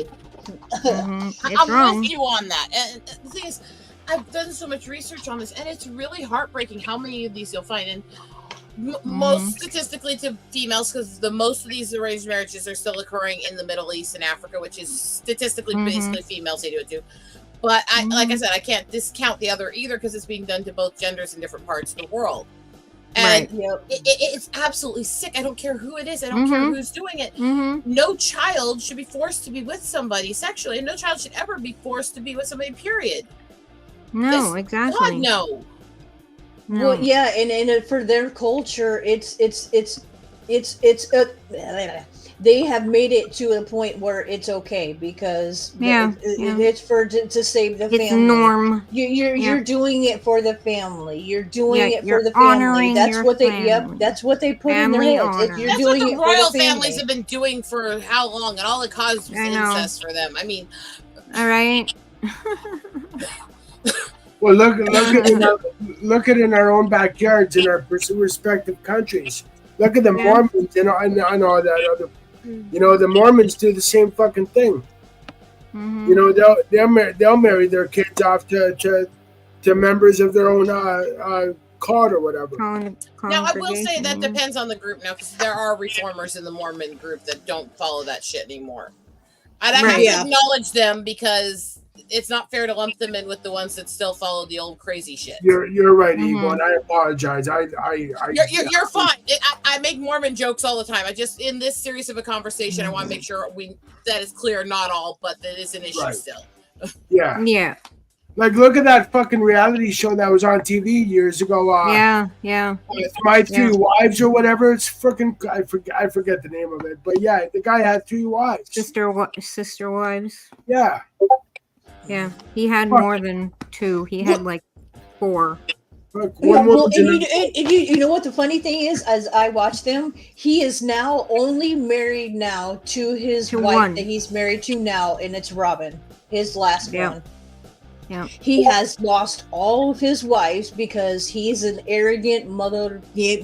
I'm wrong. With you on that. And the thing is, I've done so much research on this, and it's really heartbreaking how many of these you'll find. And most statistically to females, because most of these arranged marriages are still occurring in the Middle East and Africa, which is statistically basically females they do it to. But like I said, I can't discount the other either, because it's being done to both genders in different parts of the world. And it's absolutely sick. I don't care who it is. I don't care who's doing it. No child should be forced to be with somebody sexually, and no child should ever be forced to be with somebody, period. No, exactly. God, no. Well, yeah, and for their culture, it's they have made it to a point where it's okay, because it's to save the family. It's norm. You're doing it for the family. You're doing it for the family. That's what they that's what they put family in their heads. If you're That's doing what the it royal for the families have been doing for how long, and all it caused was incest for them. I mean, all right. Well, look at in our own backyards in our respective countries. Look at the Mormons and all that other. You know, the Mormons do the same fucking thing. You know, they'll marry their kids off to members of their own cult or whatever. Now, I will say that depends on the group now, because there are reformers in the Mormon group that don't follow that shit anymore. And I have to acknowledge them, because it's not fair to lump them in with the ones that still follow the old crazy shit. You're right, Eagle, and I apologize. You're fine. I make Mormon jokes all the time. I just, in this series of a conversation, I want to make sure that is clear. Not all, but that is an issue still. Yeah. Like, look at that fucking reality show that was on TV years ago. My Three Wives or whatever. It's freaking, I forget the name of it, but yeah, the guy had 3 wives. Sister wives. Yeah. Yeah, he had more than 2. He had like 4. You know what the funny thing is? As I watch them, he is now only married now to his wife that he's married to now, and it's Robin, his last one. Yeah. He has lost all of his wives because he's an arrogant mother. I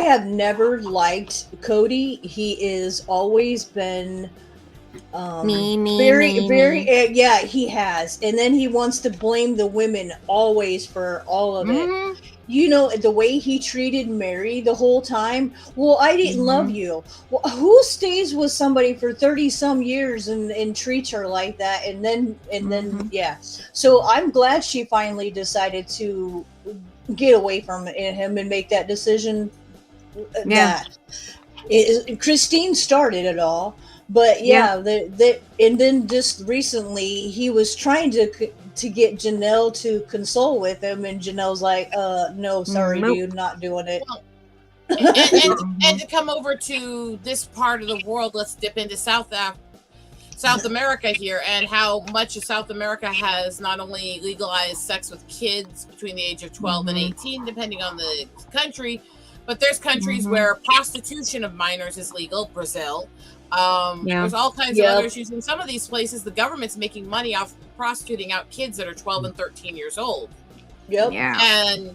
have never liked Cody. He is always been very he has, and then he wants to blame the women always for all of it. You know, the way he treated Mary the whole time. Well, I didn't love you. Well, who stays with somebody for 30 some years and treats her like that? And then so I'm glad she finally decided to get away from him and make that decision. Christine started it all, but and then just recently he was trying to get Janelle to console with him, and Janelle's like, no, sorry, dude, not doing it. And to come over to this part of the world, let's dip into South South America here, and how much of South America has not only legalized sex with kids between the age of 12 and 18, depending on the country, but there's countries where prostitution of minors is legal. Brazil. There's all kinds of other issues. In some of these places, the government's making money off prostituting out kids that are 12 and 13 years old. Yep. Yeah. And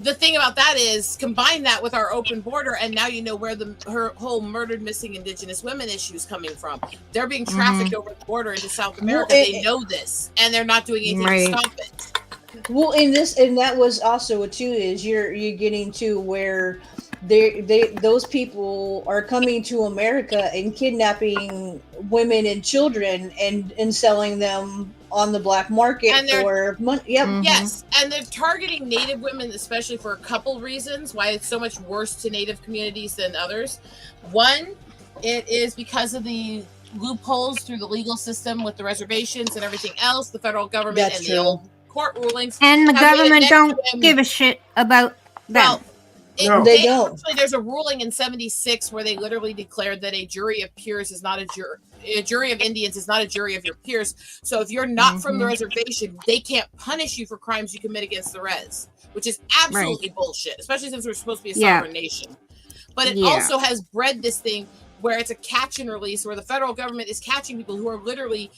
the thing about that is, combine that with our open border, and now you know where her whole murdered missing Indigenous women issue is coming from. They're being trafficked over the border into South America. They know this, and they're not doing anything to stop it. Well, in this, and that was also what too is you're getting to where those people are coming to America and kidnapping women and children and selling them on the black market for money. Yep. Yes, and they're targeting Native women, especially for a couple reasons why it's so much worse to Native communities than others. One, it is because of the loopholes through the legal system with the reservations and everything else. The federal government the old court rulings, and the government don't give a shit about them. Well, they don't. Actually, there's a ruling in '76 where they literally declared that a jury of peers is not a jury. A jury of Indians is not a jury of your peers. So if you're not from the reservation, they can't punish you for crimes you commit against the res, which is absolutely bullshit, especially since we're supposed to be a sovereign nation. But it also has bred this thing where it's a catch and release, where the federal government is catching people who are literally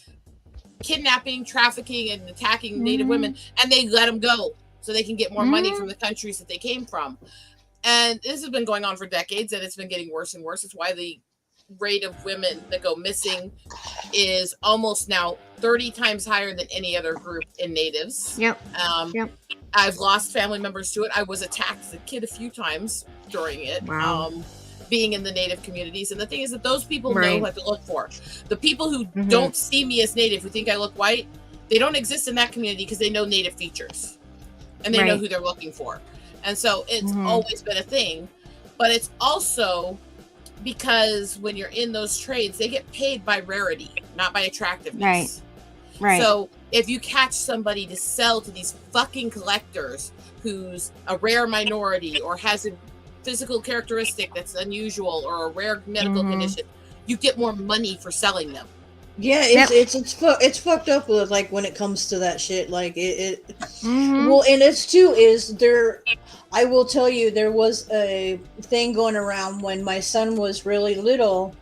kidnapping, trafficking, and attacking Native women, and they let them go so they can get more money from the countries that they came from. And this has been going on for decades, and it's been getting worse and worse. It's why the rate of women that go missing is almost now 30 times higher than any other group in Natives. I've lost family members to it. I was attacked as a kid a few times during it, being in the Native communities. And the thing is that those people know what to look for. The people who don't see me as Native, who think I look white, they don't exist in that community because they know Native features. And they know who they're looking for. And so it's always been a thing. But it's also because when you're in those trades, they get paid by rarity, not by attractiveness. Right. So if you catch somebody to sell to these fucking collectors who's a rare minority or has a physical characteristic that's unusual or a rare medical condition, you get more money for selling them. Yeah, it's fucked up with like when it comes to that shit. Like well, and it's too is there. I will tell you, there was a thing going around when my son was really little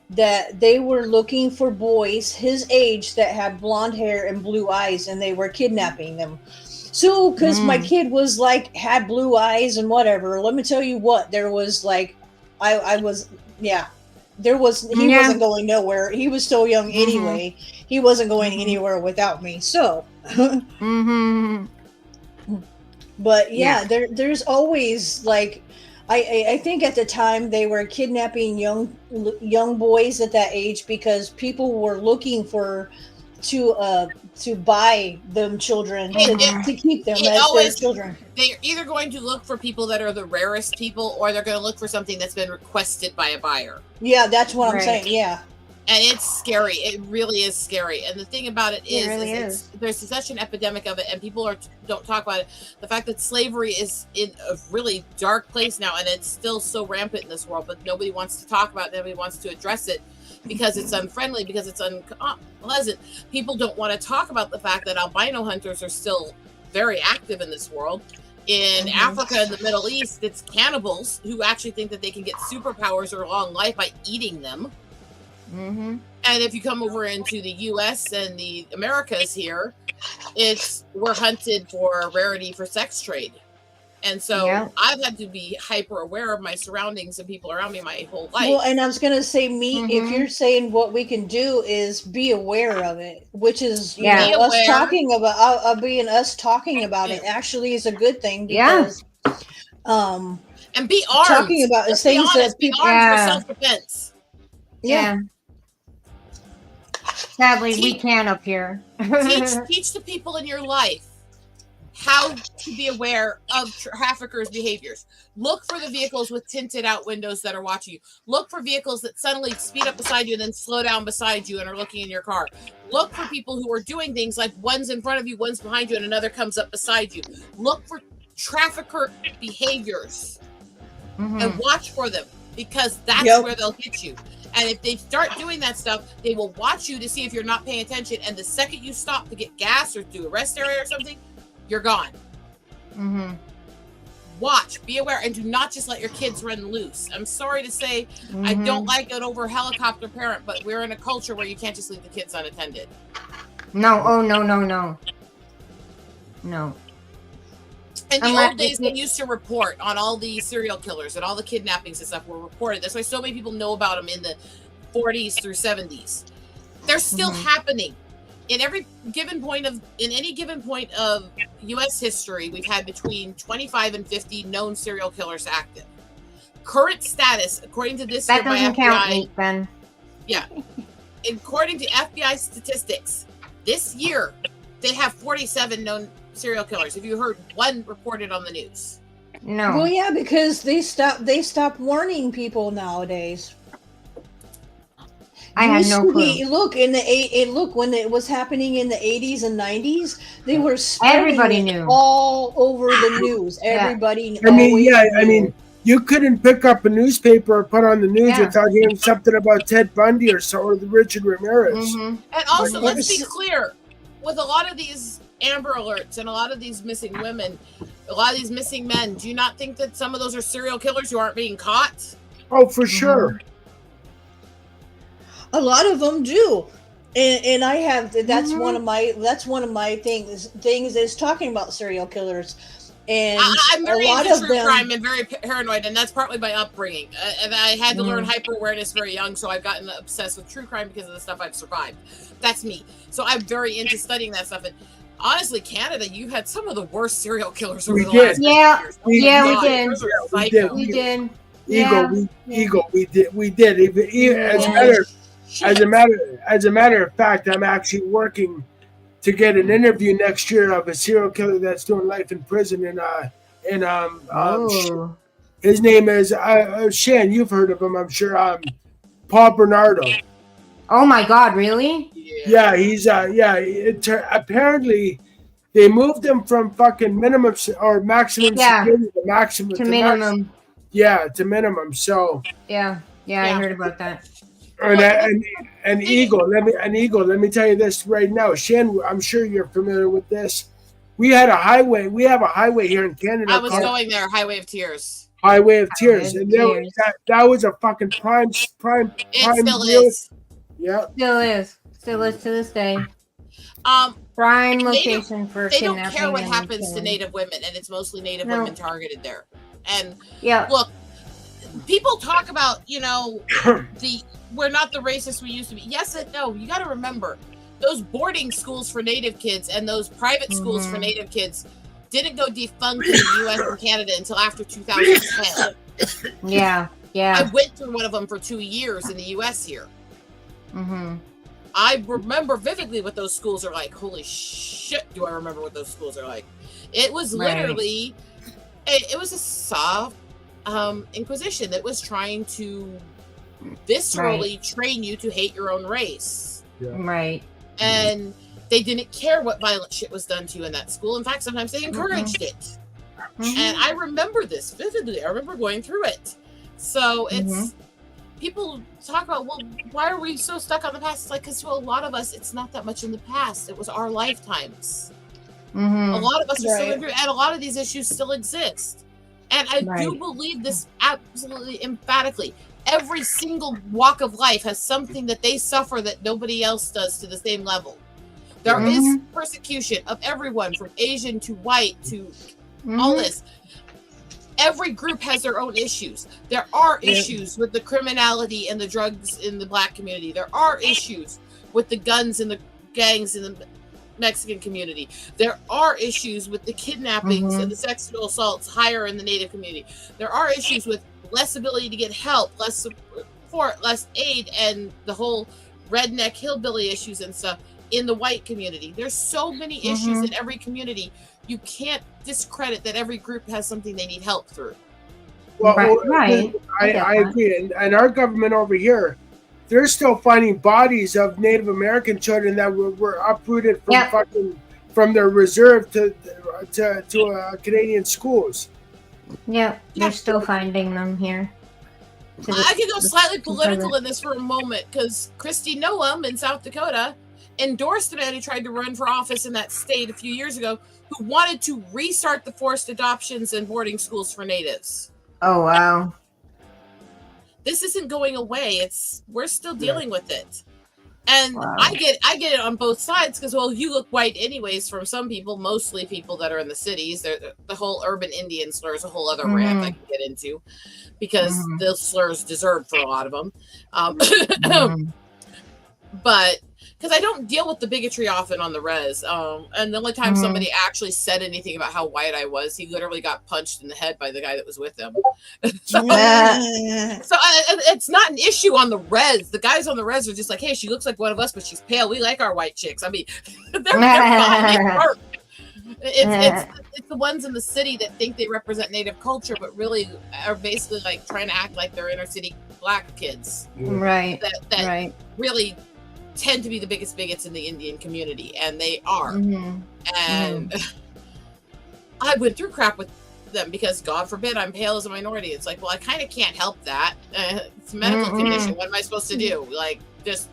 that they were looking for boys his age that had blonde hair and blue eyes, and they were kidnapping them. So, because my kid was like had blue eyes and whatever. Let me tell you what, there was like, I was there was he wasn't going nowhere. He was so young anyway. He wasn't going anywhere without me. So. But there's always like, I think at the time they were kidnapping young boys at that age because people were looking for to buy them children to keep them as their children. They're either going to look for people that are the rarest people, or they're going to look for something that's been requested by a buyer. Yeah, that's what I'm saying. Yeah. And it's scary. It really is scary. And the thing about it is there's such an epidemic of it, and people don't talk about it. The fact that slavery is in a really dark place now, and it's still so rampant in this world, but nobody wants to talk about it. Nobody wants to address it because it's unfriendly, because it's unpleasant. People don't want to talk about the fact that albino hunters are still very active in this world. In Africa and the Middle East, it's cannibals who actually think that they can get superpowers or long life by eating them. And if you come over into the U.S. and the Americas here, we're hunted for rarity for sex trade. And so I've had to be hyper aware of my surroundings and people around me my whole life. Well, and I was going to say, if you're saying what we can do is be aware of it, which is us talking about us talking about it actually is a good thing because and be armed. Talking about is things that people armed for self-defense. Yeah. Sadly, we can up here. teach the people in your life how to be aware of traffickers' behaviors. Look for the vehicles with tinted out windows that are watching you. Look for vehicles that suddenly speed up beside you and then slow down beside you and are looking in your car. Look for people who are doing things like one's in front of you, one's behind you, and another comes up beside you. Look for trafficker behaviors and watch for them, because that's where they'll hit you. And if they start doing that stuff, they will watch you to see if you're not paying attention. And the second you stop to get gas or do a rest area or something, you're gone. Mm-hmm. Watch, be aware, and do not just let your kids run loose. I'm sorry to say, I don't like it over helicopter parent, but we're in a culture where you can't just leave the kids unattended. No, oh no. In the old days, they used to report on all the serial killers and all the kidnappings and stuff were reported. That's why so many people know about them in the 40s through 70s. They're still happening. In any given point of U.S. history, we've had between 25 and 50 known serial killers active. Current status, according to this, that doesn't count, Nate, Ben. Yeah, according to FBI statistics, this year they have 47 known serial killers. Have you heard one reported on the news? No. Well, yeah, because they stopped warning people nowadays. I had no clue. Look when it was happening in the 80s and 90s, they were everybody knew all over the news. Everybody. I mean, you couldn't pick up a newspaper or put on the news without hearing something about Ted Bundy or the Richard Ramirez. And also, let's be clear, with a lot of these Amber Alerts and a lot of these missing women, a lot of these missing men, do you not think that some of those are serial killers who aren't being caught? Oh, for sure. A lot of them do, and I have. That's one of my things is talking about serial killers, and I'm very into true crime and very paranoid, and that's partly my upbringing. And I had to learn hyper awareness very young, so I've gotten obsessed with true crime because of the stuff I've survived. That's me. So I'm very into studying that stuff. And honestly, Canada, you had some of the worst serial killers over the last 50 years. We did. We did. We did. As a matter of fact, I'm actually working to get an interview next year of a serial killer that's doing life in prison. His name is Shan. You've heard of him, I'm sure. Paul Bernardo. Oh my God! Really? Yeah, he's apparently they moved him from fucking minimum or maximum security to maximum to minimum. To minimum. So I heard about that. And Eagle, let me tell you this right now, Shan. I'm sure you're familiar with this. We have a highway here in Canada. I was going there, Highway of Tears. Highway of Tears, and that was a fucking prime. It still is. Yeah, still is to this day. Prime location for they don't care what happens to Native women, and it's mostly Native women targeted there. And look, people talk about we're not the racist we used to be. Yes and no. You got to remember, those boarding schools for Native kids and those private schools for Native kids didn't go defunct in the U.S. and Canada until after 2010. I went through one of them for 2 years in the U.S. here. I remember vividly what those schools are like. Holy shit, do I remember what those schools are like. It was literally, it was a soft inquisition that was trying to viscerally train you to hate your own race. And they didn't care what violent shit was done to you in that school. In fact, sometimes they encouraged it. And I remember this vividly. I remember going through it. So it's people talk about, well, why are we so stuck on the past? It's like, because to a lot of us, it's not that much in the past. It was our lifetimes. A lot of us are still through, and a lot of these issues still exist. And I do believe this absolutely emphatically. Every single walk of life has something that they suffer that nobody else does to the same level. There is persecution of everyone from Asian to white to all this. Every group has their own issues. There are issues with the criminality and the drugs in the Black community. There are issues with the guns and the gangs in the Mexican community. There are issues with the kidnappings and the sexual assaults higher in the Native community. There are issues with less ability to get help, less support, less aid, and the whole redneck hillbilly issues and stuff in the white community. There's so many issues in every community. You can't discredit that every group has something they need help through. Well, I agree. And our government over here, they're still finding bodies of Native American children that were uprooted from from their reserve to Canadian schools. They're still finding them here. I can go slightly political in this for a moment because Kristi Noem in South Dakota endorsed a man who tried to run for office in that state a few years ago who wanted to restart the forced adoptions and boarding schools for natives. Oh wow. This isn't going away. We're still dealing with it. And Wow. I get it on both sides because, well, you look white anyways from some people, mostly people that are in the cities. The whole urban Indian slur is a whole other rant I can get into because the slurs deserved for a lot of them. But because I don't deal with the bigotry often on the res. And the only time somebody actually said anything about how white I was, he literally got punched in the head by the guy that was with him. So it's not an issue on the res. The guys on the res are just like, hey, she looks like one of us, but she's pale. We like our white chicks. I mean, they're fine. They work. It's the ones in the city that think they represent native culture, but really are basically like trying to act like they're inner city black kids. Right. That really tend to be the biggest bigots in the Indian community, and they are. And I went through crap with them because, God forbid, I'm pale as a minority. It's like, well, I kind of can't help that. It's a medical condition. What am I supposed to do? Like, just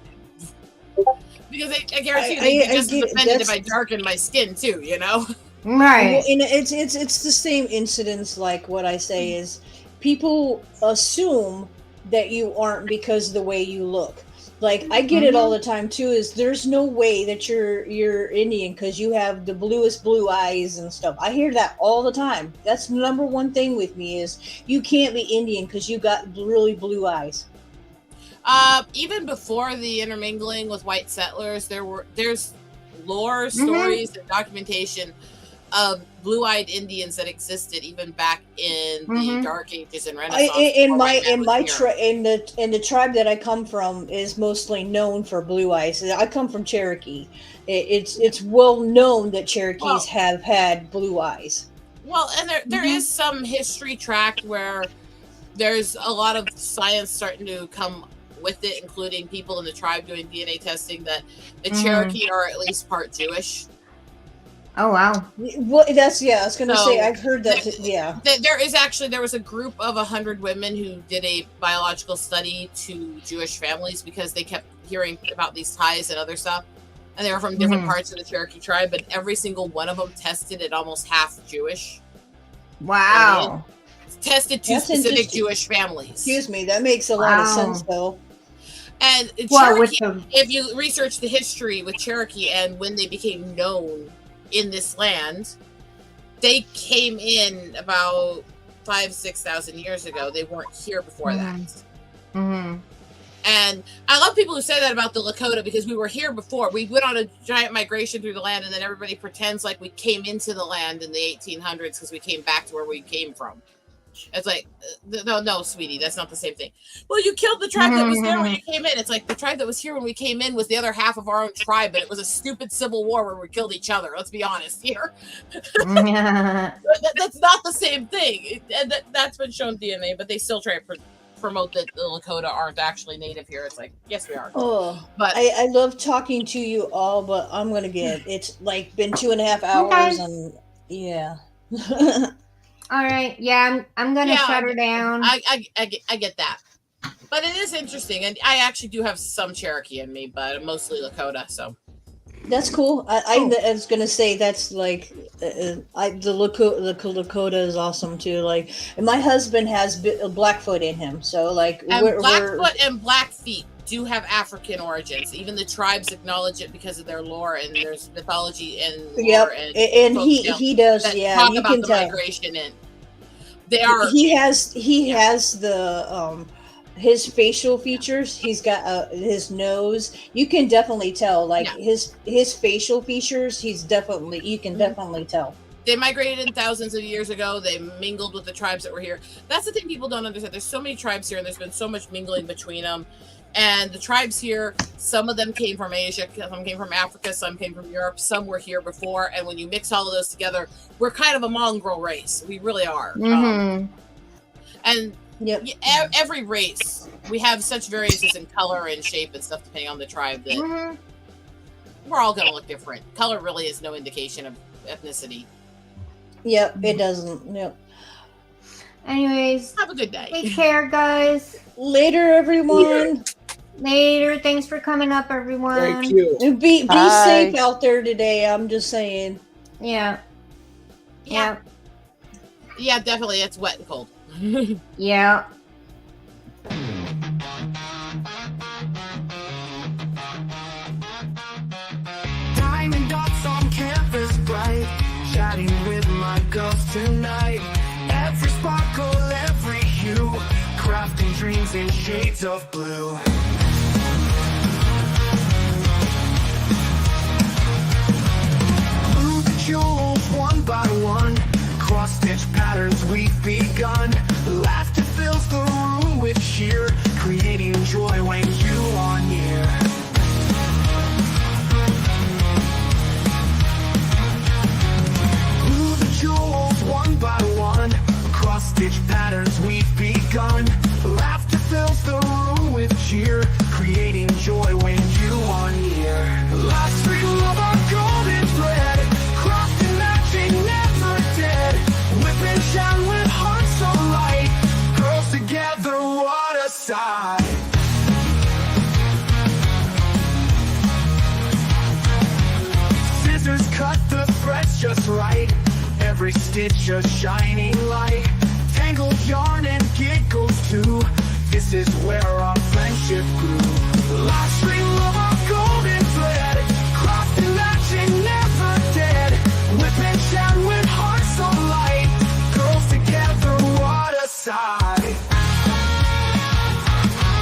because I guarantee they'd be just as offended if I darken my skin too. You know? Right. Well, and it's the same incidents. Like what I say is, people assume that you aren't because of the way you look. Like I get it all the time too. Is there's no way that you're Indian because you have the bluest blue eyes and stuff. I hear that all the time. That's the number one thing with me is you can't be Indian because you got really blue eyes. Even before the intermingling with white settlers, there's lore, stories, and documentation of blue-eyed Indians that existed even back in the Dark Ages and Renaissance. The tribe that I come from is mostly known for blue eyes. I come from Cherokee. It's well known that Cherokees have had blue eyes. Well, and there is some history tracked where there's a lot of science starting to come with it, including people in the tribe doing DNA testing that the Cherokee are at least part Jewish. Oh wow! Well, I was going to say I've heard that. There was a group of 100 women who did a biological study to Jewish families because they kept hearing about these ties and other stuff, and they were from different parts of the Cherokee tribe, and every single one of them tested at almost half Jewish. Wow! Tested to specific Jewish families. Excuse me, that makes a lot of sense though. And Cherokee, if you research the history with Cherokee and when they became known in this land, they came in about 5,000-6,000 years ago. They weren't here before that. And I love people who say that about the Lakota because we were here before. We went on a giant migration through the land, and then everybody pretends like we came into the land in the 1800s because we came back to where we came from. It's like, no, sweetie, that's not the same thing. Well, you killed the tribe that was there when you came in. It's like the tribe that was here when we came in was the other half of our own tribe, but it was a stupid civil war where we killed each other. Let's be honest here. That's not the same thing. And that's been shown DNA, but they still try to promote that the Lakota aren't actually native here. It's like, yes, we are. Oh, but I love talking to you all, but I'm gonna it's like been 2.5 hours, and yeah. All right, yeah, I'm gonna shut her down. I get that, but it is interesting, and I actually do have some Cherokee in me, but mostly Lakota. So that's cool. I was gonna say that's like the Lakota is awesome too. Like, and my husband has Blackfoot in him, so like Blackfoot and Blackfeet do have African origins. Even the tribes acknowledge it because of their lore and there's mythology and lore and he does. Yeah, talk you about can the tell. migration in. They are. He has the his facial features. He's got his nose. You can definitely tell. Like his facial features. You can definitely tell. They migrated in thousands of years ago. They mingled with the tribes that were here. That's the thing people don't understand. There's so many tribes here, and there's been so much mingling between them. And the tribes here, some of them came from Asia, some came from Africa, some came from Europe, some were here before. And when you mix all of those together, we're kind of a mongrel race. We really are. And every race, we have such variances in color and shape and stuff depending on the tribe that we're all going to look different. Color really is no indication of ethnicity. Yep, it doesn't. Yep. Anyways, Have a good night. take care, guys. Later, everyone. Later. Thanks for coming up, everyone. Thank you. And be Bye. safe out there today. I'm just saying. Yeah. Yeah. Yeah, definitely. It's wet and cold. Yeah. Diamond dots on canvas bright, chatting with my girls tonight. Every sparkle, every hue, crafting dreams in shades of blue. Blue the jewels one by one, cross-stitch patterns we've begun. Laughter fills the room with cheer, creating joy when you are near. Glue the jewels one by one, cross-stitch patterns we've begun. Laughter fills the room with cheer, creating joy when you are near. Last stream of our golden thread, crossed and matching, never dead. WIP and Chat with hearts so light, girls together, what a sight. Scissors cut the threads just right, every stitch a shining light. Tangled yarn and giggles too, this is where our friendship grew. Last stream